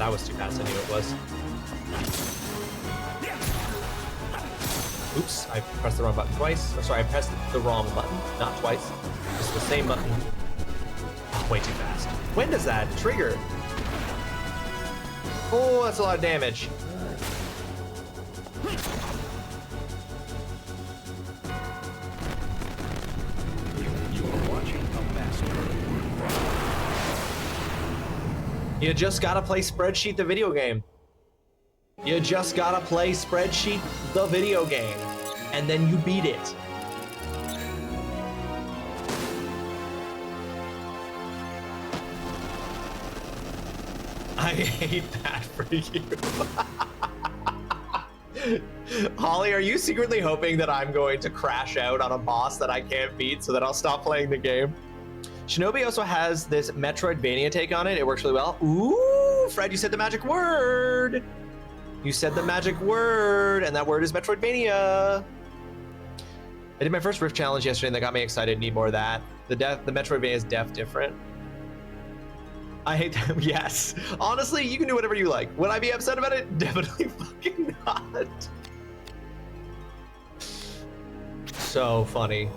that was too fast. I knew it was. Oops, I pressed the wrong button twice. Or sorry, I pressed the wrong button, not twice. Just the same button. Oh, way too fast. When does that trigger? Oh, that's a lot of damage. You are watching a master. You just gotta play Spreadsheet the video game. You just gotta play Spreadsheet the video game, and then you beat it. I hate that for you. Holly, are you secretly hoping that I'm going to crash out on a boss that I can't beat so that I'll stop playing the game? Shinobi also has this Metroidvania take on it. It works really well. Ooh, Fred, you said the magic word. You said the magic word, and that word is Metroidvania. I did my first Rift challenge yesterday, and that got me excited. Need more of that. The Metroidvania is different. I hate them. Yes. Honestly, you can do whatever you like. Would I be upset about it? Definitely fucking not. So funny.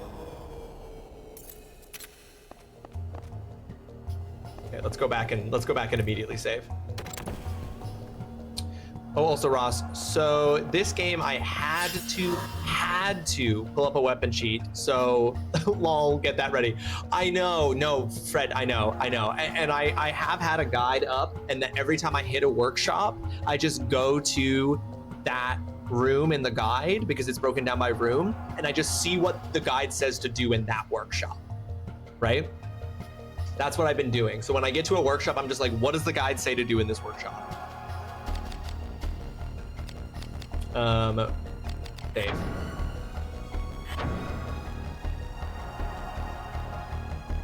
Okay, let's go back and immediately save. Oh, also Ross, so this game I had to pull up a weapon sheet, so lol, get that ready. I know, no, Fred, I know. And I have had a guide up, and that every time I hit a workshop, I just go to that room in the guide because it's broken down by room, and I just see what the guide says to do in that workshop, right? That's what I've been doing. So when I get to a workshop, I'm just like, what does the guide say to do in this workshop? Dave.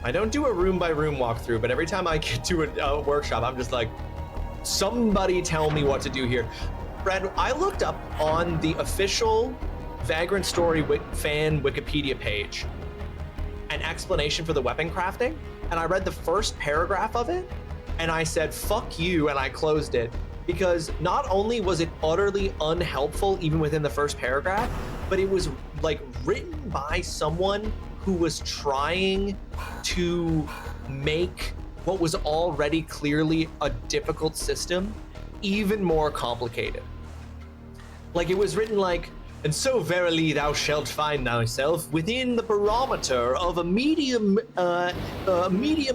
I don't do a room by room walkthrough, but every time I get to a workshop, I'm just like, somebody tell me what to do here. Fred, I looked up on the official Vagrant Story fan Wikipedia page an explanation for the weapon crafting, and I read the first paragraph of it, and I said, fuck you, and I closed it. Because not only was it utterly unhelpful even within the first paragraph, but it was like written by someone who was trying to make what was already clearly a difficult system even more complicated. Like it was written like, and so verily thou shalt find thyself within the barometer of a medium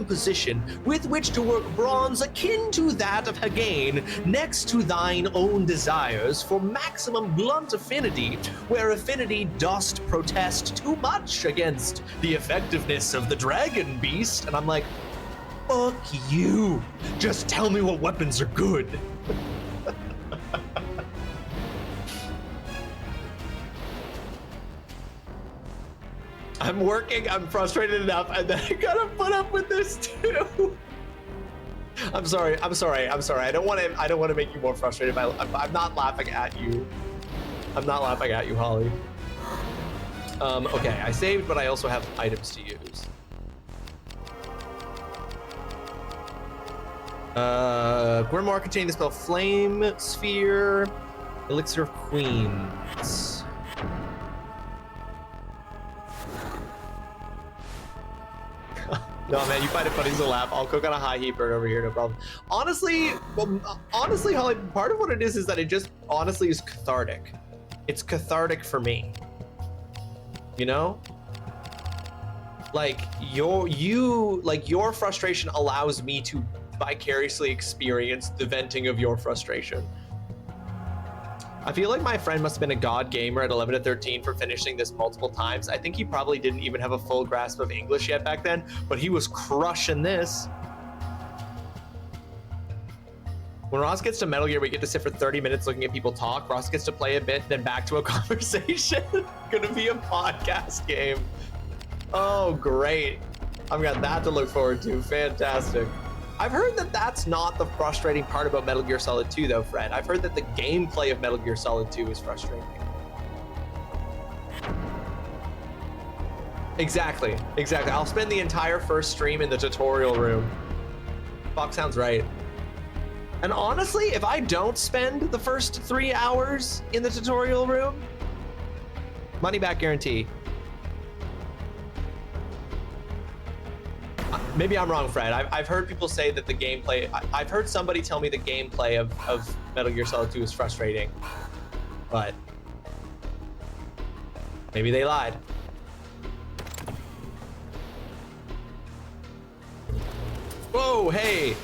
position with which to work bronze akin to that of Hagain next to thine own desires for maximum blunt affinity, where affinity dost protest too much against the effectiveness of the dragon beast. And I'm like, fuck you. Just tell me what weapons are good. I'm frustrated enough, and then I gotta put up with this too. I'm sorry. I don't want to make you more frustrated. I'm not laughing at you. I'm not laughing at you, Holly. Okay, I saved, but I also have items to use. Grimoire containing the spell Flame Sphere, Elixir of Queens. No, man, you find it funny to laugh. I'll cook on a high heat burn over here, no problem. Honestly, Holly, part of what it is that it just honestly is cathartic. It's cathartic for me. You know? Like your frustration allows me to vicariously experience the venting of your frustration. I feel like my friend must have been a god gamer at 11 to 13 for finishing this multiple times. I think he probably didn't even have a full grasp of English yet back then, but he was crushing this. When Ross gets to Metal Gear, we get to sit for 30 minutes looking at people talk. Ross gets to play a bit, then back to a conversation. Gonna be a podcast game. Oh, great. I've got that to look forward to. Fantastic. I've heard that that's not the frustrating part about Metal Gear Solid 2, though, Fred. I've heard that the gameplay of Metal Gear Solid 2 is frustrating. Exactly. I'll spend the entire first stream in the tutorial room. Fox sounds right. And honestly, if I don't spend the first 3 hours in the tutorial room, money back guarantee. Maybe I'm wrong, Fred. I've heard people say that the gameplay, I've heard somebody tell me the gameplay of Metal Gear Solid 2 is frustrating, but maybe they lied. Whoa, hey.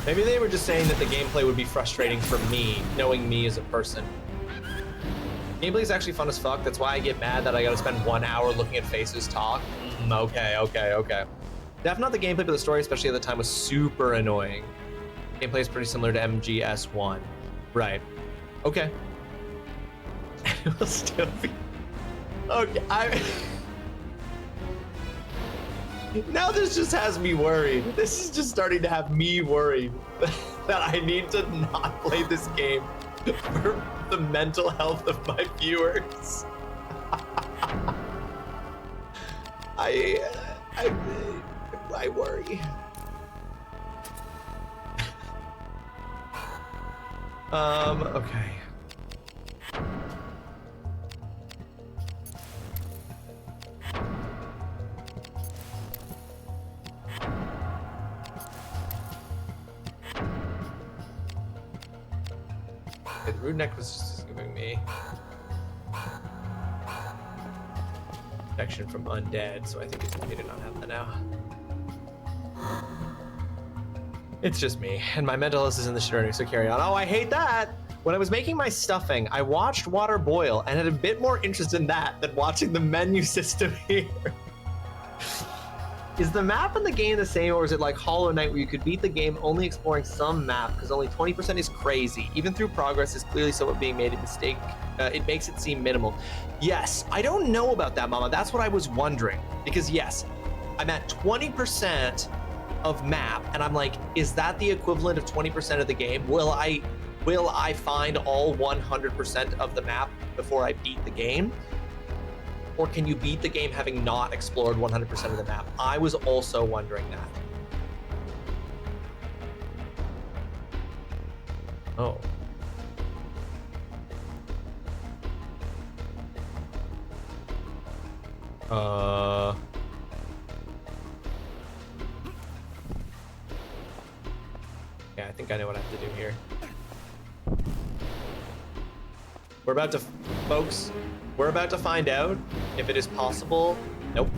Maybe they were just saying that the gameplay would be frustrating for me, knowing me as a person. Gameplay is actually fun as fuck. That's why I get mad that I gotta spend 1 hour looking at faces talk. Okay. Definitely not the gameplay, but the story, especially at the time, was super annoying. Gameplay is pretty similar to MGS1. Right. Okay. It will still be... Okay, Now this just has me worried. This is just starting to have me worried that I need to not play this game for the mental health of my viewers. I worry. Okay. The rude neck was just giving me protection from undead, so I think it's okay to not have that now. It's just me, and my mental health is in the shitter, so carry on. Oh, I hate that! When I was making my stuffing, I watched water boil and had a bit more interest in that than watching the menu system here. Is the map in the game the same, or is it like Hollow Knight where you could beat the game only exploring some map because only 20% is crazy? Even through progress is clearly someone being made a mistake. It makes it seem minimal. Yes, I don't know about that, Mama. That's what I was wondering. Because yes, I'm at 20% of map, and I'm like, is that the equivalent of 20% of the game? Will I find all 100% of the map before I beat the game? Or can you beat the game having not explored 100% of the map? I was also wondering that. Oh. Yeah, I think I know what I have to do here. We're about to, folks, we're about to find out if it is possible. Nope.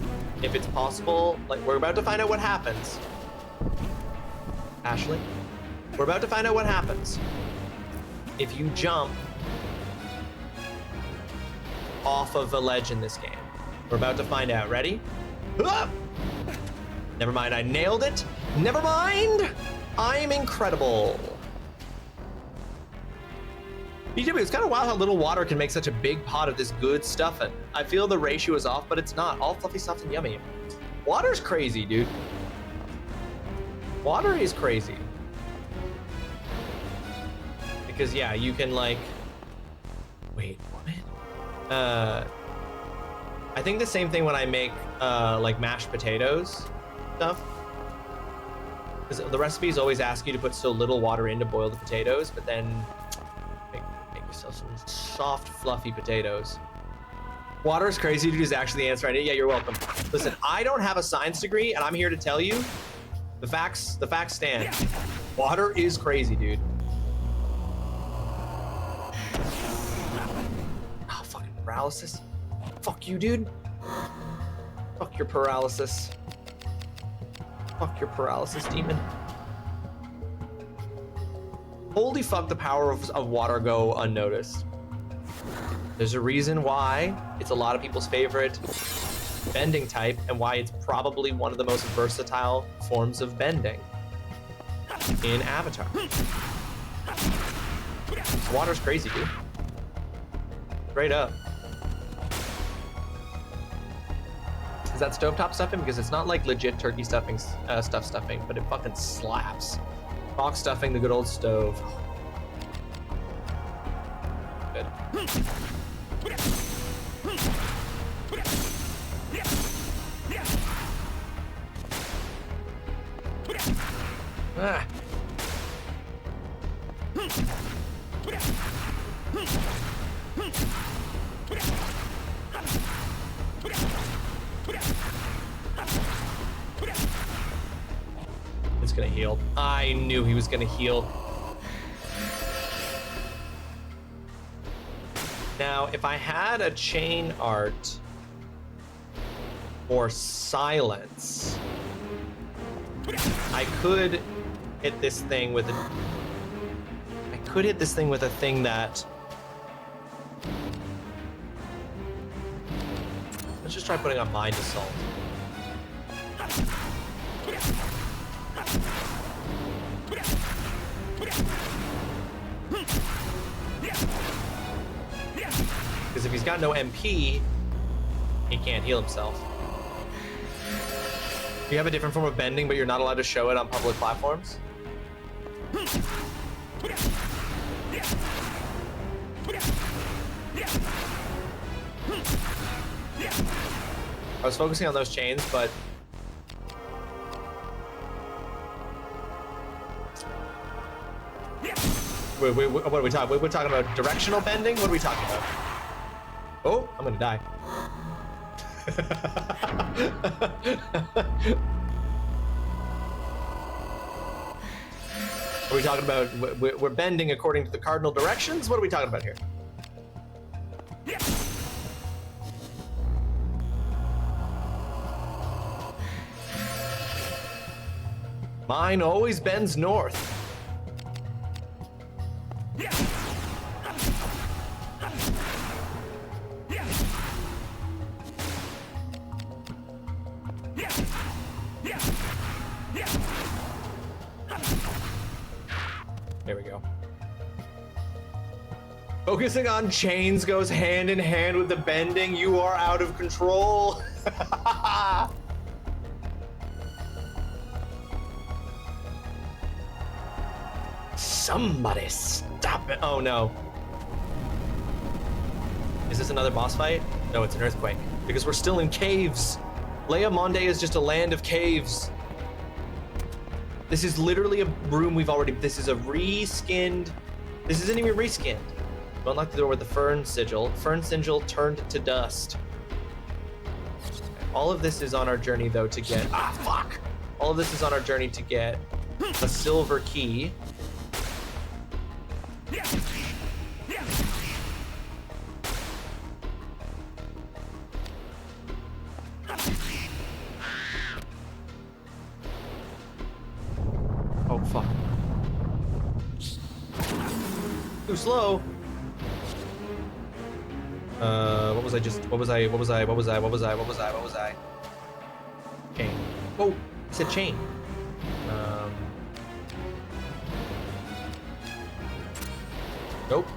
If it's possible, like, we're about to find out what happens. Ashley, we're about to find out what happens if you jump off of a ledge in this game. We're about to find out. Ready? Ah! Never mind, I nailed it. Never mind. I'm incredible. BW, it's kind of wild how little water can make such a big pot of this good stuffing. I feel the ratio is off, but it's not. All fluffy, soft, and yummy. Water's crazy, dude. Water is crazy. Because, yeah, you can, like... Wait, what? I think the same thing when I make, like, mashed potatoes stuff. Because the recipes always ask you to put so little water in to boil the potatoes, but then... Make yourself some soft, fluffy potatoes. Water is crazy, dude, is actually the answer I need. Yeah, you're welcome. Listen, I don't have a science degree, and I'm here to tell you the facts stand. Water is crazy, dude. Oh, fucking paralysis. Fuck you, dude. Fuck your paralysis. Fuck your paralysis, demon. Holy fuck, the power of water go unnoticed. There's a reason why it's a lot of people's favorite bending type and why it's probably one of the most versatile forms of bending in Avatar. Water's crazy, dude. Straight up. Is that stovetop stuffing? Because it's not like legit turkey stuffing, stuff stuffing, but it fucking slaps. Box stuffing, the good old stove. Good. Ah. It's gonna heal. I knew he was gonna heal. Now, if I had a chain art or silence, I could hit this thing with a. I could hit this thing with a thing that. Let's just try putting on Mind Assault. Because if he's got no MP, he can't heal himself. You have a different form of bending, but you're not allowed to show it on public platforms? I was focusing on those chains, but wait, what are we talking? We're talking about directional bending? What are we talking about? Oh, I'm gonna die. Are we talking about we're bending according to the cardinal directions? What are we talking about here? Mine always bends north. There we go. Focusing on chains goes hand in hand with the bending. You are out of control. Somebody stop it. Oh no. Is this another boss fight? No, it's an earthquake. Because we're still in caves. Leia Monde is just a land of caves. This is literally a room we've already... This is a reskinned... This isn't even reskinned. Unlock the door with the Fern Sigil. Fern Sigil turned to dust. All of this is on our journey, though, to get... Ah, fuck! All of this is on our journey to get a silver key. Oh, fuck. Too slow. What was I just... What was I? Chain. Oh, I said chain. Nope.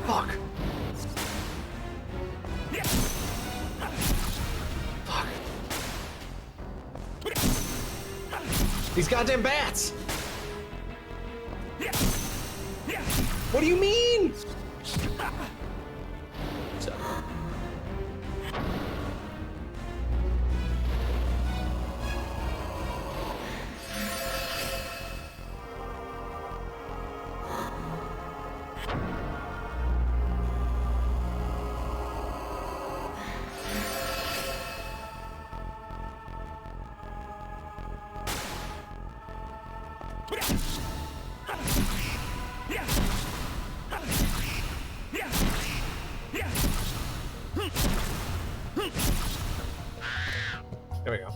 Fuck. Fuck. These goddamn bats! What do you mean? So. There we go.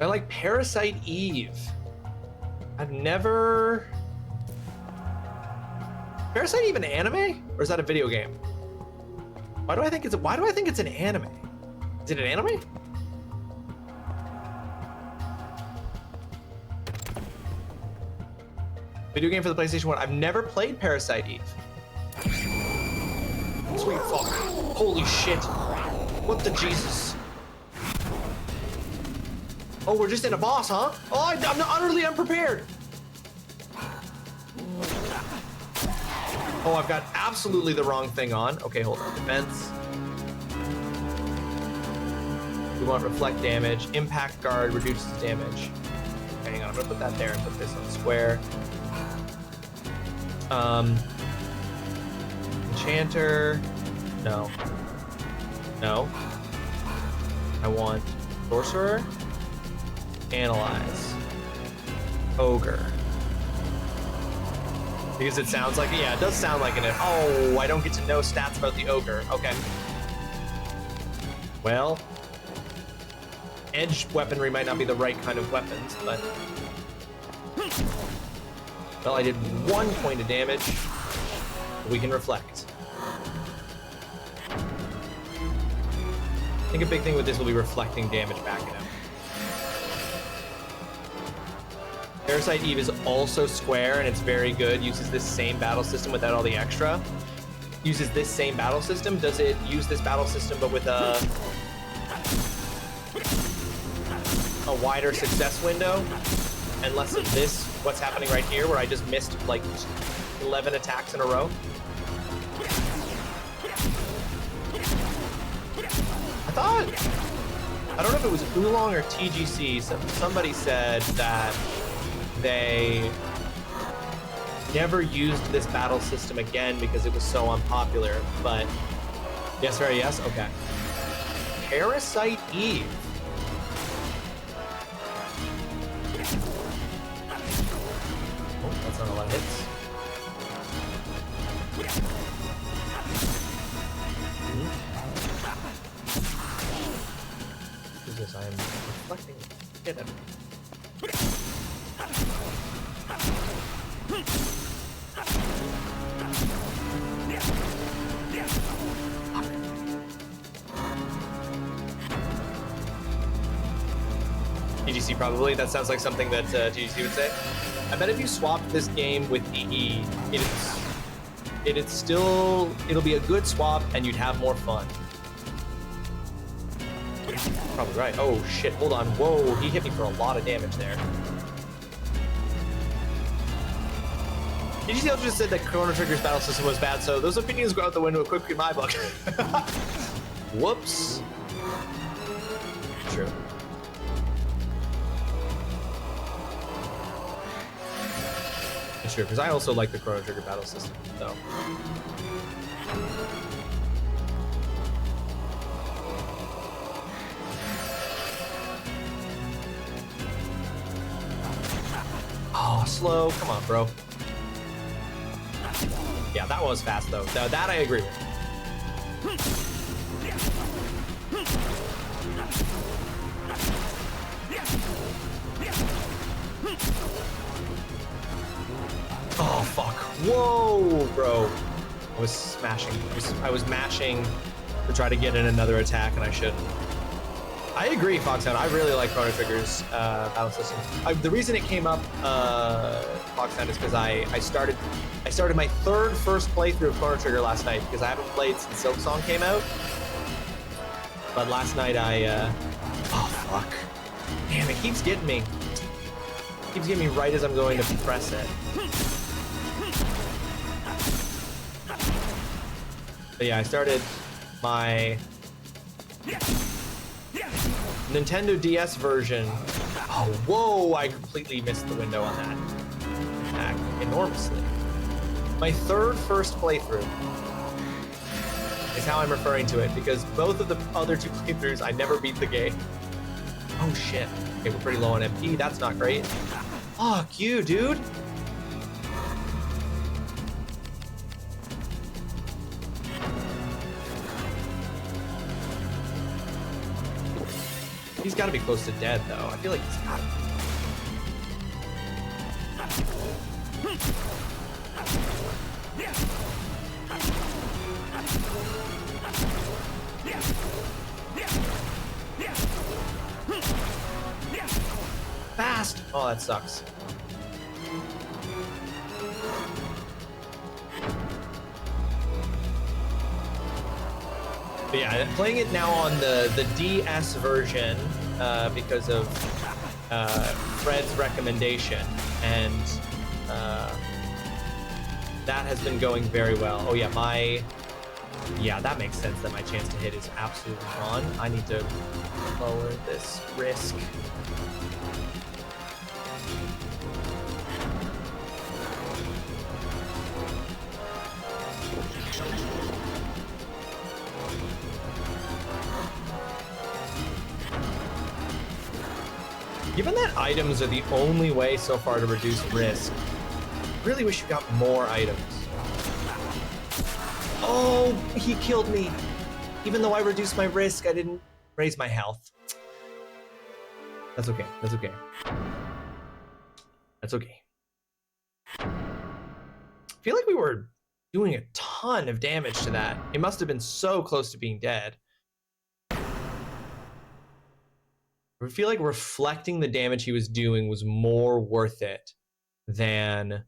I like Parasite Eve. I've never... Parasite Eve an anime? Or is that a video game? Why do I think it's an anime? Is it an anime? Video game for the PlayStation 1. I've never played Parasite Eve. Sweet fuck. Holy shit. What the Jesus? Oh, we're just in a boss, huh? Oh, I'm utterly unprepared. Oh, I've got absolutely the wrong thing on. Okay, hold on. Defense. We want reflect damage. Impact guard reduces damage. Okay, hang on, I'm gonna put that there and put this on square. Enchanter. No. No. I want sorcerer. Analyze. Ogre. Because it sounds like, yeah, it does sound like an, oh, I don't get to know stats about the ogre. Okay. Well, edge weaponry might not be the right kind of weapons, but... Well, I did 1 point of damage. We can reflect. I think a big thing with this will be reflecting damage back at him. Parasite Eve is also square, and it's very good. Uses this same battle system without all the extra. Uses this same battle system. Does it use this battle system but with a wider success window and less of this, what's happening right here, where I just missed like 11 attacks in a row? I don't know if it was Oolong or TGC. Somebody said that they never used this battle system again because it was so unpopular, but yes, very yes, okay. Parasite Eve. Oh, that's not a lot of hits. Who's this? I am reflecting. Get him. TGC probably. That sounds like something that TGC would say. I bet if you swapped this game with EE, it'll be a good swap and you'd have more fun. Probably right. Oh shit, hold on. Whoa, he hit me for a lot of damage there. TGC just said that Chrono Trigger's battle system was bad, so those opinions go out the window quickly in my book. Whoops. True. Sure, because I also like the Chrono Trigger battle system, so. Oh, slow. Come on, bro. Yeah, that one was fast, though. No, that I agree with. Oh, fuck. Whoa, bro. I was smashing. I was mashing to try to get in another attack, and I shouldn't. I agree, Foxhound. I really like Chrono Trigger's battle system. The reason it came up, Foxhound, is because I started my first playthrough of Chrono Trigger last night, because I haven't played since Silk Song came out. But last night oh, fuck. Damn, it keeps getting me. It keeps getting me right as I'm going to press it. But yeah, I started my Nintendo DS version. Oh, whoa, I completely missed the window on that attack enormously. My first playthrough is how I'm referring to it, because both of the other two playthroughs, I never beat the game. Oh shit. Okay, we're pretty low on MP. That's not great. Fuck you, dude. He's got to be close to dead, though. I feel like he's got to be. Fast! Oh, that sucks. But yeah, playing it now on the DS version because of Fred's recommendation, and that has been going very well. Oh yeah, that makes sense that my chance to hit is absolutely gone. I need to lower this risk. Given that items are the only way so far to reduce risk, I really wish you got more items. Oh, he killed me. Even though I reduced my risk, I didn't raise my health. That's okay, that's okay. That's okay. I feel like we were doing a ton of damage to that. It must have been so close to being dead. I feel like reflecting the damage he was doing was more worth it than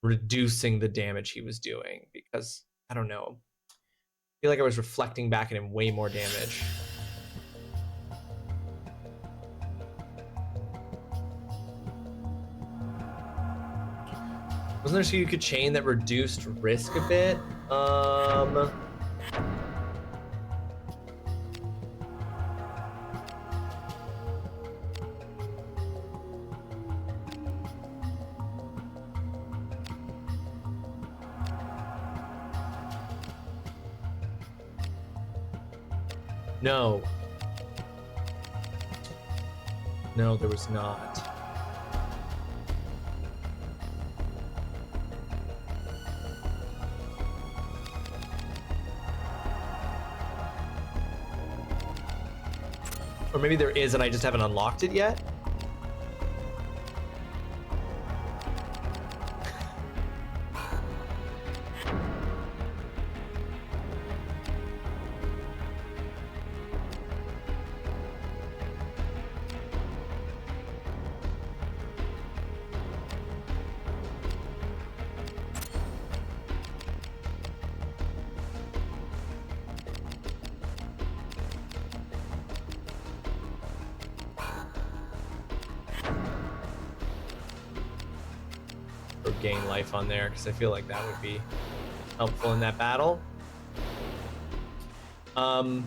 reducing the damage he was doing, because I don't know. I feel like I was reflecting back at him way more damage. Wasn't there so you could chain that reduced risk a bit? No. No, there was not. Or maybe there is and I just haven't unlocked it yet? Or gain life on there, because I feel like that would be helpful in that battle. I'm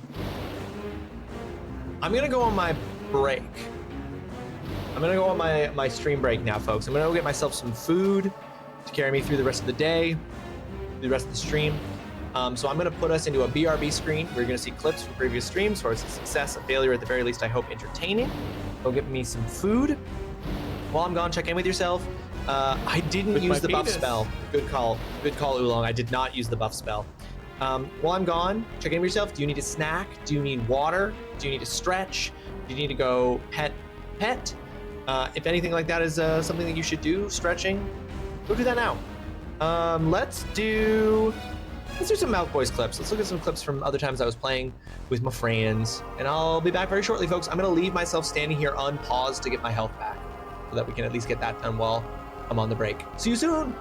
gonna go on my break. I'm gonna go on my stream break now, folks. I'm gonna go get myself some food to carry me through the rest of the day, through the rest of the stream. So I'm gonna put us into a BRB screen. We're gonna see clips from previous streams, where it's a success, a failure, at the very least, I hope entertaining. Go get me some food. While I'm gone, check in with yourself. I didn't use the buff spell. Good call, Oolong. I did not use the buff spell. While I'm gone, check in with yourself. Do you need a snack? Do you need water? Do you need to stretch? Do you need to go pet? If anything like that is something that you should do, stretching, go do that now. Let's do some Mouth Boys clips. Let's look at some clips from other times I was playing with my friends, and I'll be back very shortly, folks. I'm gonna leave myself standing here unpaused to get my health back, so that we can at least get that done while I'm on the break. See you soon.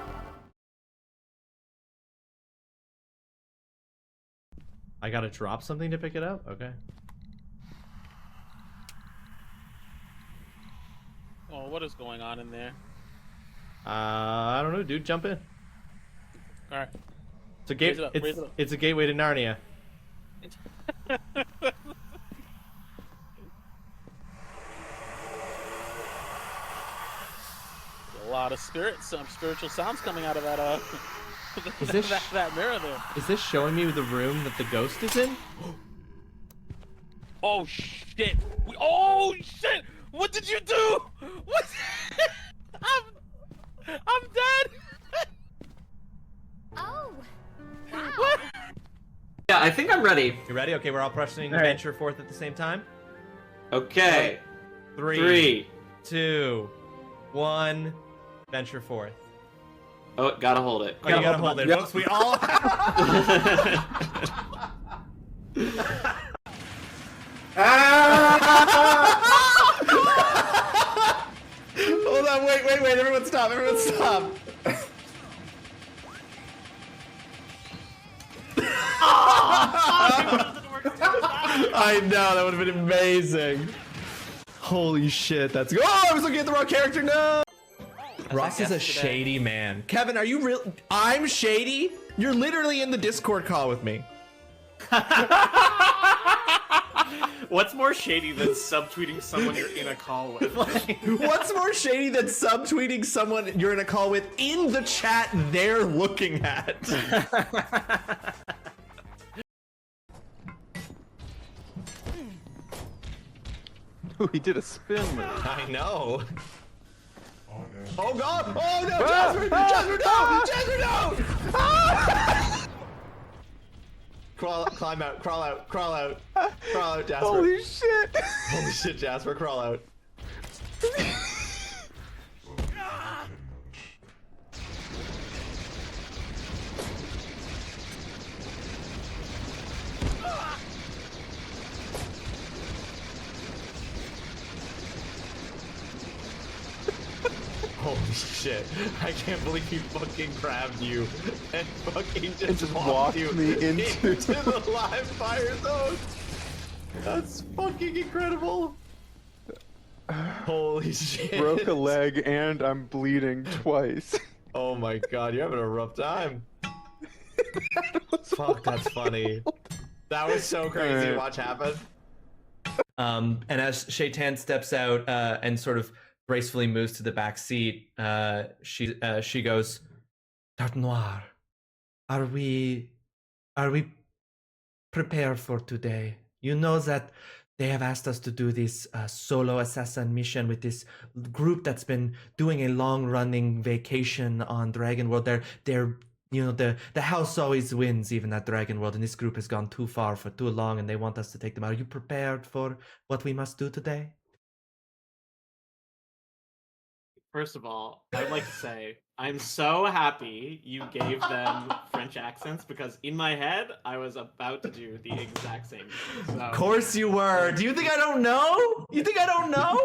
I gotta drop something to pick it up? Okay. Oh, what is going on in there? I don't know, dude. Jump in. All right. It's a gate. It's a gateway to Narnia. A lot of some spiritual sounds coming out of that Is this that mirror there. Is this showing me the room that the ghost is in? Oh shit! Oh shit! What did you do? What? I'm dead. Oh. Wow. What? Yeah, I think I'm ready. You ready? Okay, we're all pressing venture forth at the same time. Okay. Three, 2, 1, venture forth. Oh, gotta hold it. Oh, you gotta hold it. Yep. Folks, we all Hold on, wait, everyone stop, I know, that would have been amazing. Holy shit, that's good. Oh, I was looking at the wrong character, no! Ross is a shady man. Kevin, are you real? I'm shady? You're literally in the Discord call with me. What's more shady than subtweeting someone you're in a call with? What's more shady than subtweeting someone you're in a call with in the chat they're looking at? Ooh, he did a spin move. I know. Oh god! Oh no! Jasper! Jasper, no! Jasper, no! Ah! Climb out, crawl out, crawl out. Crawl out, Jasper. Holy shit! Holy shit, Jasper, crawl out. Holy shit. I can't believe he fucking grabbed you and fucking just walked you me into the live fire zone. That's fucking incredible. Holy shit. Broke a leg and I'm bleeding twice. Oh my god, you're having a rough time. Fuck, that's funny. That was so crazy to watch happen. And as Shaitan steps out and sort of gracefully moves to the back seat, she goes, Dark Noir, are we prepared for today? You know that they have asked us to do this solo assassin mission with this group that's been doing a long-running vacation on Dragon World. They're you know, the house always wins even at Dragon World, and this group has gone too far for too long, and they want us to take them out. Are you prepared for what we must do today? First of all, I'd like to say I'm so happy you gave them French accents, because in my head I was about to do the exact same thing. So. Of course you were. Do you think I don't know? You think I don't know?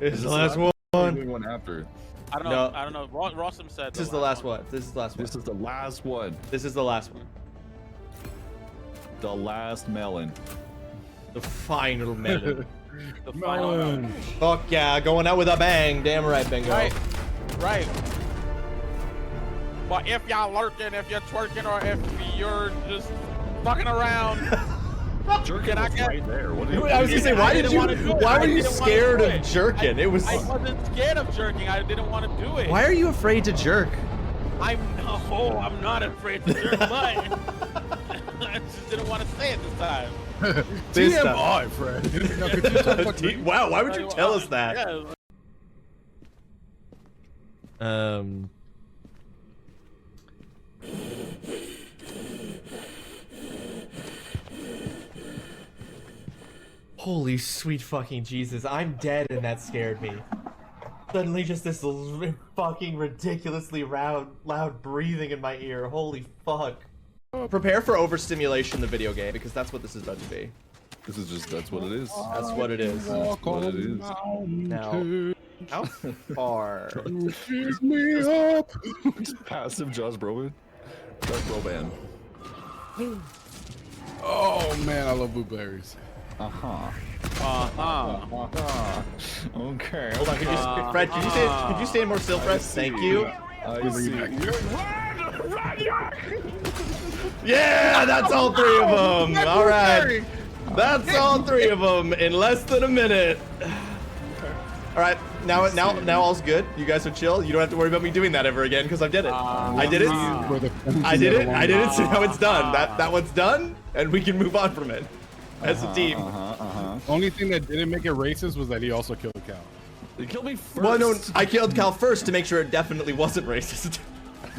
This is the last one. One after. I don't know. I don't know. Rawesome said this is the last one. This is the last one. This is the last one. This is the last one. The last melon. The final melon. The final melon. Fuck yeah, going out with a bang. Damn right, Bingo. Right. Right. But if y'all lurking, if you're twerking, or if you're just fucking around. Jerkin was right there. What I was gonna say, why were you scared of jerking? It was. I wasn't scared of jerking. I didn't want to do it. Why are you afraid to jerk? I'm not afraid to jerk, but I just didn't want to say it this time. TMI, Fred. Wow, why would you tell us that? Yeah. Holy sweet fucking Jesus, I'm dead and that scared me. Suddenly just this fucking ridiculously loud breathing in my ear. Holy fuck. Prepare for overstimulation, the video game, because that's what this is about to be. This is just, that's what it is. That's what it is. That's what it is. Now, how far? Keep me up. Passive Josh Broman. Josh Broman. Oh man, I love blueberries. Uh-huh. Okay. Hold on, Fred, could you stand more still, Fred? Thank you. I see. Yeah, that's all three of them. All right, that's all three of them in less than a minute. All right, now all's good. You guys are chill. You don't have to worry about me doing that ever again because I did it. I did it. I did it. So now it's done. That one's done, and we can move on from it as a team. Only thing that didn't make it racist was that he also killed Cal. You killed me first. Well, no, I killed Cal first to make sure it definitely wasn't racist.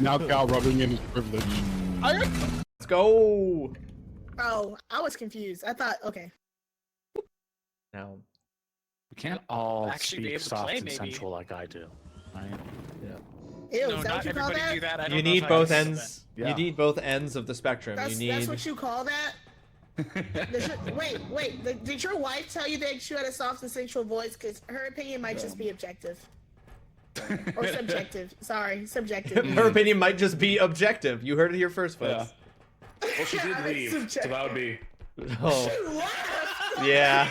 Now Cal rubbing in his privilege. Let's go. Oh, I was confused. I thought, okay. Now, we can't all actually be speak able to soft play, and maybe. sensual like I do. Right? Ew, No, is that not what you call everybody that? do that. I don't you know need if I both understand ends. Yeah. You need both ends of the spectrum. That's what you call that? Wait, did your wife tell you that you had a soft and sensual voice? Because her opinion might just be objective. Or subjective. Sorry, subjective. Her opinion might just be objective. You heard it here first, folks. Well, she did leave, so that would be. Oh. Yeah.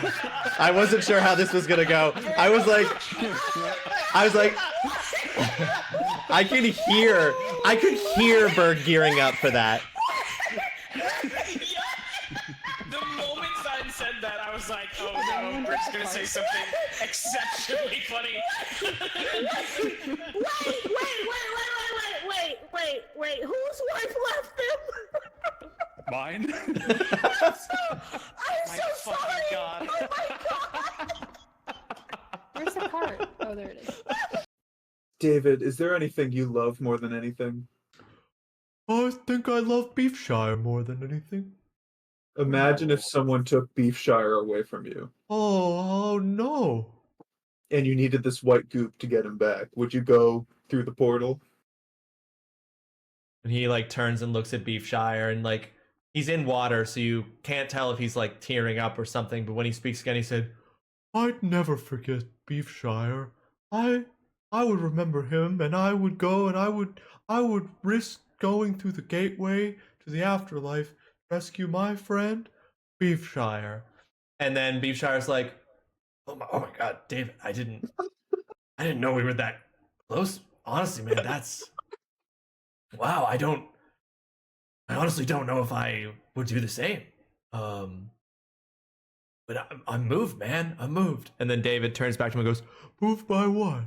I wasn't sure how this was gonna go. I was like, I could hear Berg gearing up for that. The moment Stein said that, I was like, oh no, Berg's gonna say something exceptionally funny. Wait, whose wife left them? Mine? I'm so sorry. God. Oh my god. Where's the cart? Oh, there it is. David, is there anything you love more than anything? I think I love Beefshire more than anything. Imagine if someone took Beefshire away from you. Oh no. And you needed this white goop to get him back. Would you go through the portal? And he like turns and looks at Beefshire and like he's in water, so you can't tell if he's like tearing up or something, but when he speaks again he said, I'd never forget Beefshire. I would remember him, and I would go and I would risk going through the gateway to the afterlife, rescue my friend, Beefshire. And then Beefshire's like, oh my god, David, I didn't know we were that close. Honestly, man, that's wow, I honestly don't know if I would do the same. But I'm moved, man. I'm moved. And then David turns back to him and goes, moved by what?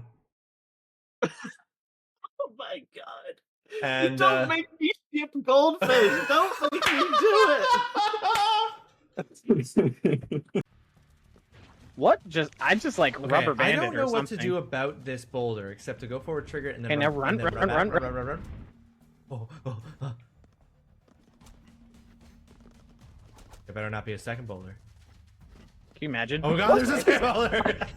Oh my god. And Don't make me skip Goldfish. Don't make me do it. What? I just like rubber I banded don't know or what something. to do about this boulder except to go forward, trigger it, and then Okay, now run. Oh. There better not be a second boulder. Can you imagine? Oh god, there's a second boulder!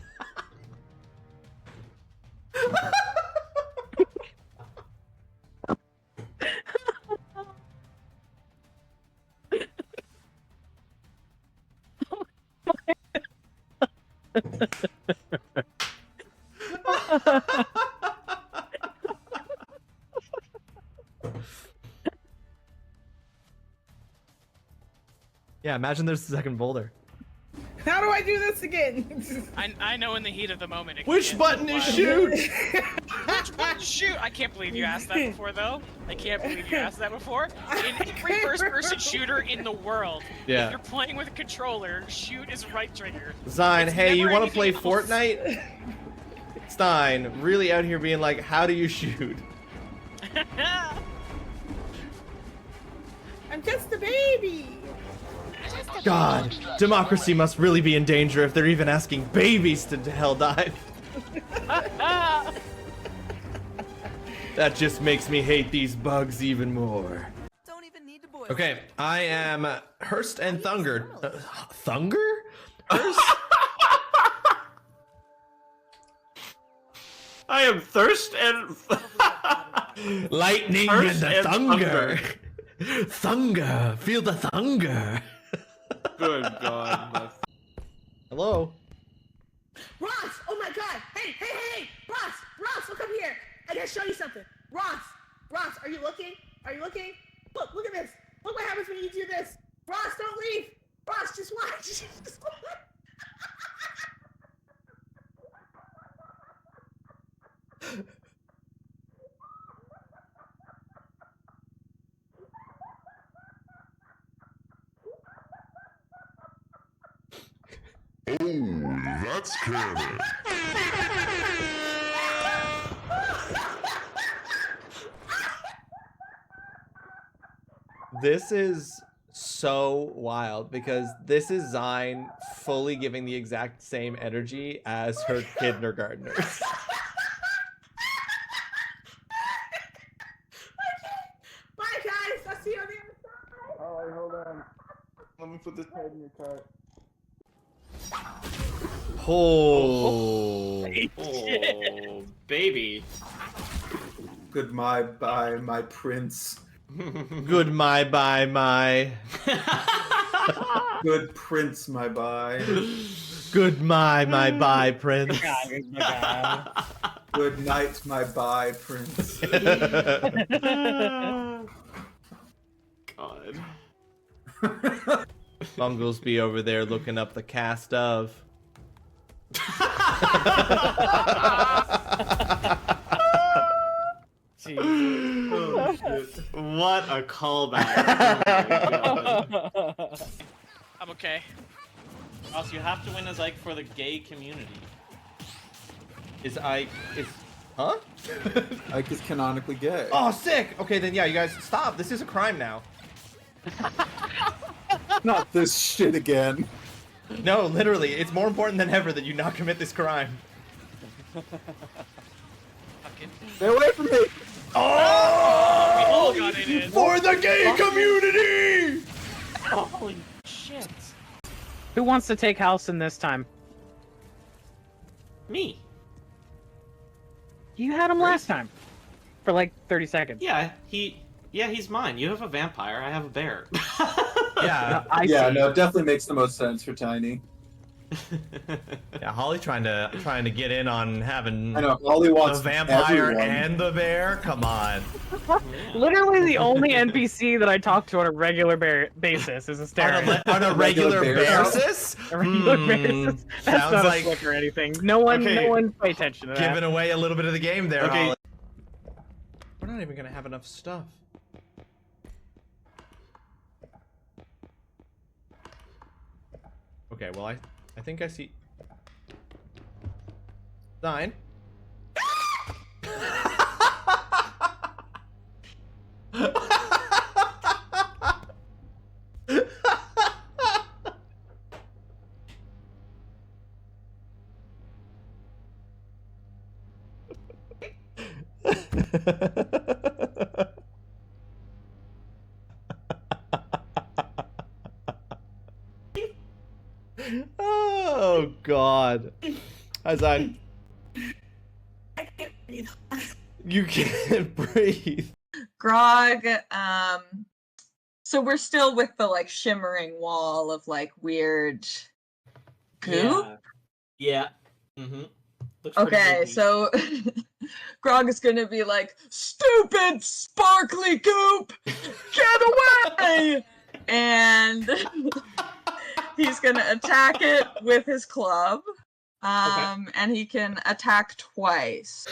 Yeah, imagine there's a second boulder. How do I do this again? I know in the heat of the moment. Which button is shoot? Which button is shoot? I can't believe you asked that before, though. I can't believe you asked that before. In every first-person shooter in the world, Yeah. if you're playing with a controller, shoot is right trigger. Zine, It's hey, you never want to play anything else. Fortnite? Stein, really out here being like, how do you shoot? I'm just a baby. God, democracy must really be in danger if they're even asking babies to hell dive. That just makes me hate these bugs even more. Okay, I am Hurst and Thunger. Thunger? Hurst? I am thirst and Lightning Hurst and the and thunder. Thunder, feel the thunder. Good God. Hello? Ross! Oh my god! Hey! Ross, look up here! I gotta show you something. Ross, are you looking? Look at this. Look what happens when you do this. Ross, don't leave. Ross, just watch. Just watch. Oh, that's canon. This is so wild because this is Zine fully giving the exact same energy as her kindergartners. Bye, guys. I'll see you on the other side. Alright, hold on. Let me put this head in your cart. Oh, oh, baby. Goodbye, bye, my prince. good my bye my. Good prince, my bye. Good my bye prince. Good night, my bye, prince. God. Bunglesby over there looking up the cast of. Oh, shit. What a callback. Oh, my God. I'm okay. Ross, you have to win as Ike for the gay community. Huh? Ike is canonically gay. Oh, sick! Okay, then yeah, you guys, stop. This is a crime now. Not this shit again. No, literally, it's more important than ever that you not commit this crime. Stay away from me! We all got it in. For the gay community! Holy shit. Who wants to take Halcyon this time? Me. You had him last time. For like 30 seconds. Yeah, he's mine. You have a vampire, I have a bear. Yeah, Yeah, no, it definitely makes the most sense for Tiny. Yeah, Holly trying to get in on having I know, Holly wants the vampire everyone. and the bear. Come on. Literally the only NPC that I talk to on a regular basis is a Astarion. On a regular Regular basis? A regular basis. That's Sounds not like a flick or anything. No one pay attention to that. giving away a little bit of the game there, Okay. Holly. We're not even gonna have enough stuff. Okay, well I think I see sign. Oh God. Hi, Zine. I can't breathe. You can't breathe. Grog, so we're still with the like shimmering wall of like weird goo? Yeah. Mm-hmm. Okay, so Grog is gonna be like, stupid sparkly goop! Get away! And he's gonna attack it with his club. And he can attack twice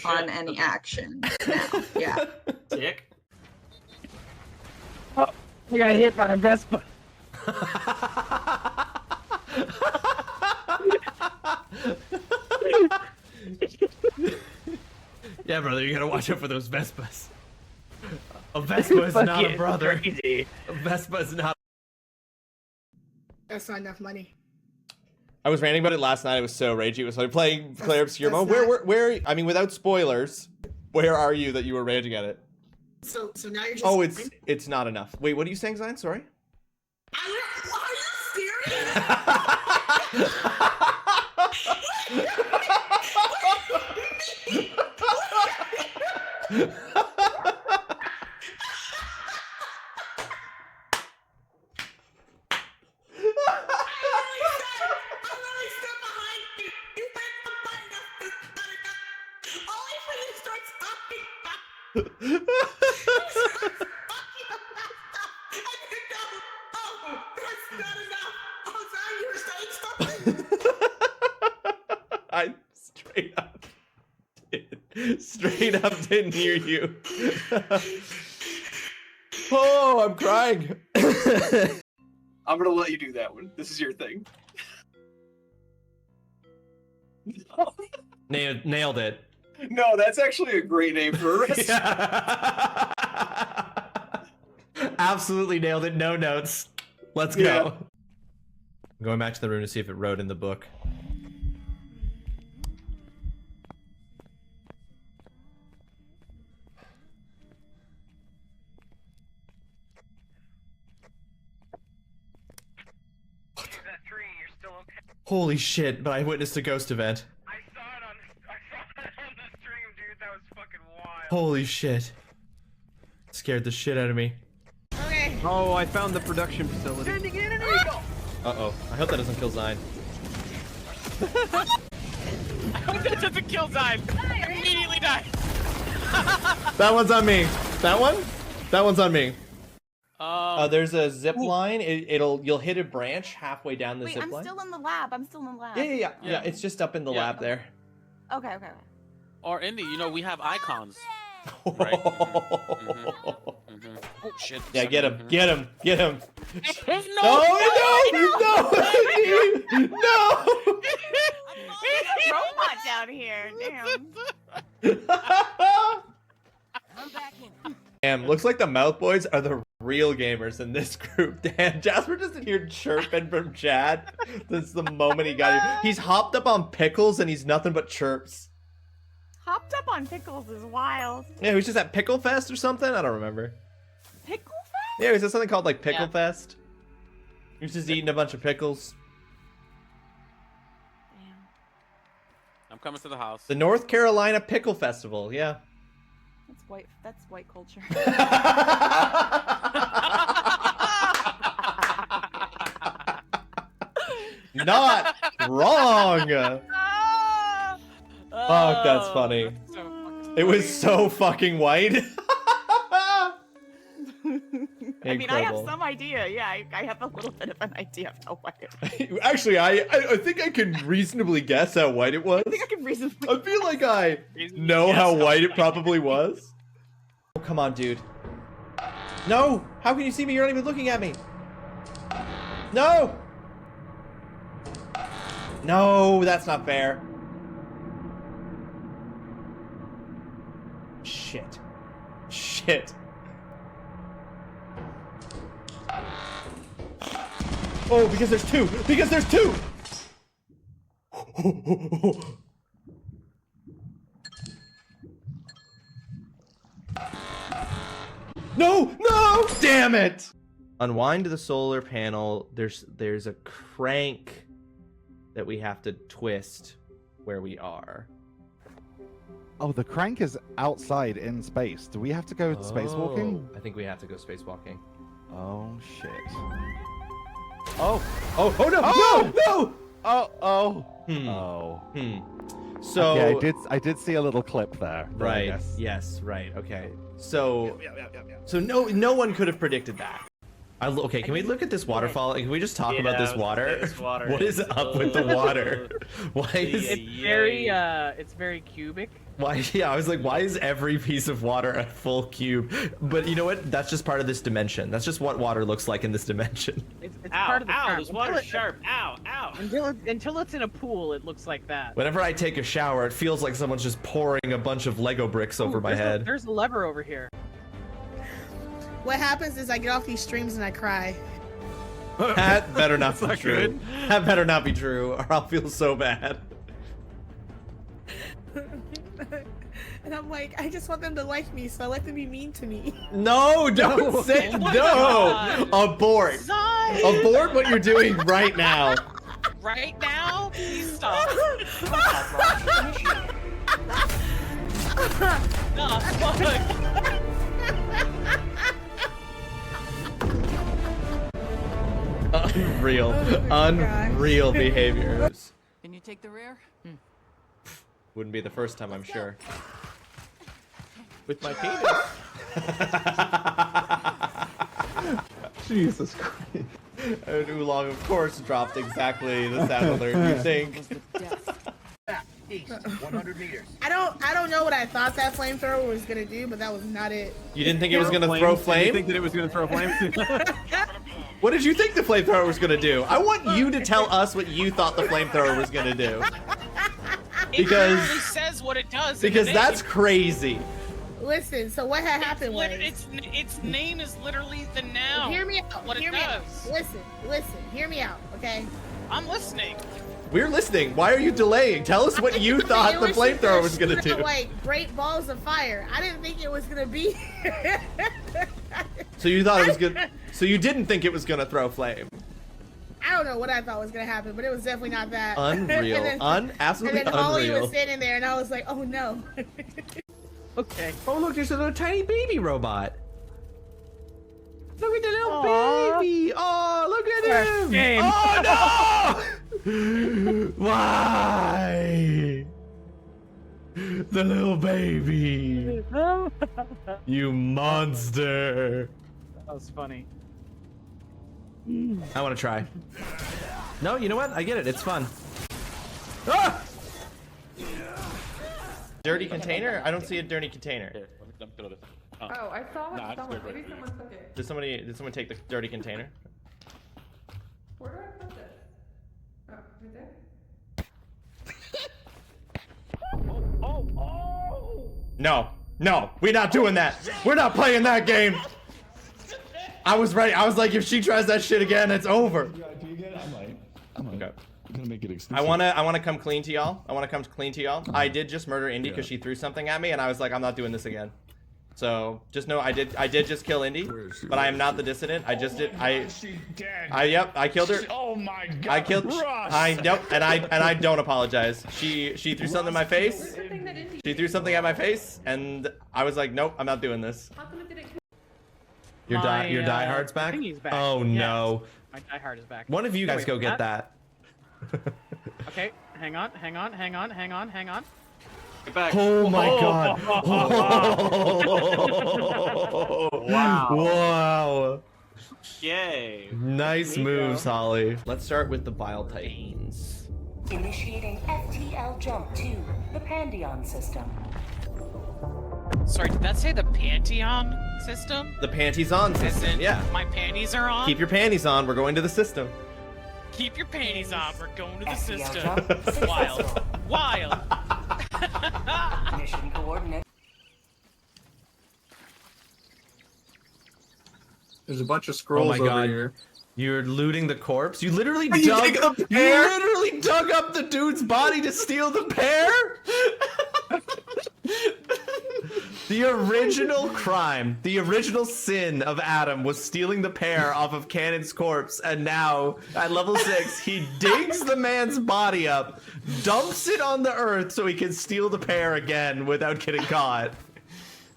on any action now. Yeah. Sick. Oh, I got hit by a Vespa. Yeah, brother, you gotta watch out for those Vespas. A Vespa is not a brother. Crazy. A Vespa is not. That's not enough money. I was ranting about it last night. It was so ragey. It was like playing Claire Obscure that's mode. Where? I mean, without spoilers, where are you that you were raging at it? So now you're just. Oh, it's not enough. Wait, what are you saying, Zion? Sorry. Are you serious? I straight up didn't hear you. Oh, I'm crying. I'm gonna let you do that one. This is your thing. Nailed it. No, that's actually a great name for a restaurant. Absolutely nailed it. No notes. Let's go. Yeah. I'm going back to the room to see if it wrote in the book. Holy shit, but I witnessed a ghost event. I saw it on the stream, dude. That was fucking wild. Holy shit. Scared the shit out of me. Okay. Oh, I found the production facility. Sending in an eagle. Uh-oh. I hope that doesn't kill Zine. That doesn't kill Zyme. Immediately die. That one's on me. That one? That one's on me. There's a zip line. You'll hit a branch halfway down the Wait, zip I'm line. still in the lab. I'm still in the lab. Yeah. It's just up in the lab there. Okay. Or Indy, you know, we have icons. Right. Oh shit. Yeah, get him. No. Robot down here. Damn. I'm back in. Damn, looks like the Mouth Boys are the real gamers in this group. Damn, Jasper just in here chirping from Chad. That's the moment he got here. He's hopped up on pickles and he's nothing but chirps. Hopped up on pickles is wild. Yeah, he was just at Pickle Fest or something? I don't remember. Pickle Fest? Yeah, was there something called like Pickle Fest? He was just eating a bunch of pickles. I'm coming to the house. The North Carolina Pickle Festival, yeah. That's white culture. Not wrong. Fuck, that's funny. It was so fucking white. I mean, I have some idea. Yeah, I have a little bit of an idea of how white it was. Actually, I think I can reasonably guess how white it was. I think I can reasonably. I feel like I know how white it probably was. Oh, come on, dude. No! How can you see me? You're not even looking at me. No! No, that's not fair. Shit. Shit. Oh, because there's two! Because there's two! No! No! Damn it! Unwind the solar panel. There's a crank that we have to twist where we are. Oh, the crank is outside in space. Do we have to go spacewalking? I think we have to go spacewalking. Oh shit. Oh no! Oh! No! Oh. So okay, I did see a little clip there. Right. Yes. Right. Okay. So no one could have predicted that. Okay, can we look at this waterfall? Can we just talk about this water? What is up with the water? Why is It's very cubic. Why? Yeah, I was like, why is every piece of water a full cube? But you know what? That's just part of this dimension. That's just what water looks like in this dimension. It's part of the charm. This water's sharp. Ow, ow. Until it's in a pool, it looks like that. Whenever I take a shower, it feels like someone's just pouring a bunch of Lego bricks over my head. There's a lever over here. What happens is I get off these streams and I cry. That better not be true. That better not be true, or I'll feel so bad. And I'm like, I just want them to like me, so I let them be mean to me. No, don't say no. Abort. Abort what you're doing right now. Right now? Please stop. Nah, fuck. Unreal. Unreal behaviors. Can you take the rear? Wouldn't be the first time, I'm sure. With my penis. Jesus Christ. And Oolong, of course, dropped exactly the sound alert you think. East, 100 meters. I don't know what I thought that flamethrower was gonna do, but that was not it. You didn't think it was gonna throw flame? You think that it was gonna throw flame? What did you think the flamethrower was gonna do? I want you to tell us what you thought the flamethrower was gonna do. Because it literally says what it does. Because that's crazy. Listen, so what had happened was its name is literally the noun. Hear me out. What hear it me does. out. Listen. Hear me out, okay? I'm listening. We're listening. Why are you delaying? Tell us what you thought the flamethrower was gonna do. Like great balls of fire. I didn't think it was gonna be. So you thought it was gonna. So you didn't think it was gonna throw flame. I don't know what I thought was gonna happen, but it was definitely not that. Unreal. Absolutely and then Holly unreal. was standing there, and I was like, oh no. Okay. Oh look, there's a little tiny baby robot. Look at the little baby. Oh, look at him. Game. Oh no! Why? The little baby. You monster. That was funny. I want to try. No, you know what? I get it. It's fun. Ah! Dirty container? I don't see a dirty container. Here, let me go to this. Oh, I saw Nah, it's someone. good right Maybe here. someone took it. Did someone take the dirty container? Where do I put this? Oh, right there? No, we're not doing that. We're not playing that game. I was ready. I was like, if she tries that shit again, it's over. I'm Okay. gonna make it exclusive. I wanna come clean to y'all. I did just murder Indy because she threw something at me, and I was like, I'm not doing this again. So just know I did just kill Indy, but I am not the dissident. I just did. Yep, I killed her. Oh my god. I killed. Yep, and I don't apologize. She threw something in my face. She threw something at my face, and I was like, nope, I'm not doing this. Your diehard's back? Thingy's back. Oh Yeah. no. My diehard is back. One of you There guys we go get that. Okay, hang on. Get back. Oh my god. Wow. Yay. Nice moves, Holly. Let's start with the Bile Titans. Initiating FTL jump to the Pantheon system. Sorry, did that say the Pantheon system? The panties on system, yeah. My panties are on? Keep your panties on, we're going to the system. Keep your panties on, we're going to the FTL system. jump Wild. Wild. Mission coordinates. There's a bunch of scrolls over here. You're looting the corpse? You literally You dug take the pear? You literally dug up the dude's body to steal the pear? The original crime, the original sin of Adam was stealing the pear off of Cannon's corpse, and now, at level 6, he digs the man's body up, dumps it on the earth so he can steal the pear again without getting caught.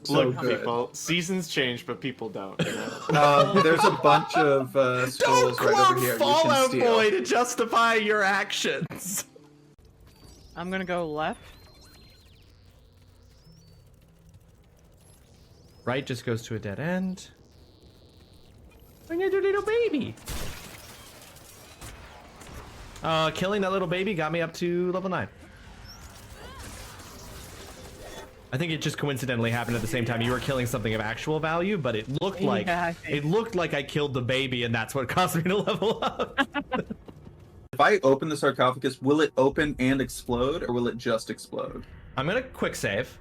So Look, good. people, seasons change, but people don't. You know? There's a bunch of Don't scrolls right quote over here. Fallout you can steal. Boy to justify your actions. I'm gonna go left. Right just goes to a dead end. Bring your little baby. Killing that little baby got me up to level 9. I think it just coincidentally happened at the same time. You were killing something of actual value, but it looked like I killed the baby, and that's what caused me to level up. If I open the sarcophagus, will it open and explode, or will it just explode? I'm gonna quick save.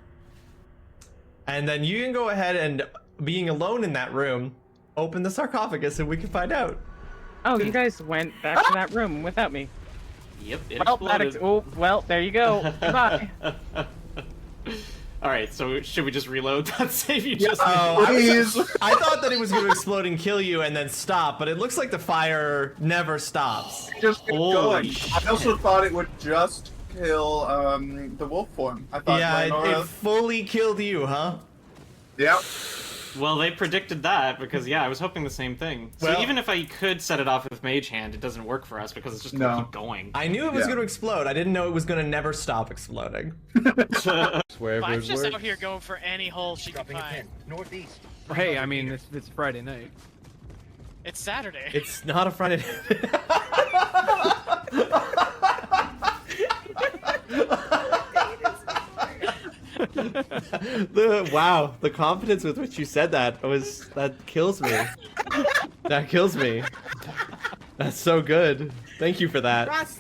And then you can go ahead and, being alone in that room, open the sarcophagus and we can find out. Oh, you guys went back to that room without me. Yep, it Well, exploded. well, there you go. Goodbye. Alright, so should we just reload that save you just Oh, I thought that it was going to explode and kill you and then stop, but it looks like the fire never stops. Just keep Holy going. shit. I also thought it would just kill the wolf form. I thought Yeah, Minora... it fully killed you, huh? Yep. Well, they predicted that because, yeah, I was hoping the same thing. So Well- even if I could set it off with Mage Hand, it doesn't work for us because it's just No. gonna keep going. I knew it was Yeah. going to explode. I didn't know it was going to never stop exploding. Vibe's just out here going for any hole she can find. Northeast. Hey, I mean, it's Friday night. It's Saturday. It's not a Friday. Wow, the confidence with which you said that kills me. That kills me. That's so good. Thank you for that. Ross,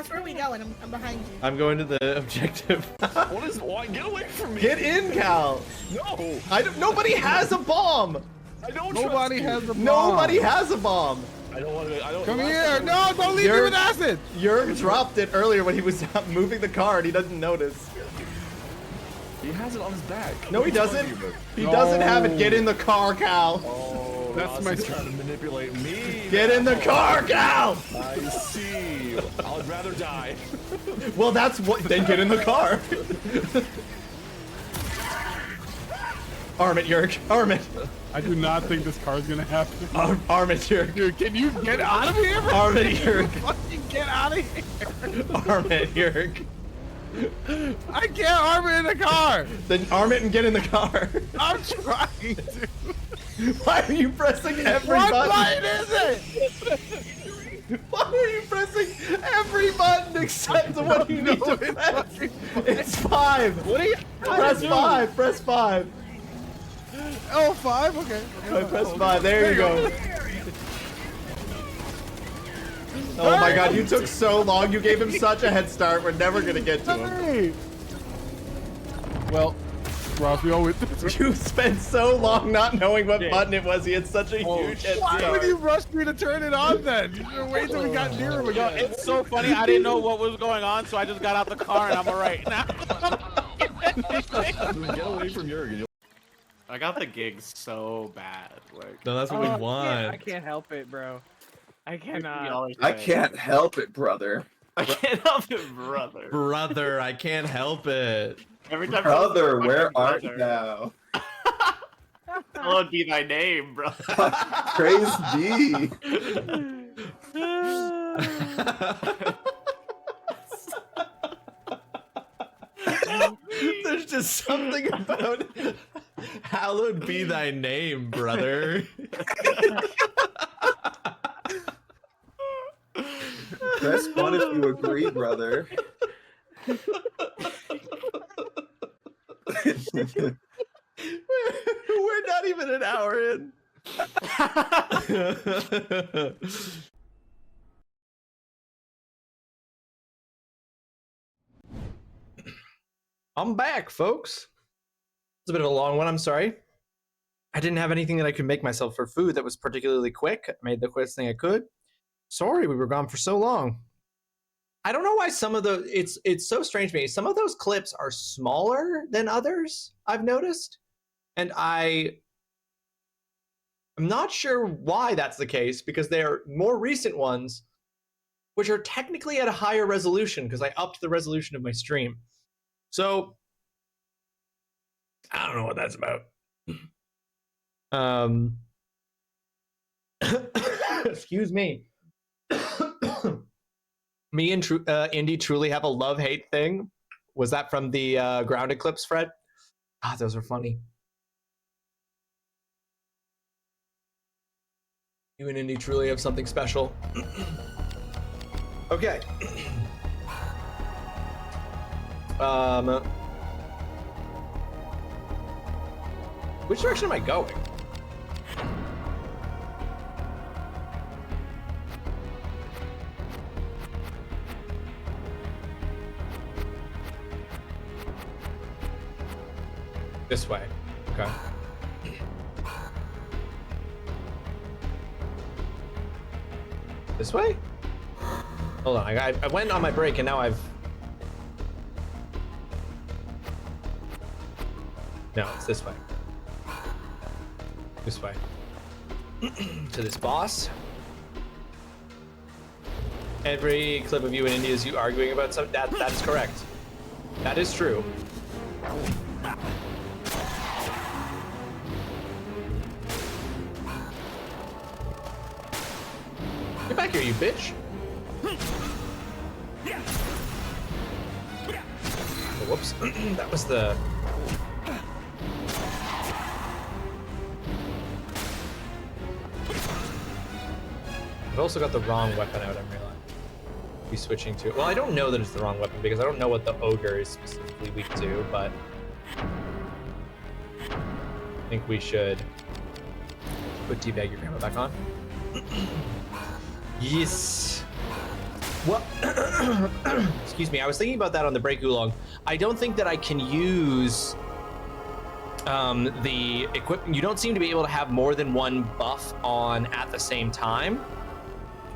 where are we going? I'm behind you. I'm going to the objective. What is? Why? Get away from me! Get in, Cal. No! Nobody has a bomb. I don't. Nobody has a bomb. Nobody has a bomb. I don't want to. I don't. Come here! No, don't leave me with acid! Yerg dropped it earlier when he was moving the car and he doesn't notice. He has it on his back. No, he Which one doesn't. do you- He doesn't have it. Get in the car, Cal. Oh, That's Ross my is trying to manipulate me. Get in the car, Cal. I see. I'd rather die. Well, that's what. Then get in the car. Arm it, Yerk. Arm it. I do not think this car's gonna happen. Arm it, Yerk. Dude, can you get out of here? Arm it, Yerk. Fucking get out of here! Arm it, Yerk. I can't arm it in the car. Then arm it and get in the car. I'm trying to. Why are you pressing every What button? button is it? Why are you pressing every button except the one you need to press? It's 5. What are you? Press 5. Press 5. Oh, 5? Okay. Press 5. There you go. Oh my god, you took so long. You gave him such a head start. We're never gonna get to him. Well, Ross, we always. You spent so long not knowing what button it was. He had such a huge head Why start. would you rush me to turn it on then? You should wait till we got near him Yo, again. it's so funny. I didn't know what was going on, so I just got out the car and I'm alright now. Get away from Jurgen. I got the gig so bad. Like, No, that's what we want. I can't help it, bro. I cannot. I can't help it, brother. I can't help it, brother. Brother, I can't help it. Every time Brother, where art thou? Hallowed be thy name, bro. Praise be. There's just something about hallowed be thy name, brother. Press 1 if you agree, brother. We're not even an hour in. I'm back, folks. It's a bit of a long one, I'm sorry. I didn't have anything that I could make myself for food that was particularly quick. I made the quickest thing I could. Sorry, we were gone for so long. I don't know why some of the it's so strange to me. Some of those clips are smaller than others, I've noticed. And I'm not sure why that's the case, because they are more recent ones, which are technically at a higher resolution because I upped the resolution of my stream. So I don't know what that's about. Excuse me. Me and Indy truly have a love-hate thing. Was that from the grounded clips, Fred? Ah, those are funny. You and Indy truly have something special. Okay. Which direction am I going? This way. Okay. This way? Hold on, I went on my break and now I've... No, it's this way. This way. To this boss. Every clip of you in India is you arguing about something. That is correct. That is true. Get back here, you bitch. Oh, whoops. That was the... I've also got the wrong weapon out, I'm realizing. Be switching to... Well, I don't know that it's the wrong weapon because I don't know what the ogre is specifically weak to, but... I think we should put teabag your grandma back on. Yes. Well, excuse me. I was thinking about that on the break oolong. I don't think that I can use the equipment. You don't seem to be able to have more than one buff on at the same time.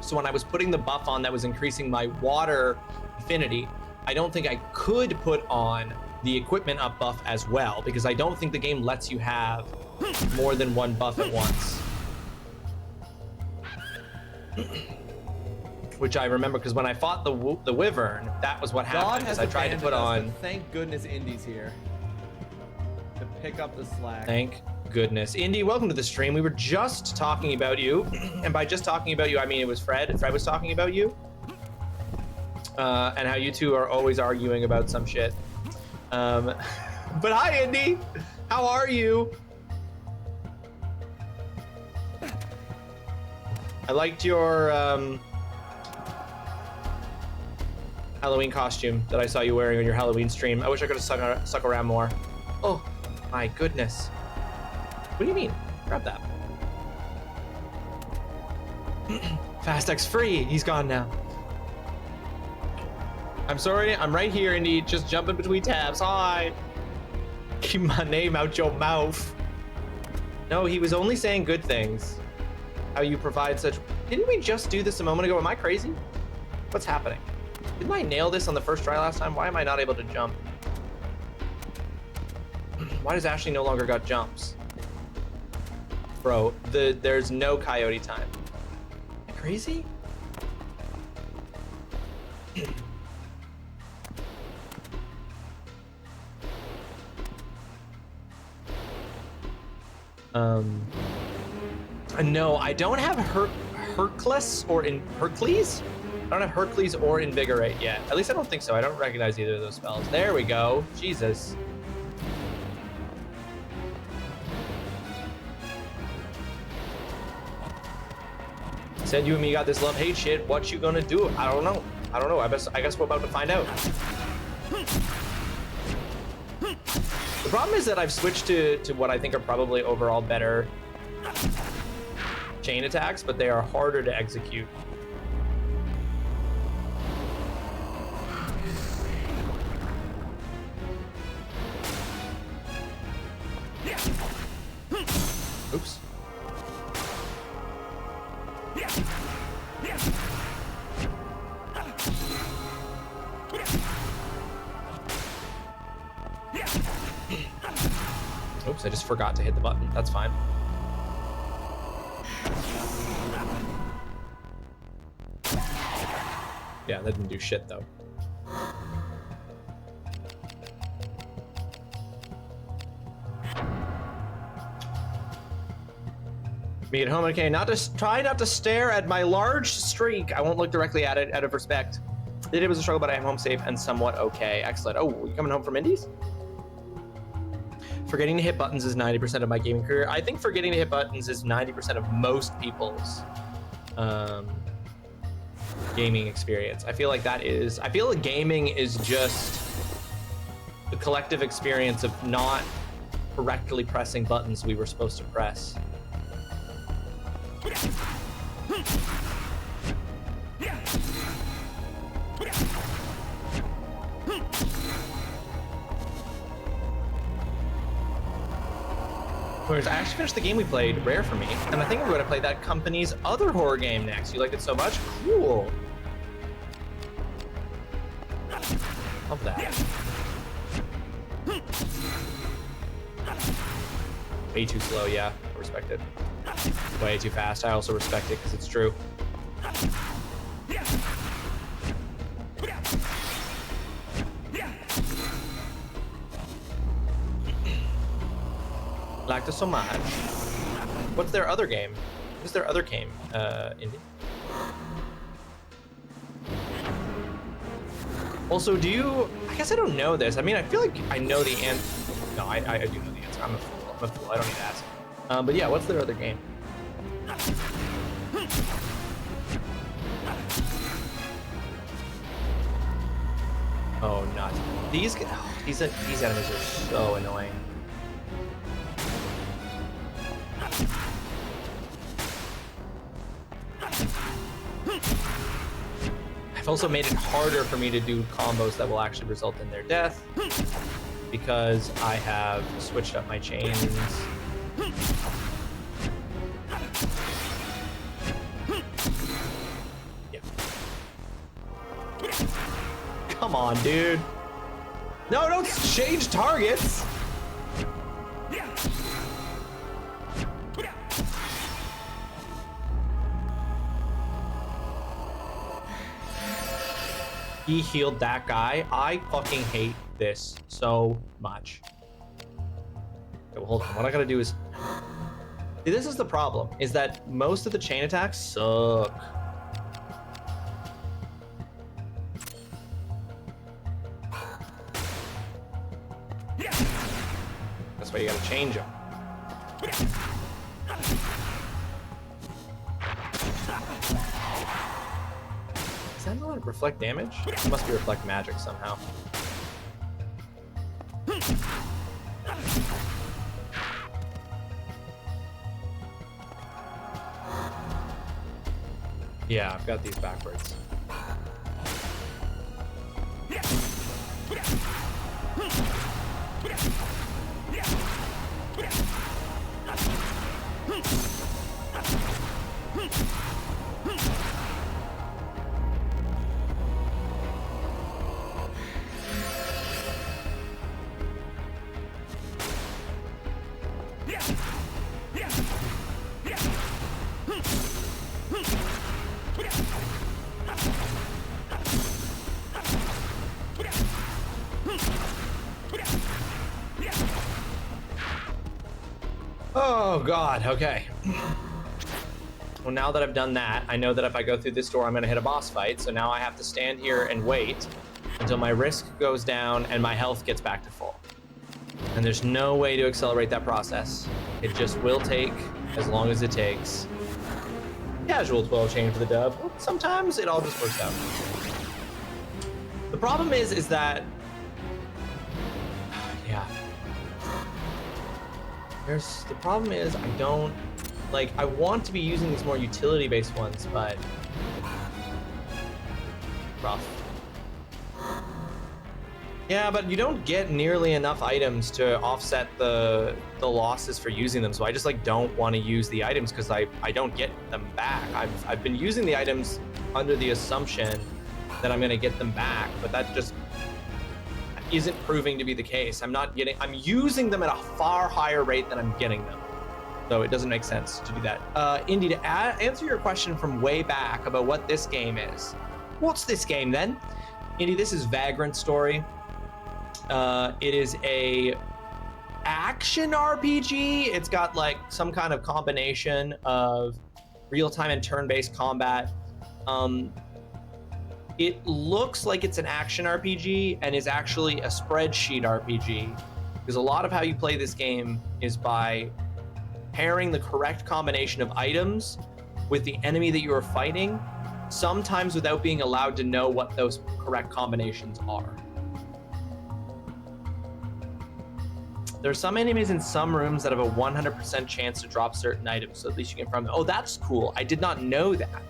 So when I was putting the buff on that was increasing my water affinity, I don't think I could put on the equipment up buff as well, because I don't think the game lets you have more than one buff at once. Which I remember because when I fought the wyvern, that was what happened. Because I tried to put on. Thank goodness Indy's here to pick up the slack. Thank goodness. Indy, welcome to the stream. We were just talking about you, and by just talking about you, I mean it was Fred. Fred was talking about you. and how you two are always arguing about some shit. But hi, Indy. How are you? I liked your Halloween costume that I saw you wearing on your Halloween stream. I wish I could have stuck around more. Oh, my goodness. What do you mean? Grab that. Fast X free. He's gone now. I'm sorry. I'm right here, Indy. Just jumping between tabs. Hi. Keep my name out your mouth. No, he was only saying good things. How you provide such... Didn't we just do this a moment ago? Am I crazy? What's happening? Didn't I nail this on the first try last time? Why am I not able to jump? Why does Ashley no longer got jumps? Bro, there's no coyote time. Am I crazy? No, I don't have Hercules or Hercules? I don't have Hercules or Invigorate yet. At least I don't think so. I don't recognize either of those spells. There we go. Jesus. Said you and me got this love-hate shit. What you gonna do? I don't know. I don't know. I guess we're about to find out. The problem is that I've switched to what I think are probably overall better chain attacks, but they are harder to execute. Oops. Oops, I just forgot to hit the button. That's fine. Yeah, that didn't do shit though. Me at home, okay. Try not to stare at my large streak. I won't look directly at it out of respect. The day was a struggle, but I am home safe and somewhat okay. Excellent. Oh, you coming home from Indies? Forgetting to hit buttons is 90% of my gaming career. I think forgetting to hit buttons is 90% of most people's gaming experience. I feel like gaming is just the collective experience of not correctly pressing buttons we were supposed to press. Whereas I actually finished the game we played, rare for me, and I think we're going to play that company's other horror game next. You liked it so much? Cool. Love that. Way too slow, yeah. I respect it. Way too fast. I also respect it because it's true. Liked it so much. What's their other game? What's their other game, Indy? Also, do you... I guess I don't know this. I mean, I feel like I know the answer. No, I do know the answer. I'm a fool. I don't need to ask. But yeah, what's their other game? Oh, nuts. These enemies are so annoying. I've also made it harder for me to do combos that will actually result in their death because I have switched up my chains. Yeah. Come on, dude. No, don't change targets. He healed that guy. I fucking hate this so much. Okay, well, hold on. What I gotta do is... See, this is the problem, is that most of the chain attacks suck. That's why you gotta change them. Is that not reflect damage? It must be reflect magic somehow. Yeah, I've got these backwards. Oh God, okay. Well, now that I've done that, I know that if I go through this door, I'm gonna hit a boss fight. So now I have to stand here and wait until my risk goes down and my health gets back to full. And there's no way to accelerate that process. It just will take as long as it takes. Casual 12 chain for the dub. Sometimes it all just works out. The problem is that, yeah. The problem is I don't, like, I want to be using these more utility-based ones, but rough. Yeah, but you don't get nearly enough items to offset the losses for using them, so I just like don't want to use the items because I don't get them back. I've been using the items under the assumption that I'm gonna get them back, but that just isn't proving to be the case. I'm using them at a far higher rate than I'm getting them. So it doesn't make sense to do that. Indy, to answer your question from way back about what this game is. What's this game then? Indy, this is Vagrant Story. It is a action RPG. It's got like some kind of combination of real-time and turn-based combat. It looks like it's an action RPG and is actually a spreadsheet RPG, because a lot of how you play this game is by pairing the correct combination of items with the enemy that you are fighting, sometimes without being allowed to know what those correct combinations are. There are some enemies in some rooms that have a 100% chance to drop certain items, so at least you can farm them. Oh, that's cool. I did not know that.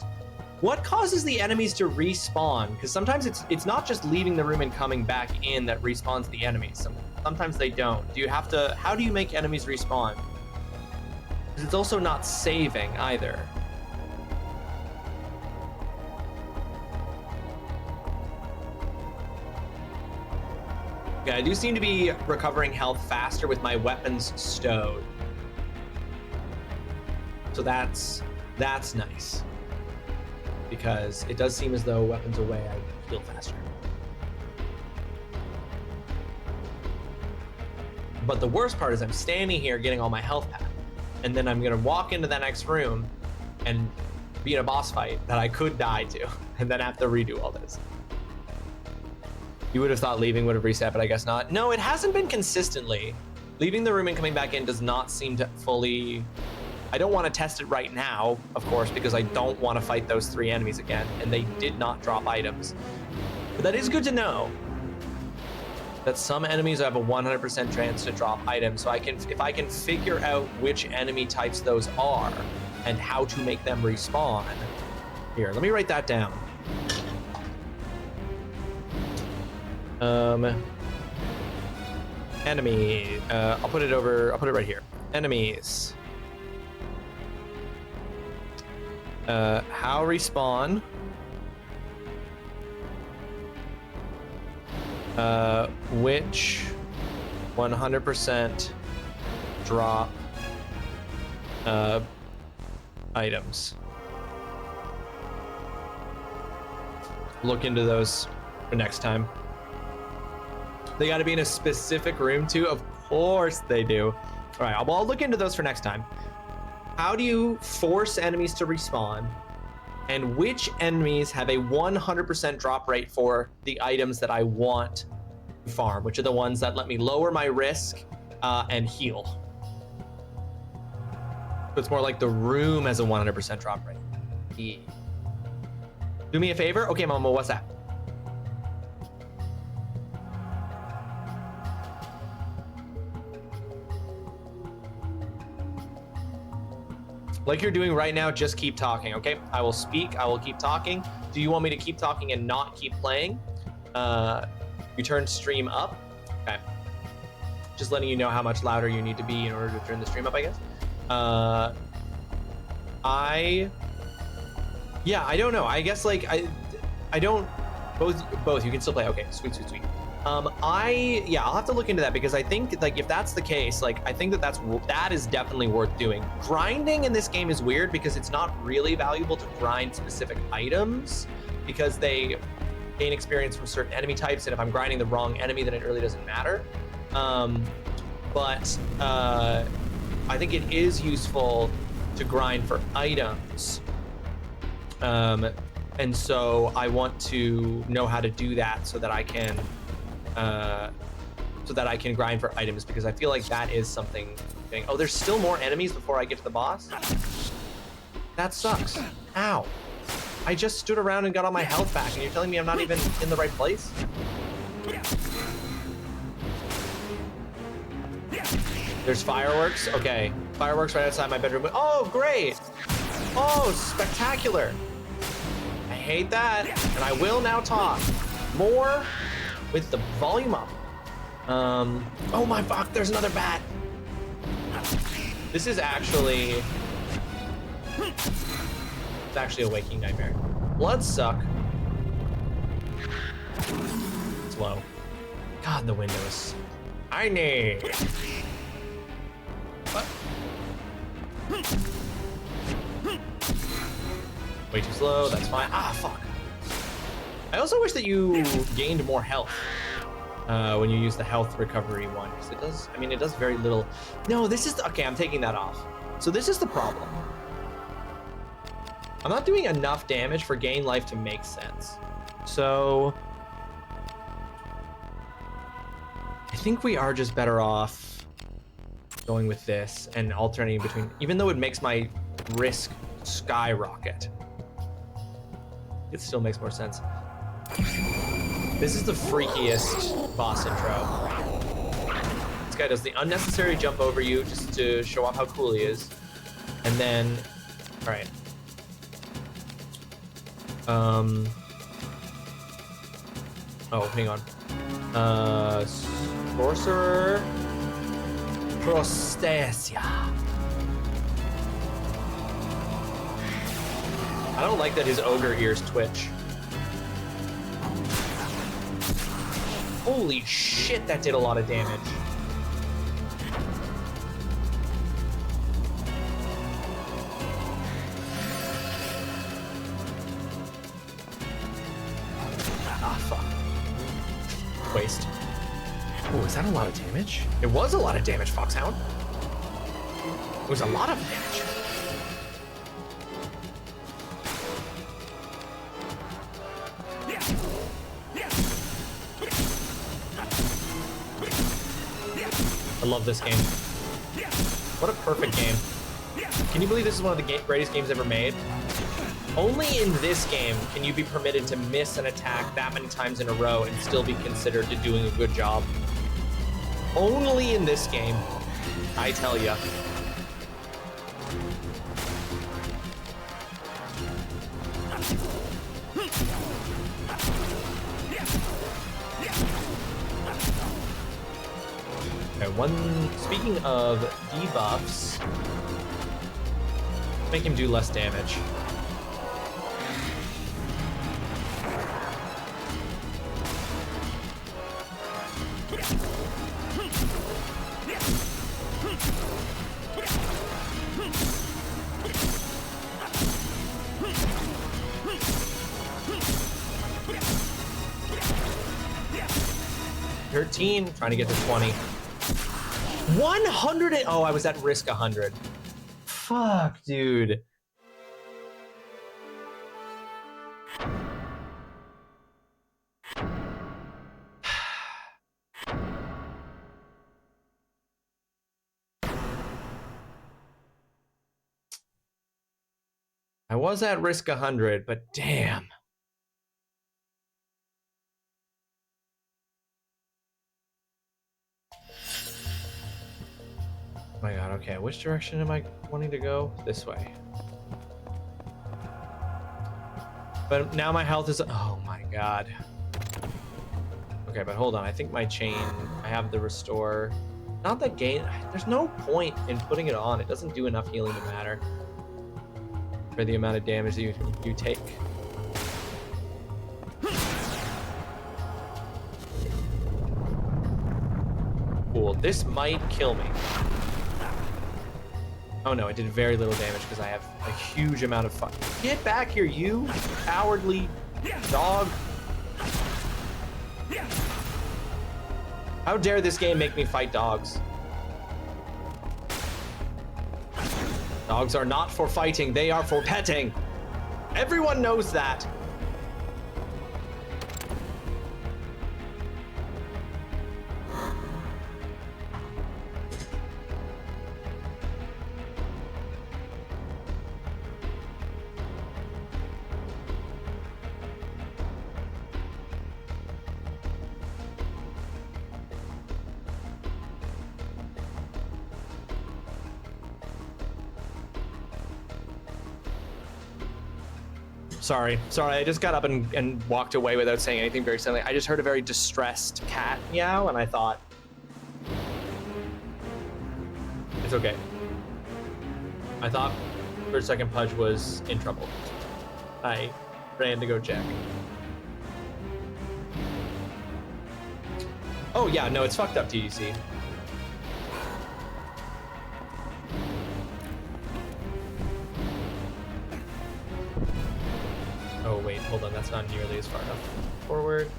What causes the enemies to respawn? Because sometimes it's not just leaving the room and coming back in that respawns the enemies. Sometimes they don't. How do you make enemies respawn? Because it's also not saving either. Okay, I do seem to be recovering health faster with my weapons stowed. So that's nice. Because it does seem as though weapons away, I heal faster. But the worst part is I'm standing here getting all my health back, and then I'm gonna walk into that next room and be in a boss fight that I could die to, and then have to redo all this. You would have thought leaving would have reset, but I guess not. No, it hasn't been consistently. Leaving the room and coming back in does not seem to fully... I don't want to test it right now, of course, because I don't want to fight those 3 enemies again, and they did not drop items. But that is good to know, that some enemies have a 100% chance to drop items, so if I can figure out which enemy types those are, and how to make them respawn. Here, let me write that down. Enemy, I'll put it right here. Enemies. How respawn. Which 100% drop items. Look into those for next time. They got to be in a specific room too? Of course they do. All right, well, I'll look into those for next time. How do you force enemies to respawn? And which enemies have a 100% drop rate for the items that I want farm, which are the ones that let me lower my risk and heal. So it's more like the room has a 100% drop rate. Yeah. Do me a favor? Okay, Mama, what's that? Like you're doing right now, just keep talking, okay? I will speak, I will keep talking. Do you want me to keep talking and not keep playing? You turn stream up. Okay. Just letting you know how much louder you need to be in order to turn the stream up, I guess. Yeah, I don't know. I guess like I don't, both, you can still play. Okay, sweet. I'll have to look into that because I think like if that's the case, like I think that is definitely worth doing. Grinding in this game is weird because it's not really valuable to grind specific items because they gain experience from certain enemy types, and if I'm grinding the wrong enemy, then it really doesn't matter. But I think it is useful to grind for items. And so I want to know how to do that so that I can grind for items, because I feel like that is something. Oh, there's still more enemies before I get to the boss? That sucks. Ow. I just stood around and got all my health back, and you're telling me I'm not even in the right place? There's fireworks? Okay. Fireworks right outside my bedroom. Oh, great! Oh, spectacular! I hate that, and I will now talk more with the volume up. Oh my fuck, there's another bat! This is actually... It's actually a waking nightmare. Blood suck. It's low. God, the windows. I need. What? Way too slow, that's fine. Ah, fuck. I also wish that you gained more health when you use the health recovery one, because it does, I mean, it does very little. No, this is, okay, I'm taking that off. So this is the problem. I'm not doing enough damage for gain life to make sense. So I think we are just better off going with this and alternating between, even though it makes my risk skyrocket, it still makes more sense. This is the freakiest boss intro. This guy does the unnecessary jump over you just to show off how cool he is. And then, all right. Oh, hang on. Sorcerer Prostasia. I don't like that his ogre ears twitch. Holy shit, that did a lot of damage. Ah, fuck. Waste. Oh, is that a lot of damage? It was a lot of damage, Foxhound. It was a lot of damage. I love this game. What a perfect game. Can you believe this is one of the greatest games ever made? Only in this game can you be permitted to miss an attack that many times in a row and still be considered to doing a good job. Only in this game, I tell ya. Okay, speaking of debuffs, make him do less damage. Trying to get to 20. 100 and, oh, I was at risk 100. Fuck, dude. I was at risk 100, but damn. Oh my god, okay, which direction am I wanting to go? This way. But now my health is, oh my god. Okay, but hold on, I think my chain, I have the restore. Not that gain, there's no point in putting it on. It doesn't do enough healing to matter for the amount of damage that you take. Cool, this might kill me. Oh no, it did very little damage because I have a huge amount of fun. Get back here, you cowardly dog. How dare this game make me fight dogs? Dogs are not for fighting, they are for petting. Everyone knows that. Sorry, I just got up and walked away without saying anything very suddenly. I just heard a very distressed cat meow, and I thought, it's okay. I thought for a second Pudge was in trouble. I ran to go check. Oh yeah, no, it's fucked up, TDC. Oh wait, hold on, that's not nearly as far enough forward.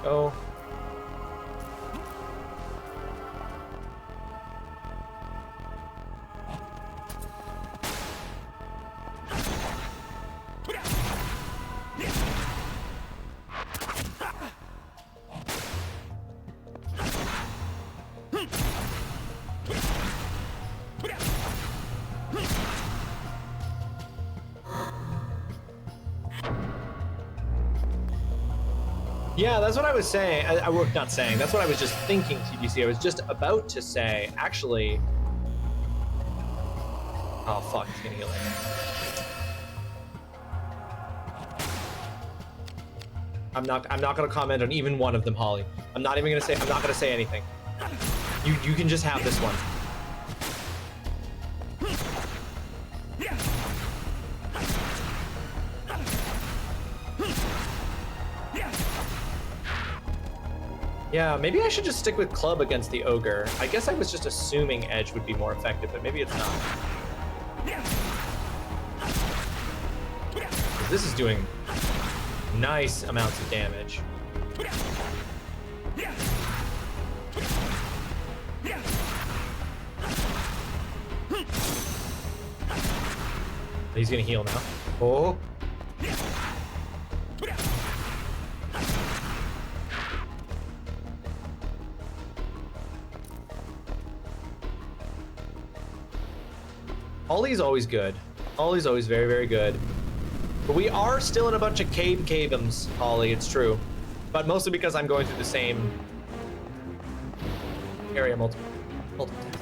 Oh. Yeah, that's what I was saying. I was not saying. That's what I was just thinking, TGC. I was just about to say, actually. Oh fuck, he's gonna heal it. I'm not gonna comment on even one of them, Holly. I'm not gonna say anything. You can just have this one. Yeah, maybe I should just stick with club against the ogre. I guess I was just assuming edge would be more effective, but maybe it's not. This is doing nice amounts of damage. He's gonna heal now. Oh. Ollie's always good. Ollie's always very, very good. But we are still in a bunch of cave-ems, Ollie, it's true. But mostly because I'm going through the same area multiple times.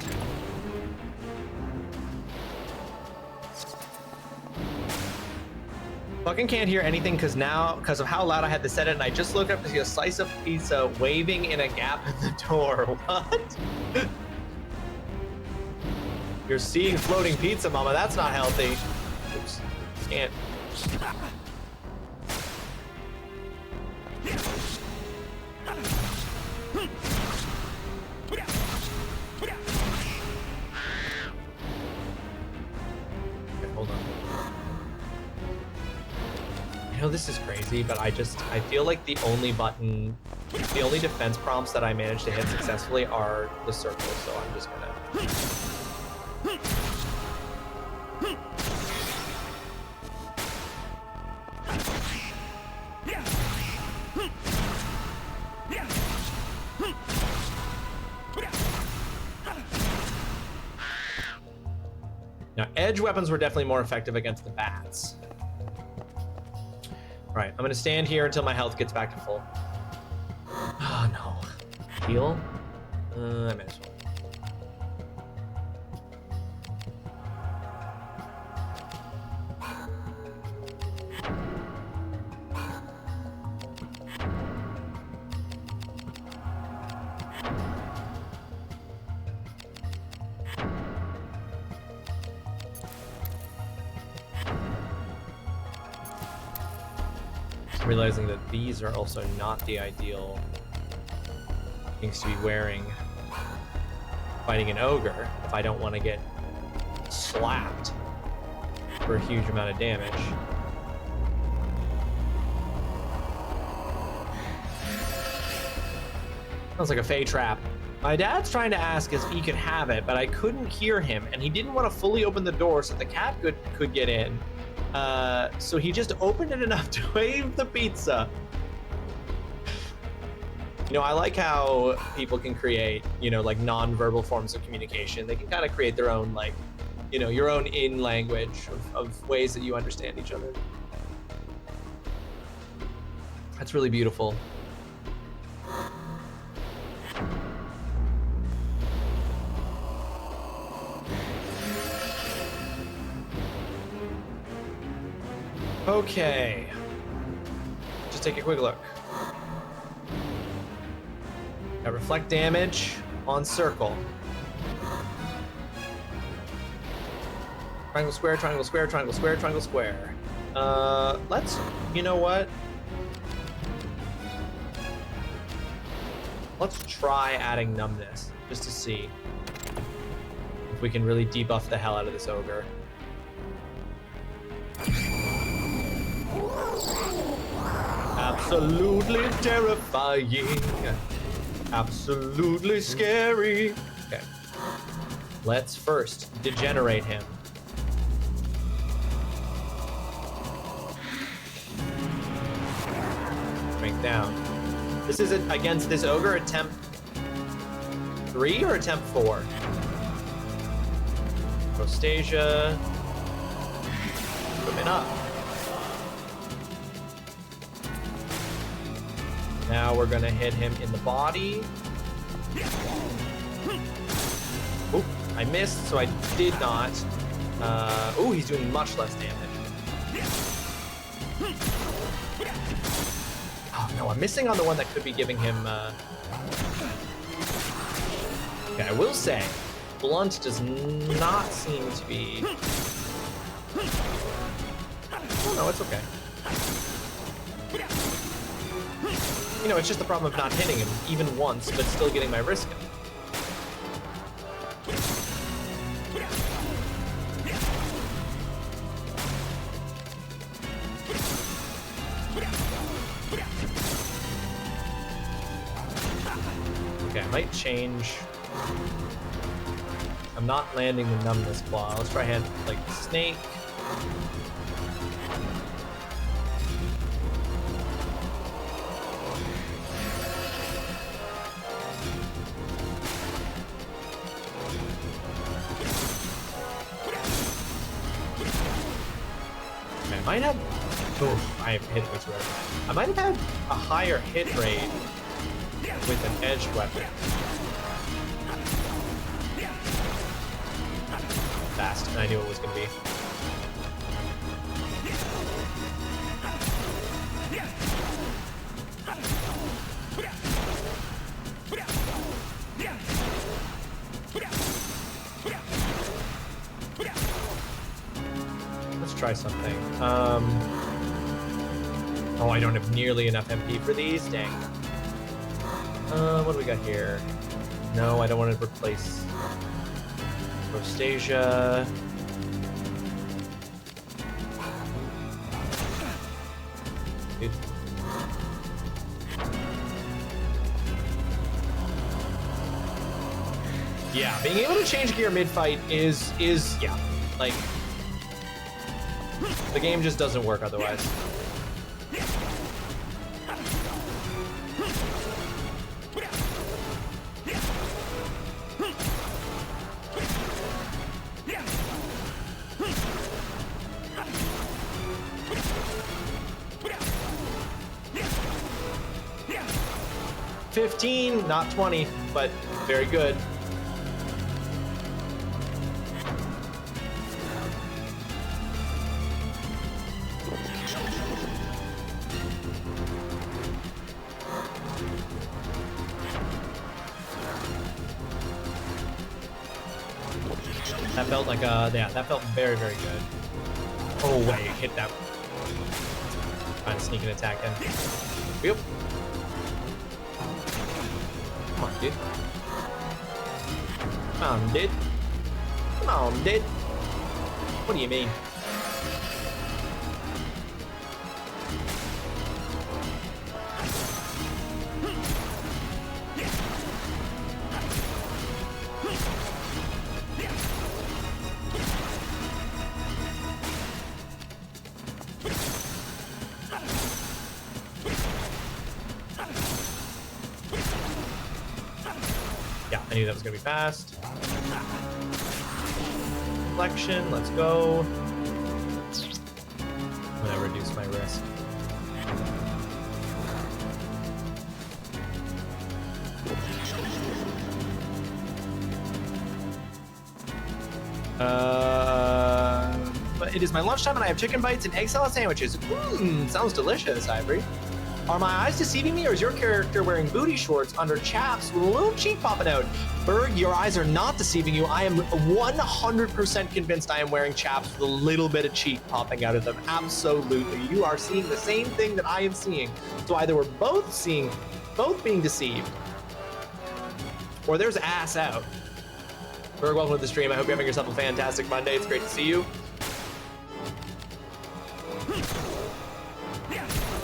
Fucking can't hear anything because of how loud I had to set it, and I just looked up to see a slice of pizza waving in a gap in the door. What? You're seeing floating pizza, mama. That's not healthy. Oops. Can't. Okay, hold on. I know this is crazy, but I feel like the only defense prompts that I managed to hit successfully are the circle, so I'm just gonna... Now, edge weapons were definitely more effective against the bats. Right, I'm gonna stand here until my health gets back to full. Oh no. Heal? I might as well. Realizing that these are also not the ideal things to be wearing fighting an ogre if I don't want to get slapped for a huge amount of damage. Sounds like a Fey trap. My dad's trying to ask if he could have it, but I couldn't hear him, and he didn't want to fully open the door so the cat could get in. So he just opened it enough to wave the pizza. You know, I like how people can create, you know, like non-verbal forms of communication. They can kind of create their own, like, you know, your own in language of ways that you understand each other. That's really beautiful. Okay, just take a quick look. Got reflect damage on circle. Triangle square, triangle square, triangle square, triangle square. Let's, you know what? Let's try adding numbness, just to see if we can really debuff the hell out of this ogre. Absolutely terrifying. Absolutely scary. Okay. Let's first degenerate him. Strength down. This is against this ogre, attempt 3 or attempt 4? Prostasia. Equipment up. Now we're gonna hit him in the body. Oop, I missed, so I did not. Ooh, he's doing much less damage. Oh no, I'm missing on the one that could be giving him, Okay, I will say, blunt does not seem to be... Oh no, it's okay. You know, it's just the problem of not hitting him even once, but still getting my risk in. Okay, I might change. I'm not landing the numbness claw. Let's try hand like snake. I might have. Oh, I have hit this rare. I might have had a higher hit rate with an edged weapon. Fast, and I knew it was going to be. Let's try something. Oh, I don't have nearly enough MP for these. Dang. What do we got here? No, I don't want to replace Prostasia. dude. Yeah, being able to change gear mid-fight is yeah, like, the game just doesn't work otherwise. $15, not $20, but very good. That felt like yeah, that felt very, very good. Oh wait, hit that. Trying to sneak an attack in. Yep. Come on, dude. Come on, dude. Come on, dude. What do you mean? I knew that was gonna be fast. Reflection, let's go. I'm gonna reduce my risk. But it is my lunchtime and I have chicken bites and egg salad sandwiches. Sounds delicious, Ivory. Are my eyes deceiving me, or is your character wearing booty shorts under chaps with a little cheek popping out? Berg, your eyes are not deceiving you. I am 100% convinced I am wearing chaps with a little bit of cheek popping out of them. Absolutely. You are seeing the same thing that I am seeing. So either we're both being deceived, or there's ass out. Berg, welcome to the stream. I hope you're having yourself a fantastic Monday. It's great to see you.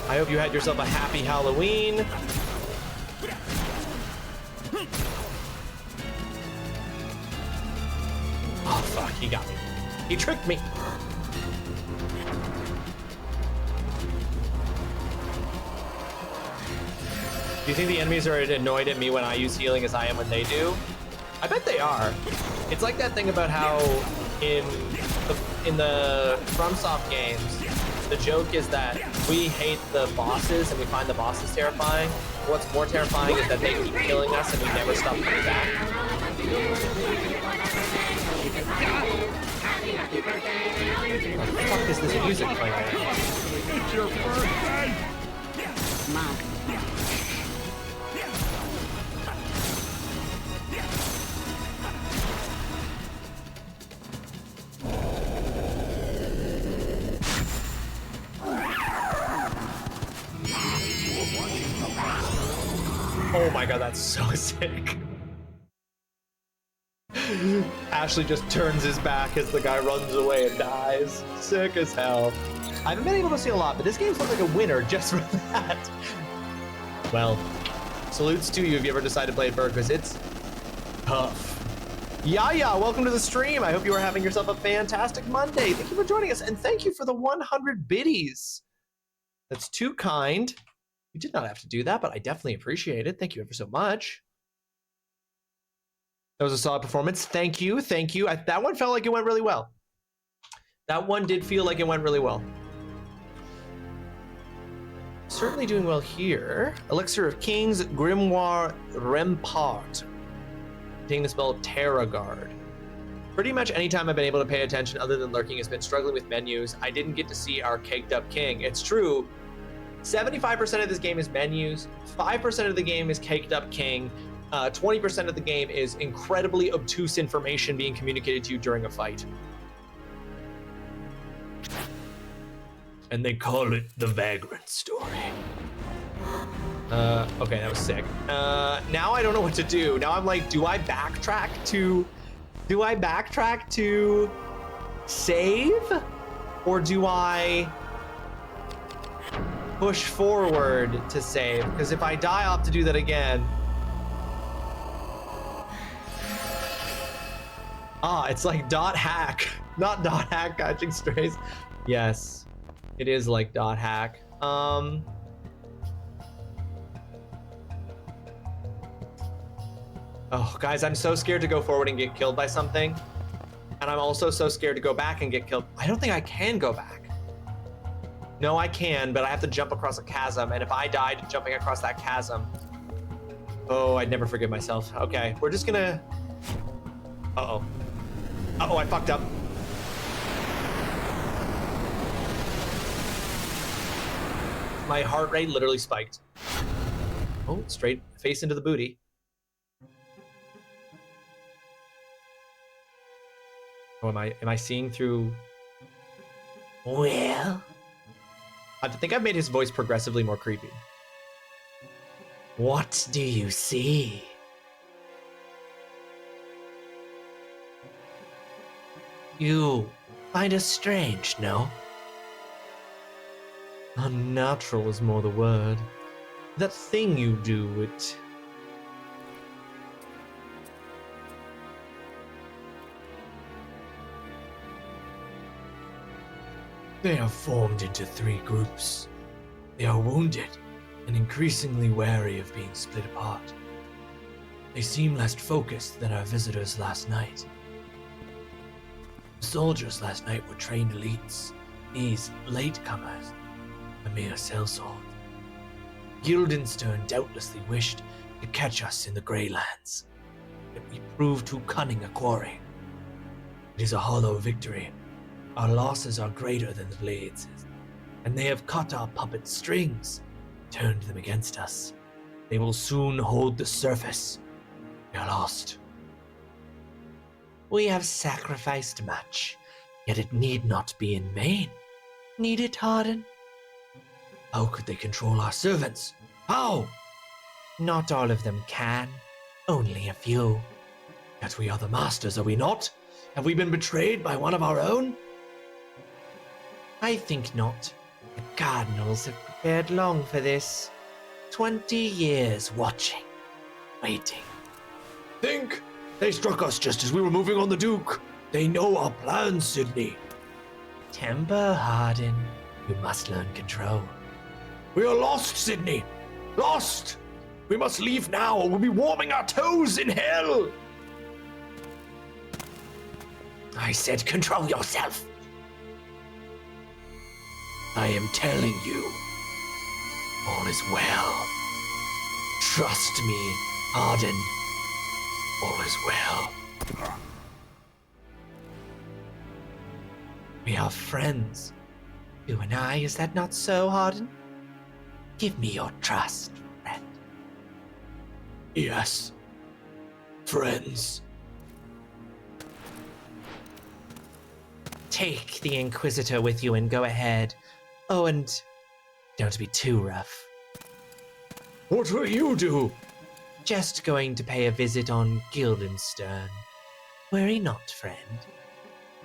I hope you had yourself a happy Halloween. Oh, fuck, he got me. He tricked me. Do you think the enemies are annoyed at me when I use healing as I am when they do? I bet they are. It's like that thing about how in the FromSoft games, the joke is that we hate the bosses and we find the bosses terrifying. What's more terrifying is that they keep killing us and we never stop coming back. What the fuck is this music playing right now? It's your birthday! Come on. Oh my god, that's so sick. Ashley just turns his back as the guy runs away and dies. Sick as hell. I haven't been able to see a lot, but this game's looked like a winner just for that. Well, salutes to you if you ever decide to play it, Berg, because it's tough. Yaya, welcome to the stream. I hope you are having yourself a fantastic Monday. Thank you for joining us, and thank you for the 100 biddies. That's too kind. You did not have to do that, but I definitely appreciate it. Thank you ever so much. That was a solid performance. Thank you. Thank you. That one felt like it went really well. That one did feel like it went really well. Certainly doing well here. Elixir of Kings, Grimoire Rempart. Taking the spell Terra Guard. Pretty much anytime I've been able to pay attention other than lurking has been struggling with menus. I didn't get to see our caked up king. It's true. 75% of this game is menus, 5% of the game is caked up king, 20% of the game is incredibly obtuse information being communicated to you during a fight. And they call it the Vagrant story. Okay, that was sick. Now I don't know what to do. Now I'm like, do I backtrack to save? Or do I push forward to save, because if I die, I'll have to do that again. Ah, it's like dot hack, not dot hack catching strays. Yes, it is like dot hack. Oh, guys, I'm so scared to go forward and get killed by something. And I'm also so scared to go back and get killed. I don't think I can go back. No, I can, but I have to jump across a chasm. And if I died jumping across that chasm, oh, I'd never forgive myself. Okay, we're just gonna, uh-oh. Uh-oh, I fucked up. My heart rate literally spiked. Oh, straight face into the booty. Oh, am I seeing through? Well, I think I've made his voice progressively more creepy. What do you see? You find us strange, no? Unnatural is more the word. That thing you do, it... They are formed into 3 groups. They are wounded and increasingly wary of being split apart. They seem less focused than our visitors last night. The soldiers last night were trained elites. These latecomers, a mere sellsword. Guildenstern doubtlessly wished to catch us in the Greylands, but we proved too cunning a quarry. It is a hollow victory. Our losses are greater than the Blades', and they have cut our puppet strings, turned them against us. They will soon hold the surface. We are lost. We have sacrificed much, yet it need not be in vain. Need it, Harden? How could they control our servants? How? Not all of them can, only a few. Yet we are the masters, are we not? Have we been betrayed by one of our own? I think not. The Cardinals have prepared long for this. 20 years watching, waiting. Think! They struck us just as we were moving on the Duke. They know our plans, Sydney. Temper, Harden. You must learn control. We are lost, Sydney. Lost! We must leave now or we'll be warming our toes in hell! I said control yourself. I am telling you, all is well. Trust me, Arden. All is well. We are friends. You and I, is that not so, Arden? Give me your trust, friend. Yes. Friends. Take the Inquisitor with you and go ahead. Oh, and don't be too rough. What will you do? Just going to pay a visit on Guildenstern. Worry not, friend.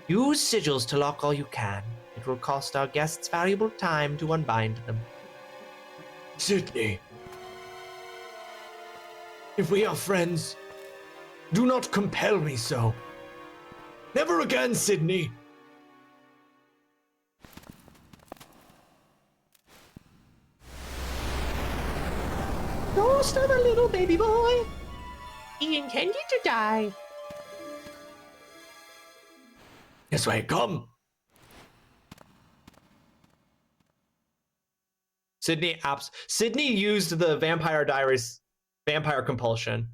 Use sigils to lock all you can. It will cost our guests valuable time to unbind them. Sydney. If we are friends, do not compel me so. Never again, Sydney. Ghost of a little baby boy. He intended to die. This way, come. Sydney used the Vampire Diaries vampire compulsion.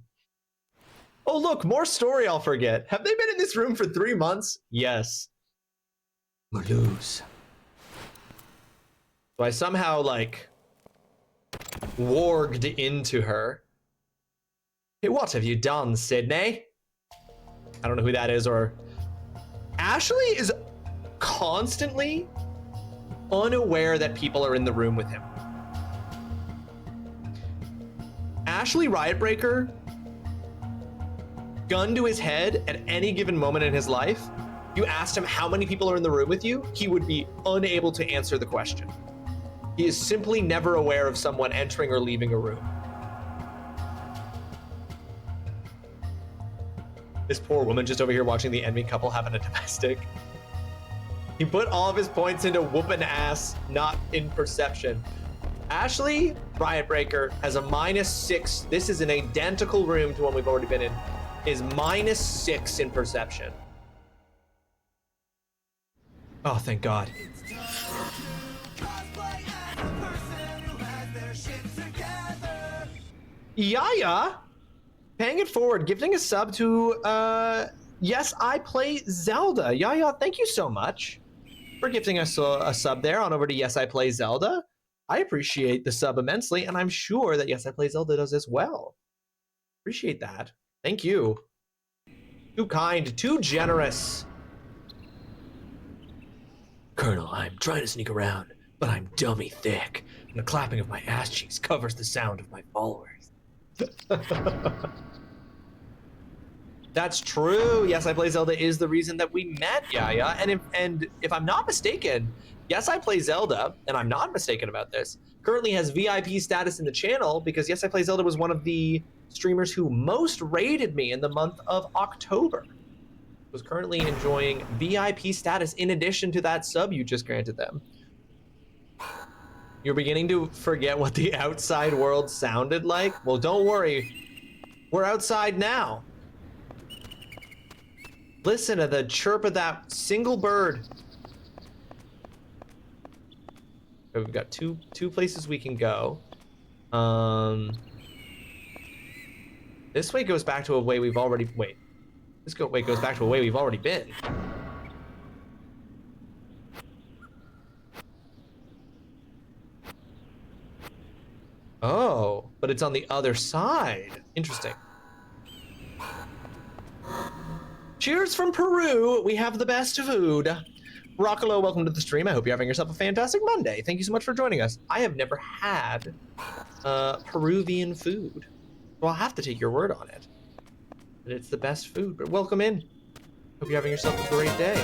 Oh look, more story I'll forget. Have they been in this room for 3 months? Yes. Malouse. So I somehow like warged into her. Hey, what have you done, Sydney? I don't know who that is, or Ashley is constantly unaware that people are in the room with him. Ashley Riotbreaker, gun to his head at any given moment in his life, you asked him how many people are in the room with you, he would be unable to answer the question. He is simply never aware of someone entering or leaving a room. This poor woman just over here watching the enemy couple having a domestic. He put all of his points into whooping ass, not in perception. Ashley Riot Breaker has a -6. This is an identical room to one we've already been in. Is -6 in perception. Oh, thank God. Yaya, paying it forward, gifting a sub to, Yes, I Play Zelda. Yaya, thank you so much for gifting us a sub there on over to Yes, I Play Zelda. I appreciate the sub immensely, and I'm sure that Yes, I Play Zelda does as well. Appreciate that. Thank you. Too kind, too generous. Colonel, I'm trying to sneak around, but I'm dummy thick, and the clapping of my ass cheeks covers the sound of my followers. That's true. Yes, I Play Zelda is the reason that we met, Yaya. And if I'm not mistaken, Yes, I Play Zelda, and I'm not mistaken about this, currently has VIP status in the channel because Yes, I Play Zelda was one of the streamers who most rated me in the month of October. Was currently enjoying VIP status in addition to that sub you just granted them. You're beginning to forget what the outside world sounded like? Well, don't worry. We're outside now. Listen to the chirp of that single bird. We've got two places we can go. This way goes back to a way we've already, wait. This way goes back to a way we've already been. Oh, but it's on the other side. Interesting. Cheers from Peru. We have the best food. Rockalo, welcome to the stream. I hope you're having yourself a fantastic Monday. Thank you so much for joining us. I have never had Peruvian food, so I'll have to take your word on it. But it's the best food. But welcome in. Hope you're having yourself a great day.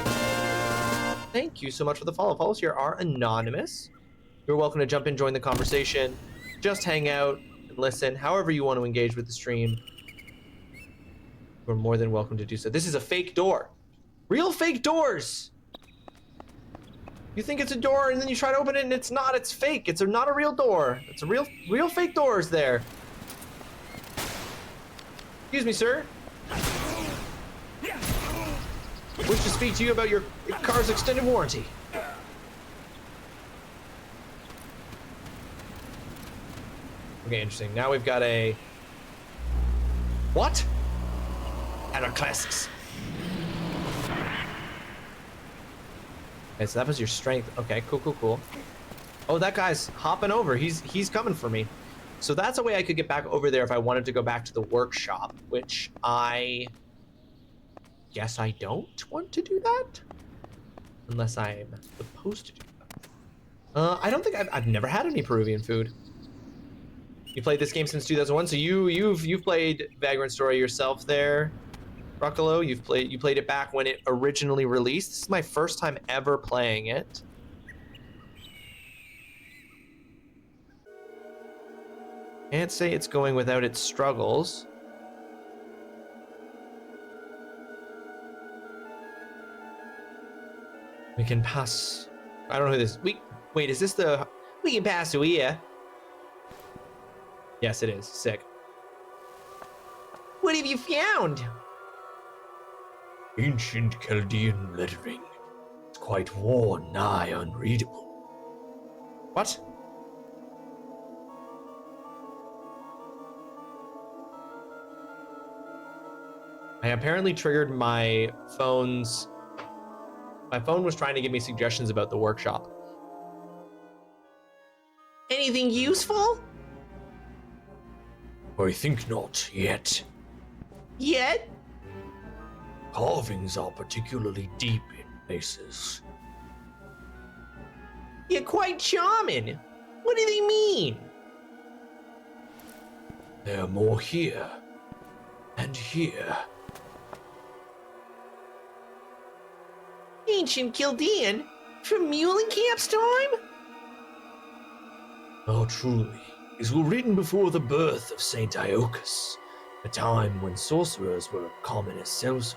Thank you so much for the follow. Follows here are anonymous. You're welcome to jump in, join the conversation, just hang out and listen. However you want to engage with the stream, you're more than welcome to do so. This is a fake door. Real fake doors. You think it's a door and then you try to open it and it's not. It's fake. It's not a real door. It's a real fake doors there. Excuse me, sir. Wish to speak to you about your car's extended warranty. Okay, interesting. Now we've got a... What? Anaclassis. Okay, so that was your strength. Okay, cool. Oh, that guy's hopping over. He's coming for me. So that's a way I could get back over there if I wanted to go back to the workshop, which I guess I don't want to do that. Unless I'm supposed to do that. I don't think I've never had any Peruvian food. You played this game since 2001, so you've played Vagrant Story yourself there, Rockalo. You played it back when it originally released. This is my first time ever playing it. Can't say it's going without its struggles. We can pass. I don't know who this. Wait, is this the? We can pass through here. Yes, it is. Sick. What have you found? Ancient Chaldean lettering. It's quite worn, nigh unreadable. What? I apparently triggered my phone's... My phone was trying to give me suggestions about the workshop. Anything useful? I think not yet. Yet? Carvings are particularly deep in places. You're quite charming. What do they mean? There are more here. And here. Ancient Chaldean? From Mulecamp's time? Oh, truly. These were written before the birth of Saint Iocus, a time when sorcerers were common as sellswords.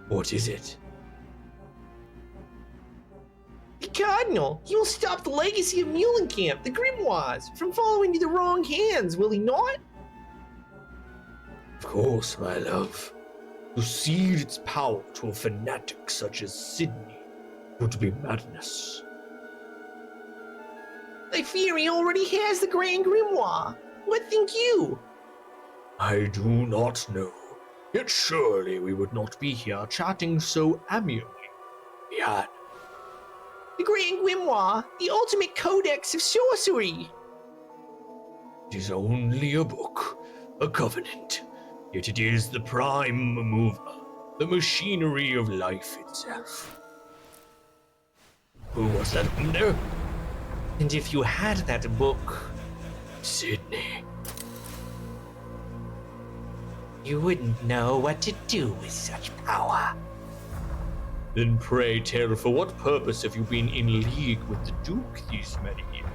What is it? The Cardinal, he will stop the legacy of Muhlenkamp, the Grimoires, from falling into the wrong hands, will he not? Of course, my love. To cede its power to a fanatic such as Sydney would be madness. I fear he already has the Grand Grimoire. What think you? I do not know. Yet surely we would not be here chatting so amiably. Yet. The Grand Grimoire, the ultimate codex of sorcery. It is only a book, a covenant. Yet it is the prime mover, the machinery of life itself. Who was that in there? And if you had that book, Sydney, you wouldn't know what to do with such power. then pray tell, for what purpose have you been in league with the Duke these many years?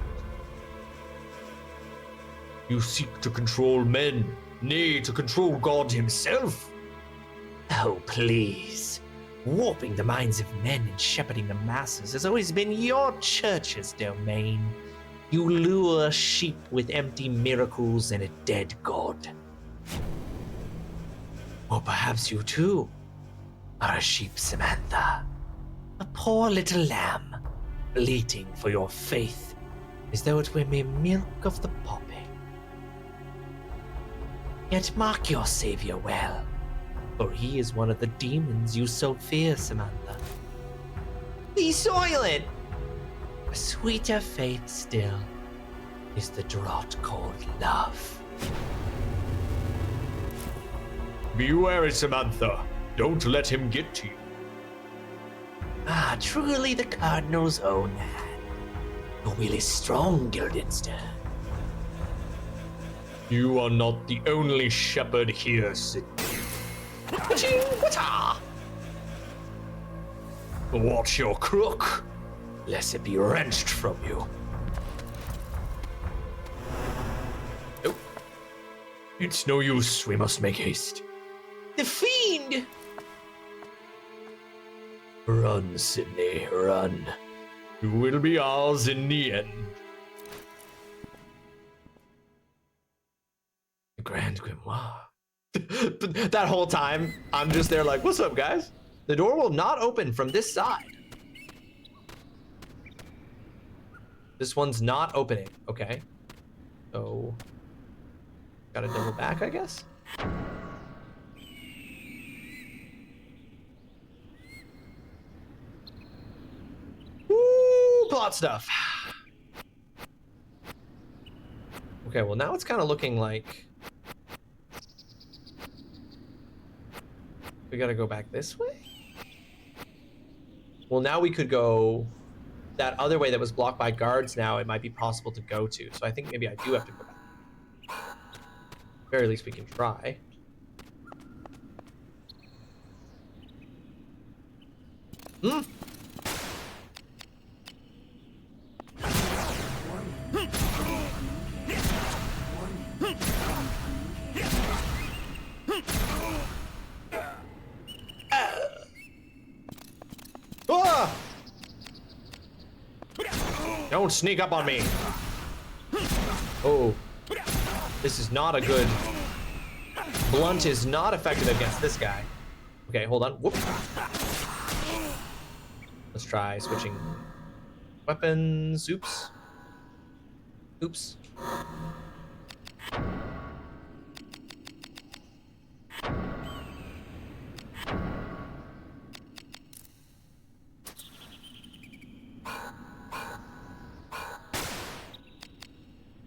You seek to control men, nay, to control God himself. Oh, please. Warping the minds of men and shepherding the masses has always been your church's domain. You lure sheep with empty miracles and a dead God. Or perhaps you too are a sheep, Samantha. A poor little lamb, bleating for your faith as though it were mere milk of the poppy. Yet mark your savior well, for he is one of the demons you so fear, Samantha. Be silent! A sweeter fate still is the draught called love. Be wary, Samantha. Don't let him get to you. Ah, truly the Cardinal's own hand. Your will is strong, Guildenstern. You are not the only shepherd here, Sydney. Watch your crook, lest it be wrenched from you. Nope. It's no use, we must make haste. The fiend! Run, Sydney, run. You will be ours in the end. The Grand Grimoire. That whole time, I'm just there like, what's up, guys? The door will not open from this side. This one's not opening. Okay. So, gotta double back, I guess? Woo, plot stuff. Okay, well now it's kind of looking like we gotta go back this way? Well, now we could go that other way that was blocked by guards. Now it might be possible to go to. So I think maybe I do have to go back. At very least we can try. Hmm? Ah! Don't sneak up on me. Oh. This is not a good... Blunt is not effective against this guy. Okay, hold on. Whoop. Let's try switching weapons. Oops. Oops.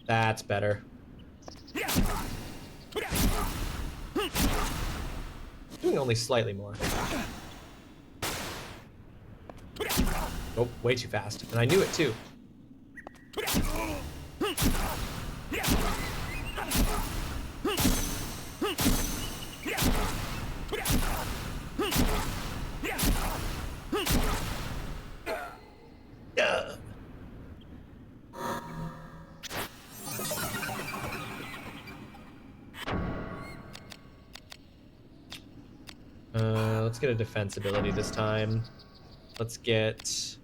That's better. Doing only slightly more. Nope, way too fast. And I knew it too. get a defense ability this time. Let's get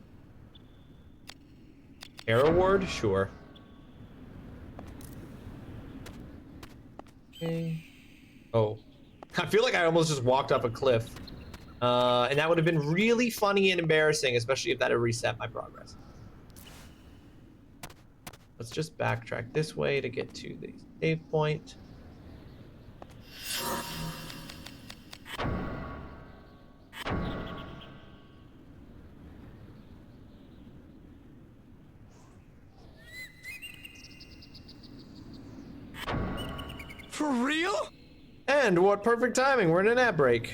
Arrow Ward? Sure. Okay. Oh. I feel like I almost just walked up a cliff. And that would have been really funny and embarrassing, especially if that had reset my progress. Let's just backtrack this way to get to the save point. For real? And what perfect timing, we're in an ad break.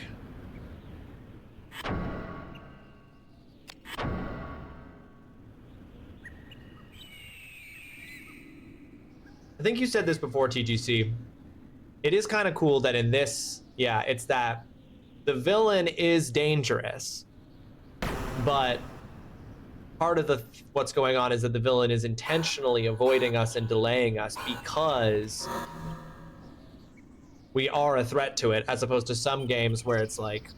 I think you said this before, TGC. It is kind of cool that in this, yeah, it's that the villain is dangerous, but part of what's going on is that the villain is intentionally avoiding us and delaying us because we are a threat to it, as opposed to some games where it's like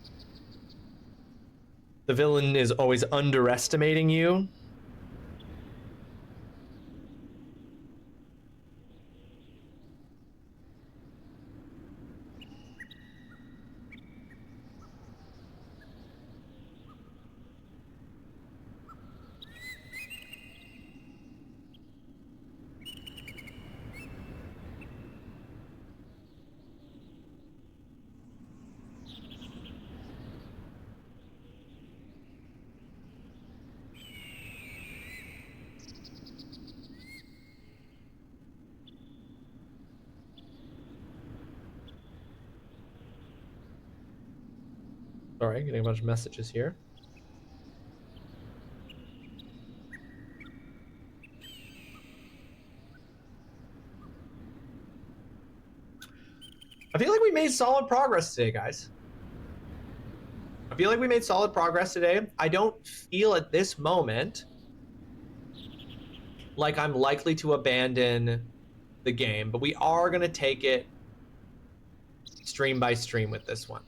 the villain is always underestimating you. Sorry, getting a bunch of messages here. I feel like we made solid progress today, guys. I feel like we made solid progress today. I don't feel at this moment like I'm likely to abandon the game, but we are going to take it stream by stream with this one.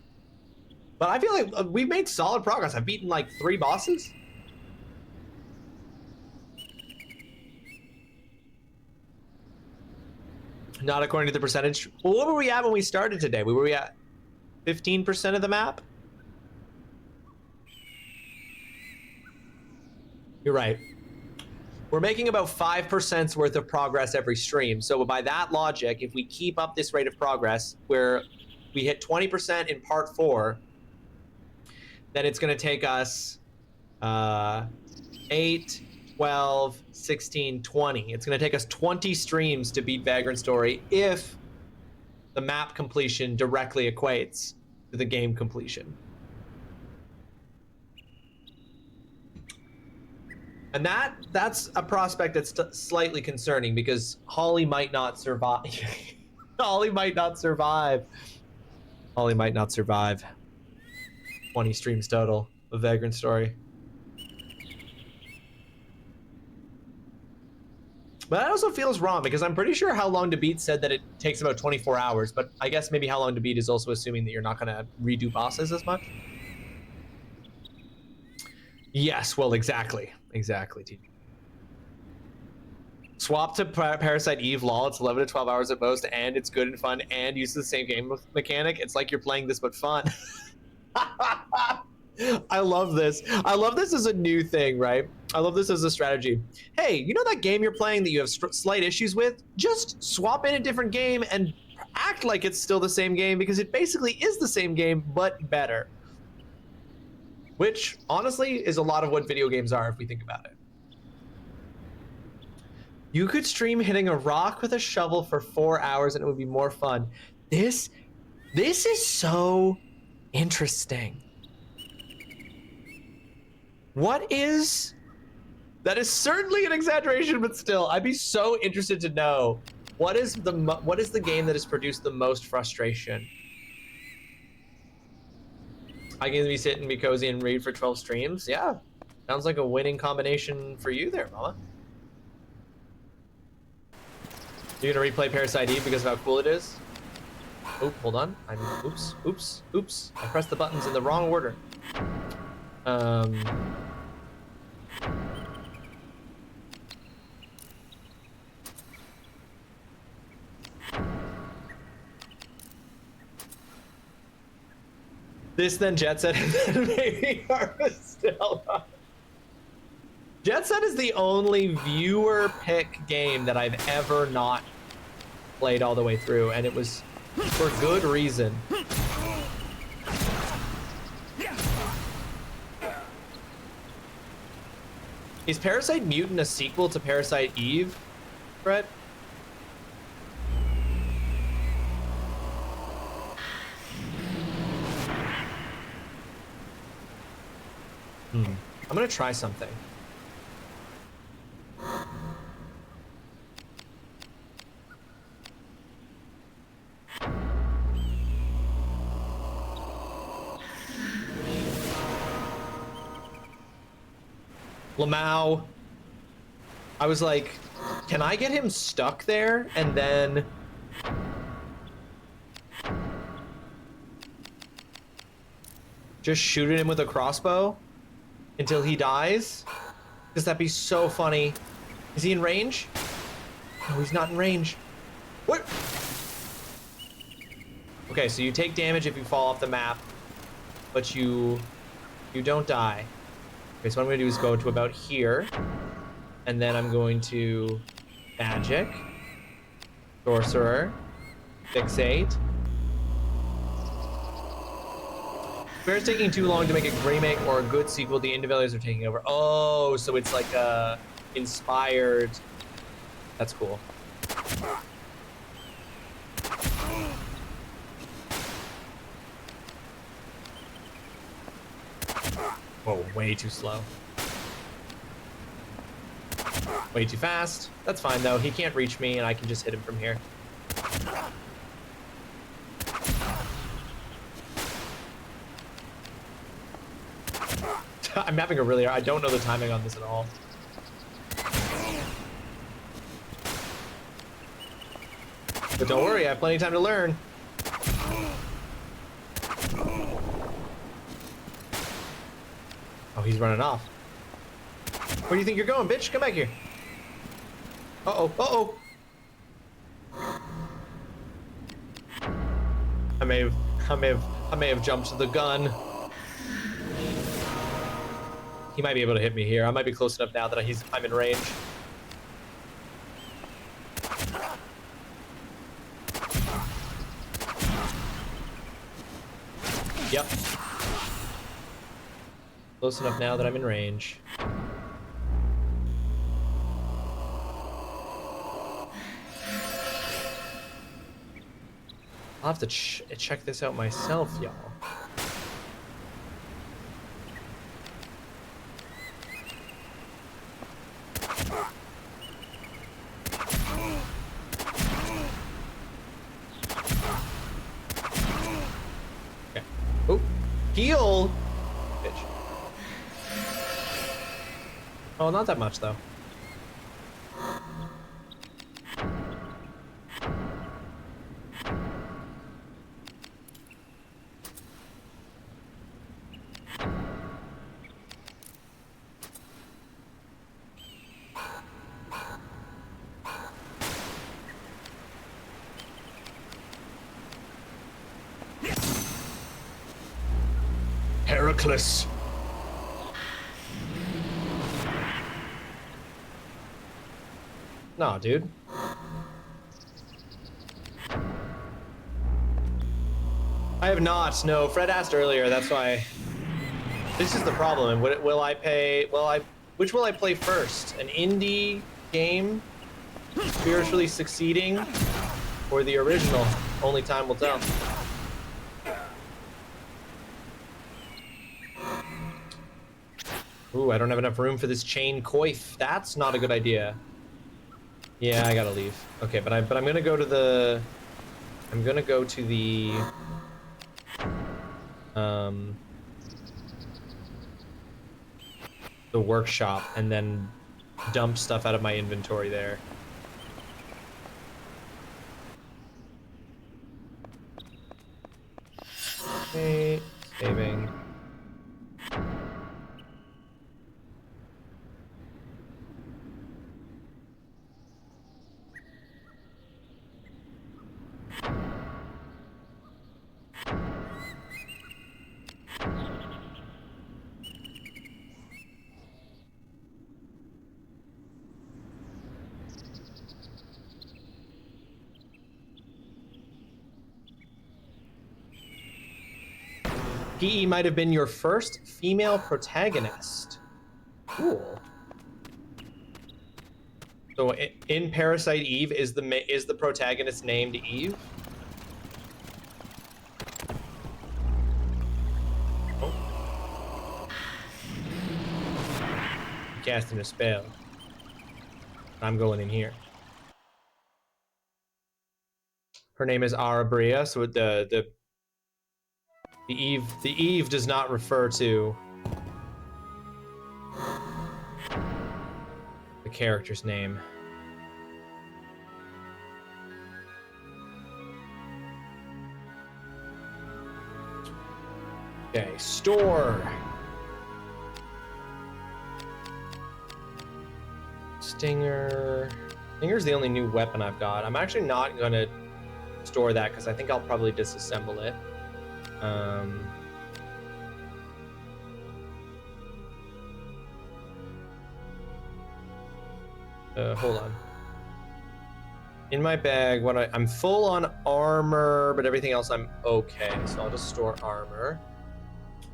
But I feel like we've made solid progress. I've beaten like 3 bosses. Not according to the percentage. Well, what were we at when we started today? Were we at 15% of the map? You're right. We're making about 5% worth of progress every stream. So by that logic, if we keep up this rate of progress, where we hit 20% in part 4, then it's going to take us 8, 12, 16, 20. It's going to take us 20 streams to beat Vagrant Story if the map completion directly equates to the game completion. And that's a prospect that's slightly concerning because Holly might not survive. Holly might not survive. Holly might not survive. 20 streams total of Vagrant Story. But that also feels wrong because I'm pretty sure How Long to Beat said that it takes about 24 hours, but I guess maybe How Long to Beat is also assuming that you're not going to redo bosses as much. Yes, well, exactly. Exactly, TJ. Swap to Parasite Eve, lol. It's 11 to 12 hours at most, and it's good and fun, and uses the same game mechanic. It's like you're playing this, but fun. I love this. I love this as a new thing, right? I love this as a strategy. Hey, you know that game you're playing that you have slight issues with? Just swap in a different game and act like it's still the same game because it basically is the same game, but better. Which, honestly, is a lot of what video games are if we think about it. You could stream hitting a rock with a shovel for 4 hours and it would be more fun. This is so interesting. That is certainly an exaggeration, but still, I'd be so interested to know what is the game that has produced the most frustration. I can be sit and be cozy and read for 12 streams. Yeah, sounds like a winning combination for you there, Mama. You're gonna replay Parasite Eve because of how cool it is? Oh, hold on. Oops. I pressed the buttons in the wrong order. This, then Jet Set, and then maybe Harvestella. Jet Set is the only viewer pick game that I've ever not played all the way through, and it was for good reason. Is Parasite Mutant a sequel to Parasite Eve, Brett? I'm gonna try something. Lamau. I was like, can I get him stuck there and then just shoot at him with a crossbow until he dies? Because that'd be so funny. Is he in range? No, he's not in range. What? Okay, so you take damage if you fall off the map, but you don't die. Okay, so what I'm gonna do is go to about here, and then I'm going to magic, sorcerer, fixate. Bear's taking too long to make a remake or a good sequel. The indie developers are taking over. Oh, so it's like inspired. That's cool. Whoa, way too slow. Way too fast. That's fine though. He can't reach me and I can just hit him from here. I'm having a really, I don't know the timing on this at all. But don't worry, I have plenty of time to learn. Oh, he's running off. Where do you think you're going, bitch? Come back here. Uh-oh, uh-oh. I may have jumped to the gun. He might be able to hit me here. I might be close enough now that I'm in range. Yep. Close enough now that I'm in range. I'll have to check this out myself, y'all. Okay. Oh, heal! Bitch. Oh, not that much, though. Heracles. Nah, dude. I have not. No, Fred asked earlier. That's why. This is the problem. And will I pay? Which will I play first? An indie game, spiritually succeeding, or the original? Only time will tell. Ooh, I don't have enough room for this chain coif. That's not a good idea. Yeah, I gotta leave. Okay, but I'm gonna go to the. I'm gonna go to the. The workshop and then dump stuff out of my inventory there. Okay, saving. PE might have been your first female protagonist. Cool. So in Parasite Eve, is the protagonist named Eve? Oh. I'm casting a spell. I'm going in here. Her name is Arabria, so the Eve does not refer to the character's name. Okay, store. Stinger. Stinger's the only new weapon I've got. I'm actually not gonna store that because I think I'll probably disassemble it. Hold on. In my bag, I'm full on armor, but everything else I'm okay. So I'll just store armor.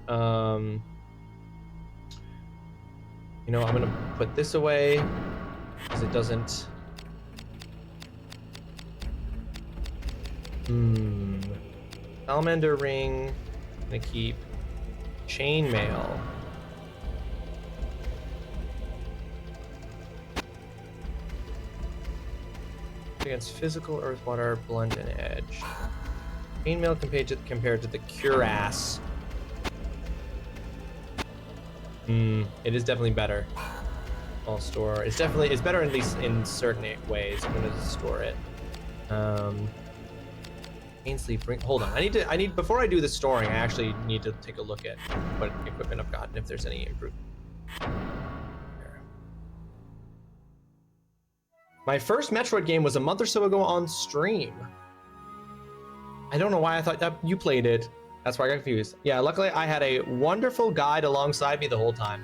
You know, I'm gonna put this away because it doesn't. Salamander ring. I'm gonna keep chainmail. Against physical earth, water, blunt, and edge. Chainmail compared to the cuirass. It is definitely better. I'll store. It's better at least in certain ways. I'm gonna store it. Pain sleep ring. Hold on. I need before I do the storing. I actually need to take a look at what equipment I've gotten, if there's any improvement. My first Metroid game was a month or so ago on stream. I don't know why I thought that you played it. That's why I got confused. Yeah, luckily I had a wonderful guide alongside me the whole time.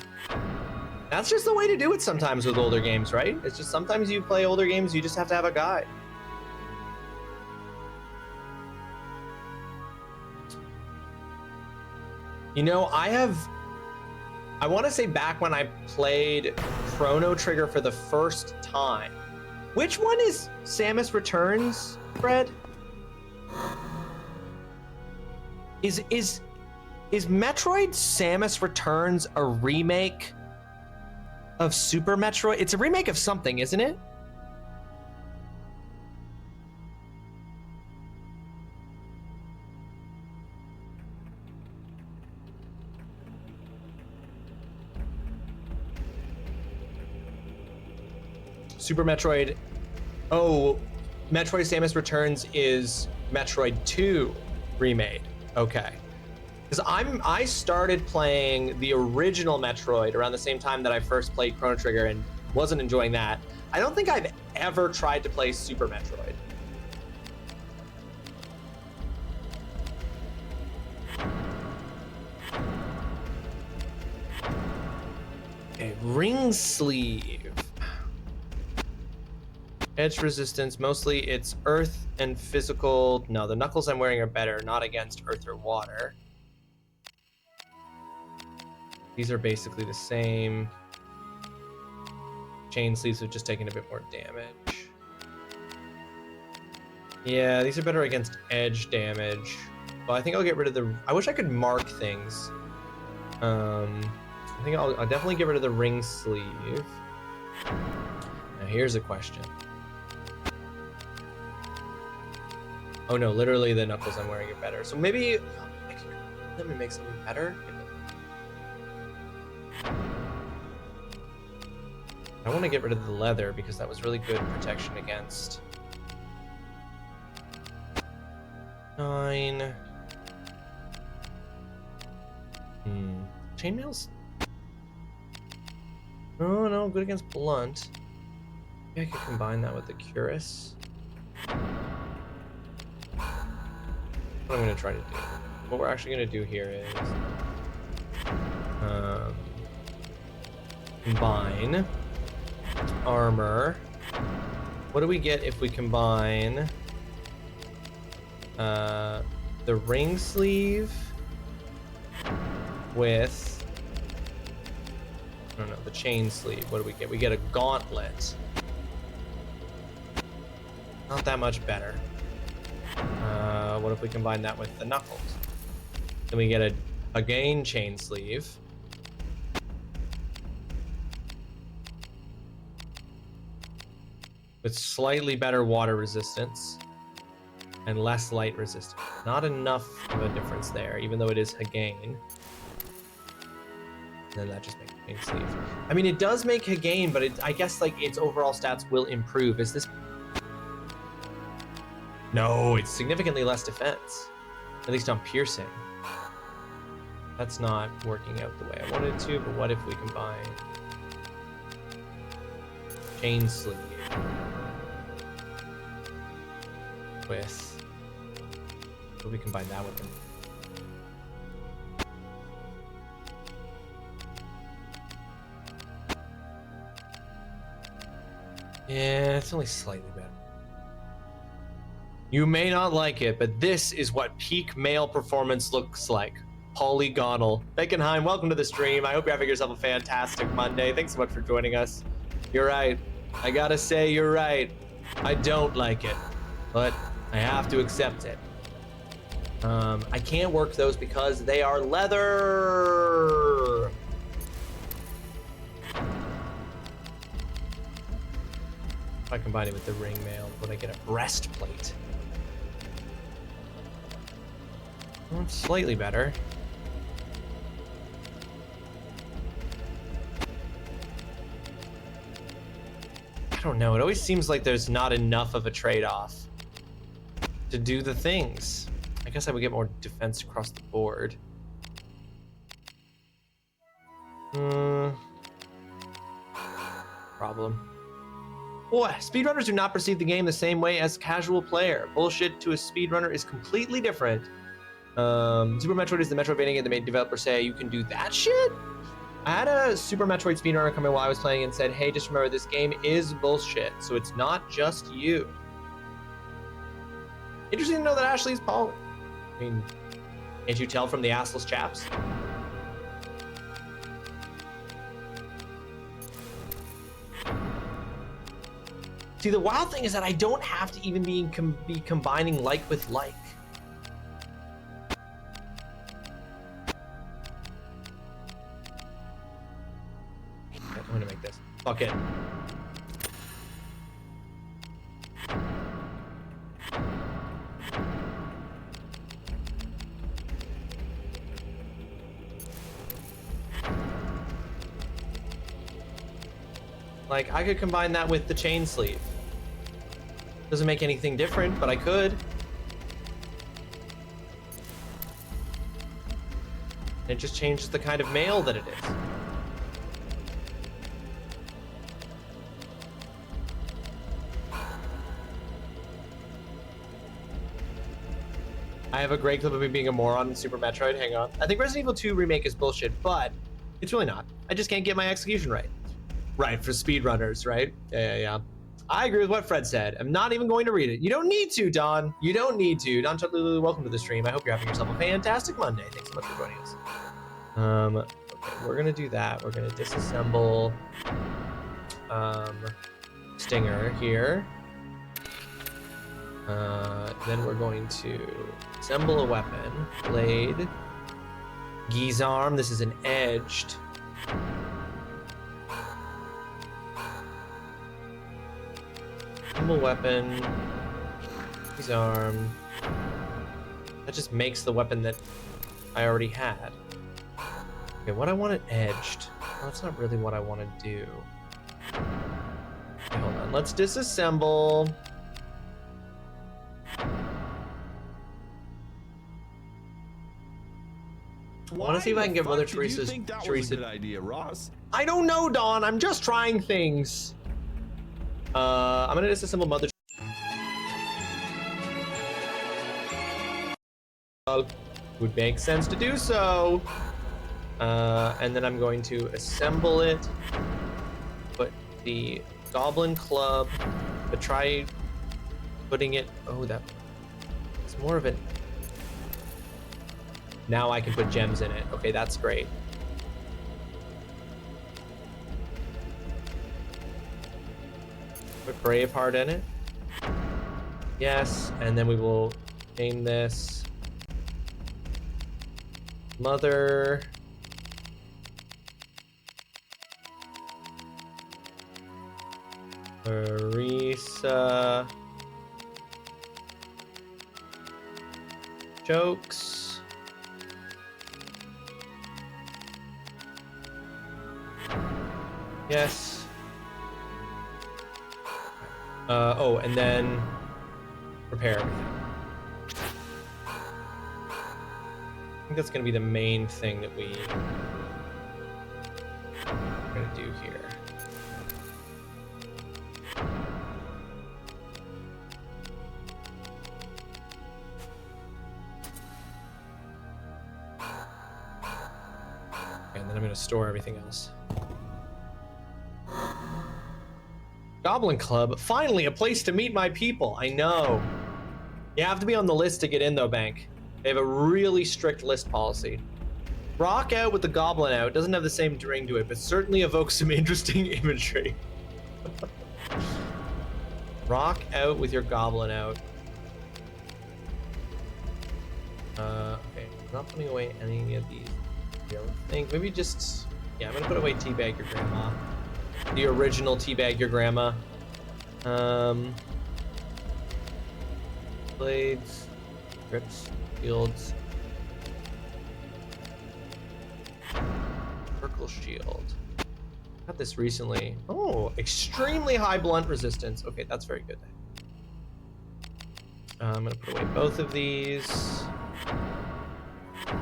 That's just the way to do it sometimes with older games, right? It's just sometimes you play older games, you just have to have a guide. You know, I want to say back when I played Chrono Trigger for the first time. Which one is Samus Returns, Fred? Is Metroid Samus Returns a remake of Super Metroid? It's a remake of something, isn't it? Super Metroid. Oh, Metroid Samus Returns is Metroid 2 remade. Okay. Because I started playing the original Metroid around the same time that I first played Chrono Trigger and wasn't enjoying that. I don't think I've ever tried to play Super Metroid. Okay, ring sleeve. Edge resistance, mostly it's earth and physical. No, the knuckles I'm wearing are better, not against earth or water. These are basically the same. Chain sleeves have just taken a bit more damage. Yeah, these are better against edge damage. Well, I think I'll get rid of the... I wish I could mark things. I think I'll definitely get rid of the ring sleeve. Now here's a question. Oh no, literally the knuckles I'm wearing are better. So maybe let me make something better. I want to get rid of the leather because that was really good protection against 9. Chainmail's... Oh no, good against blunt. Maybe I could combine that with the cuirass. What I'm gonna try to do. What we're actually gonna do here is combine armor. What do we get if we combine the ring sleeve with, I don't know, the chain sleeve? What do we get? We get a gauntlet. Not that much better. What if we combine that with the knuckles? Then we get a gain chain sleeve. With slightly better water resistance and less light resistance. Not enough of a difference there, even though it is a gain. And then that just makes a gain sleeve. I mean, it does make a gain, but I guess like its overall stats will improve. Is this? No, it's significantly less defense. At least on piercing. That's not working out the way I wanted to, but what if we combine chain sleeve with, what if we combine that with them? Yeah, it's only slightly better. You may not like it, but this is what peak male performance looks like. Polygonal. Beckenheim, welcome to the stream. I hope you're having yourself a fantastic Monday. Thanks so much for joining us. You're right. I gotta say, you're right. I don't like it, but I have to accept it. I can't work those because they are leather. If I combine it with the ring mail, would I get a breastplate? Well, it's slightly better. I don't know. It always seems like there's not enough of a trade-off to do the things. I guess I would get more defense across the board. Problem. Boy, speedrunners do not perceive the game the same way as casual player. Bullshit to a speedrunner is completely different. Super Metroid is the Metroidvania game that made developers say you can do that shit? I had a Super Metroid speedrunner come in while I was playing and said, hey, just remember this game is bullshit, so it's not just you. Interesting to know that Ashley's Paul. I mean, can't you tell from the assless chaps? See, the wild thing is that I don't have to even be combining like with like. Okay, I'm gonna make this. Fuck it. Like, I could combine that with the chain sleeve. Doesn't make anything different, but I could. It just changes the kind of mail that it is. I have a great clip of me being a moron in Super Metroid. Hang on. I think Resident Evil 2 Remake is bullshit, but it's really not. I just can't get my execution right. Right, for speedrunners, right? Yeah. I agree with what Fred said. I'm not even going to read it. You don't need to, Don. You don't need to. Don Chutlulu, welcome to the stream. I hope you're having yourself a fantastic Monday. Thanks so much for joining us. Okay, we're gonna do that. We're gonna disassemble Stinger here. Then we're going to assemble a weapon. Blade. Gizarm. This is an edged. Assemble weapon. Gizarm. That just makes the weapon that I already had. Okay, what I want it edged. Well, that's not really what I want to do. Okay, hold on. Let's disassemble. want to see if I can get Mother Teresa's. think that was a good idea, Ross? I don't know, Dawn. I'm just trying things. I'm gonna disassemble Mother. Would make sense to do so. And then I'm going to assemble it. Put the Goblin Club. But try putting it. Oh, that. It's more of an. Now I can put gems in it. Okay, that's great. Put Braveheart in it. Yes, and then we will name this Mother Teresa Jokes. Yes. Oh, and then prepare everything. I think that's going to be the main thing that we're going to do here. And then I'm going to store everything else. Goblin Club, finally a place to meet my people. I know. You have to be on the list to get in though, Bank. They have a really strict list policy. Rock out with the Goblin out doesn't have the same ring to it, but certainly evokes some interesting imagery. Rock out with your Goblin out. Okay, I'm not putting away any of these. I don't think. Maybe just, yeah, I'm gonna put away Teabag Your Grandma. The original Teabag Your Grandma. Blades, grips, shields. Circle shield. Got this recently. Oh, extremely high blunt resistance. Okay, that's very good. I'm gonna put away both of these. I'm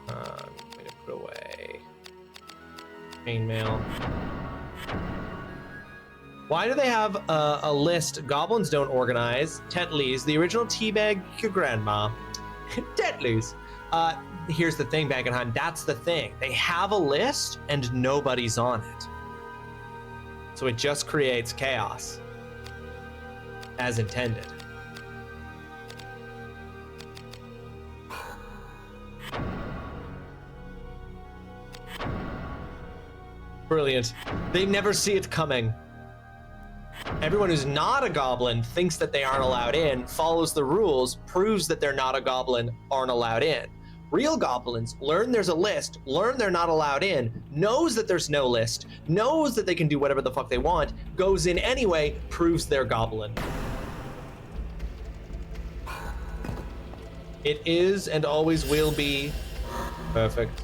gonna put away chainmail. Why do they have a list? Goblins don't organize. Tetleys, the original Teabag Your Grandma. Tetleys. Here's the thing, Bagenheim. That's the thing. They have a list and nobody's on it. So it just creates chaos. As intended. Brilliant. They never see it coming. Everyone who's not a goblin thinks that they aren't allowed in, follows the rules, proves that they're not a goblin, aren't allowed in. Real goblins learn there's a list, learn they're not allowed in, knows that there's no list, knows that they can do whatever the fuck they want, goes in anyway, proves they're goblin. It is and always will be perfect.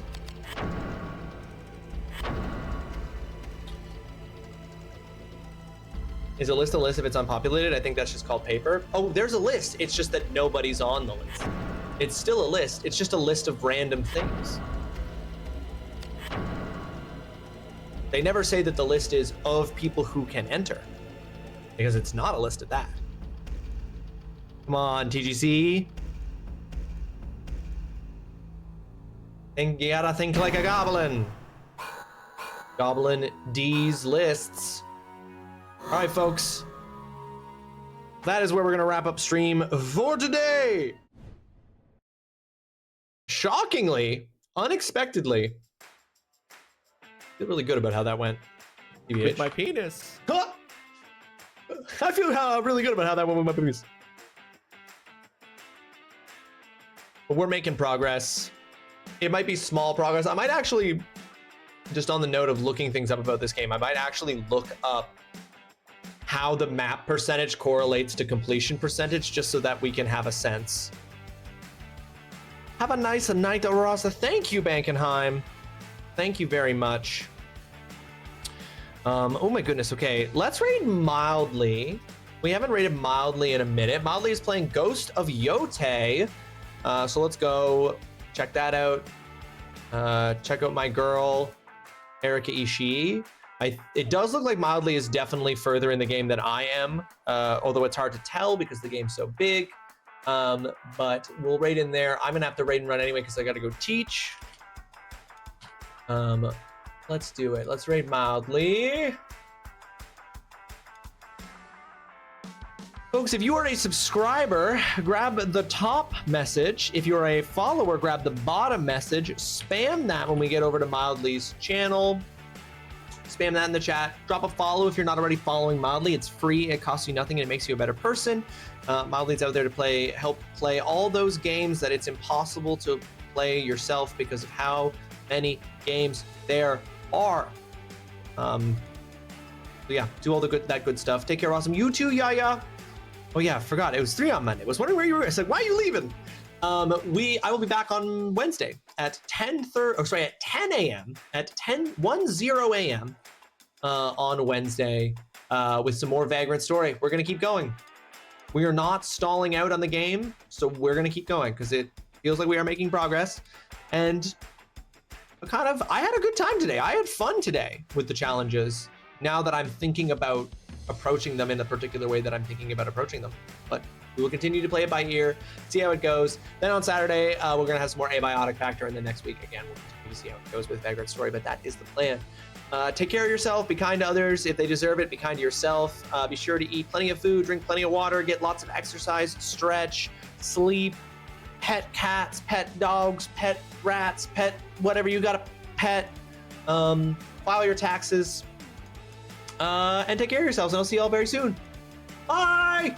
Is a list if it's unpopulated? I think that's just called paper. Oh, there's a list. It's just that nobody's on the list. It's still a list. It's just a list of random things. They never say that the list is of people who can enter, because it's not a list of that. Come on, TGC. Think you gotta think like a goblin. Goblin D's lists. All right, folks. That is where we're gonna wrap up stream for today. Shockingly, unexpectedly, I feel really good about how that went. With my penis. Huh? I feel really good about how that went with my penis. But we're making progress. It might be small progress. I might actually, just on the note of looking things up about this game, I might actually look up how the map percentage correlates to completion percentage, just so that we can have a sense. Have a nice night, Arasa. Thank you, Bankenheim. Thank you very much. Oh my goodness. Okay, let's raid Mildly. We haven't raided Mildly in a minute. Mildly is playing Ghost of Yote. So let's go check that out. Check out my girl, Erika Ishii. It does look like Mildly is definitely further in the game than I am, although it's hard to tell because the game's so big. But we'll raid in there. I'm gonna have to raid and run anyway because I gotta go teach. Let's do it. Let's raid Mildly. Folks, if you are a subscriber, grab the top message. If you're a follower, grab the bottom message. Spam that when we get over to Mildly's channel. Spam that in the chat. Drop a follow if you're not already following Mildly. It's free, it costs you nothing, and it makes you a better person. Mildly's out there to help play all those games that it's impossible to play yourself because of how many games there are. Yeah, do all that good stuff. Take care, awesome. You too, Yaya. Oh yeah, forgot. It was 3 on Monday. I was wondering where you were. I said, why are you leaving? I will be back on Wednesday at 10 a.m. at 10 a.m. On Wednesday with some more Vagrant story. We're gonna keep going. We are not stalling out on the game, so we're gonna keep going because it feels like we are making progress. And I had a good time today. I had fun today with the challenges. Now that I'm thinking about approaching them in the particular way that I'm thinking about approaching them, but we will continue to play it by ear, see how it goes. Then on Saturday, we're gonna have some more abiotic factor, and then next week again, we'll continue to see how it goes with Vagrant story. But that is the plan. Take care of yourself. Be kind to others if they deserve it. Be kind to yourself. Be sure to eat plenty of food, drink plenty of water, get lots of exercise, stretch, sleep. Pet cats, pet dogs, pet rats, pet whatever you got to pet. File your taxes. And take care of yourselves, and I'll see you all very soon. Bye!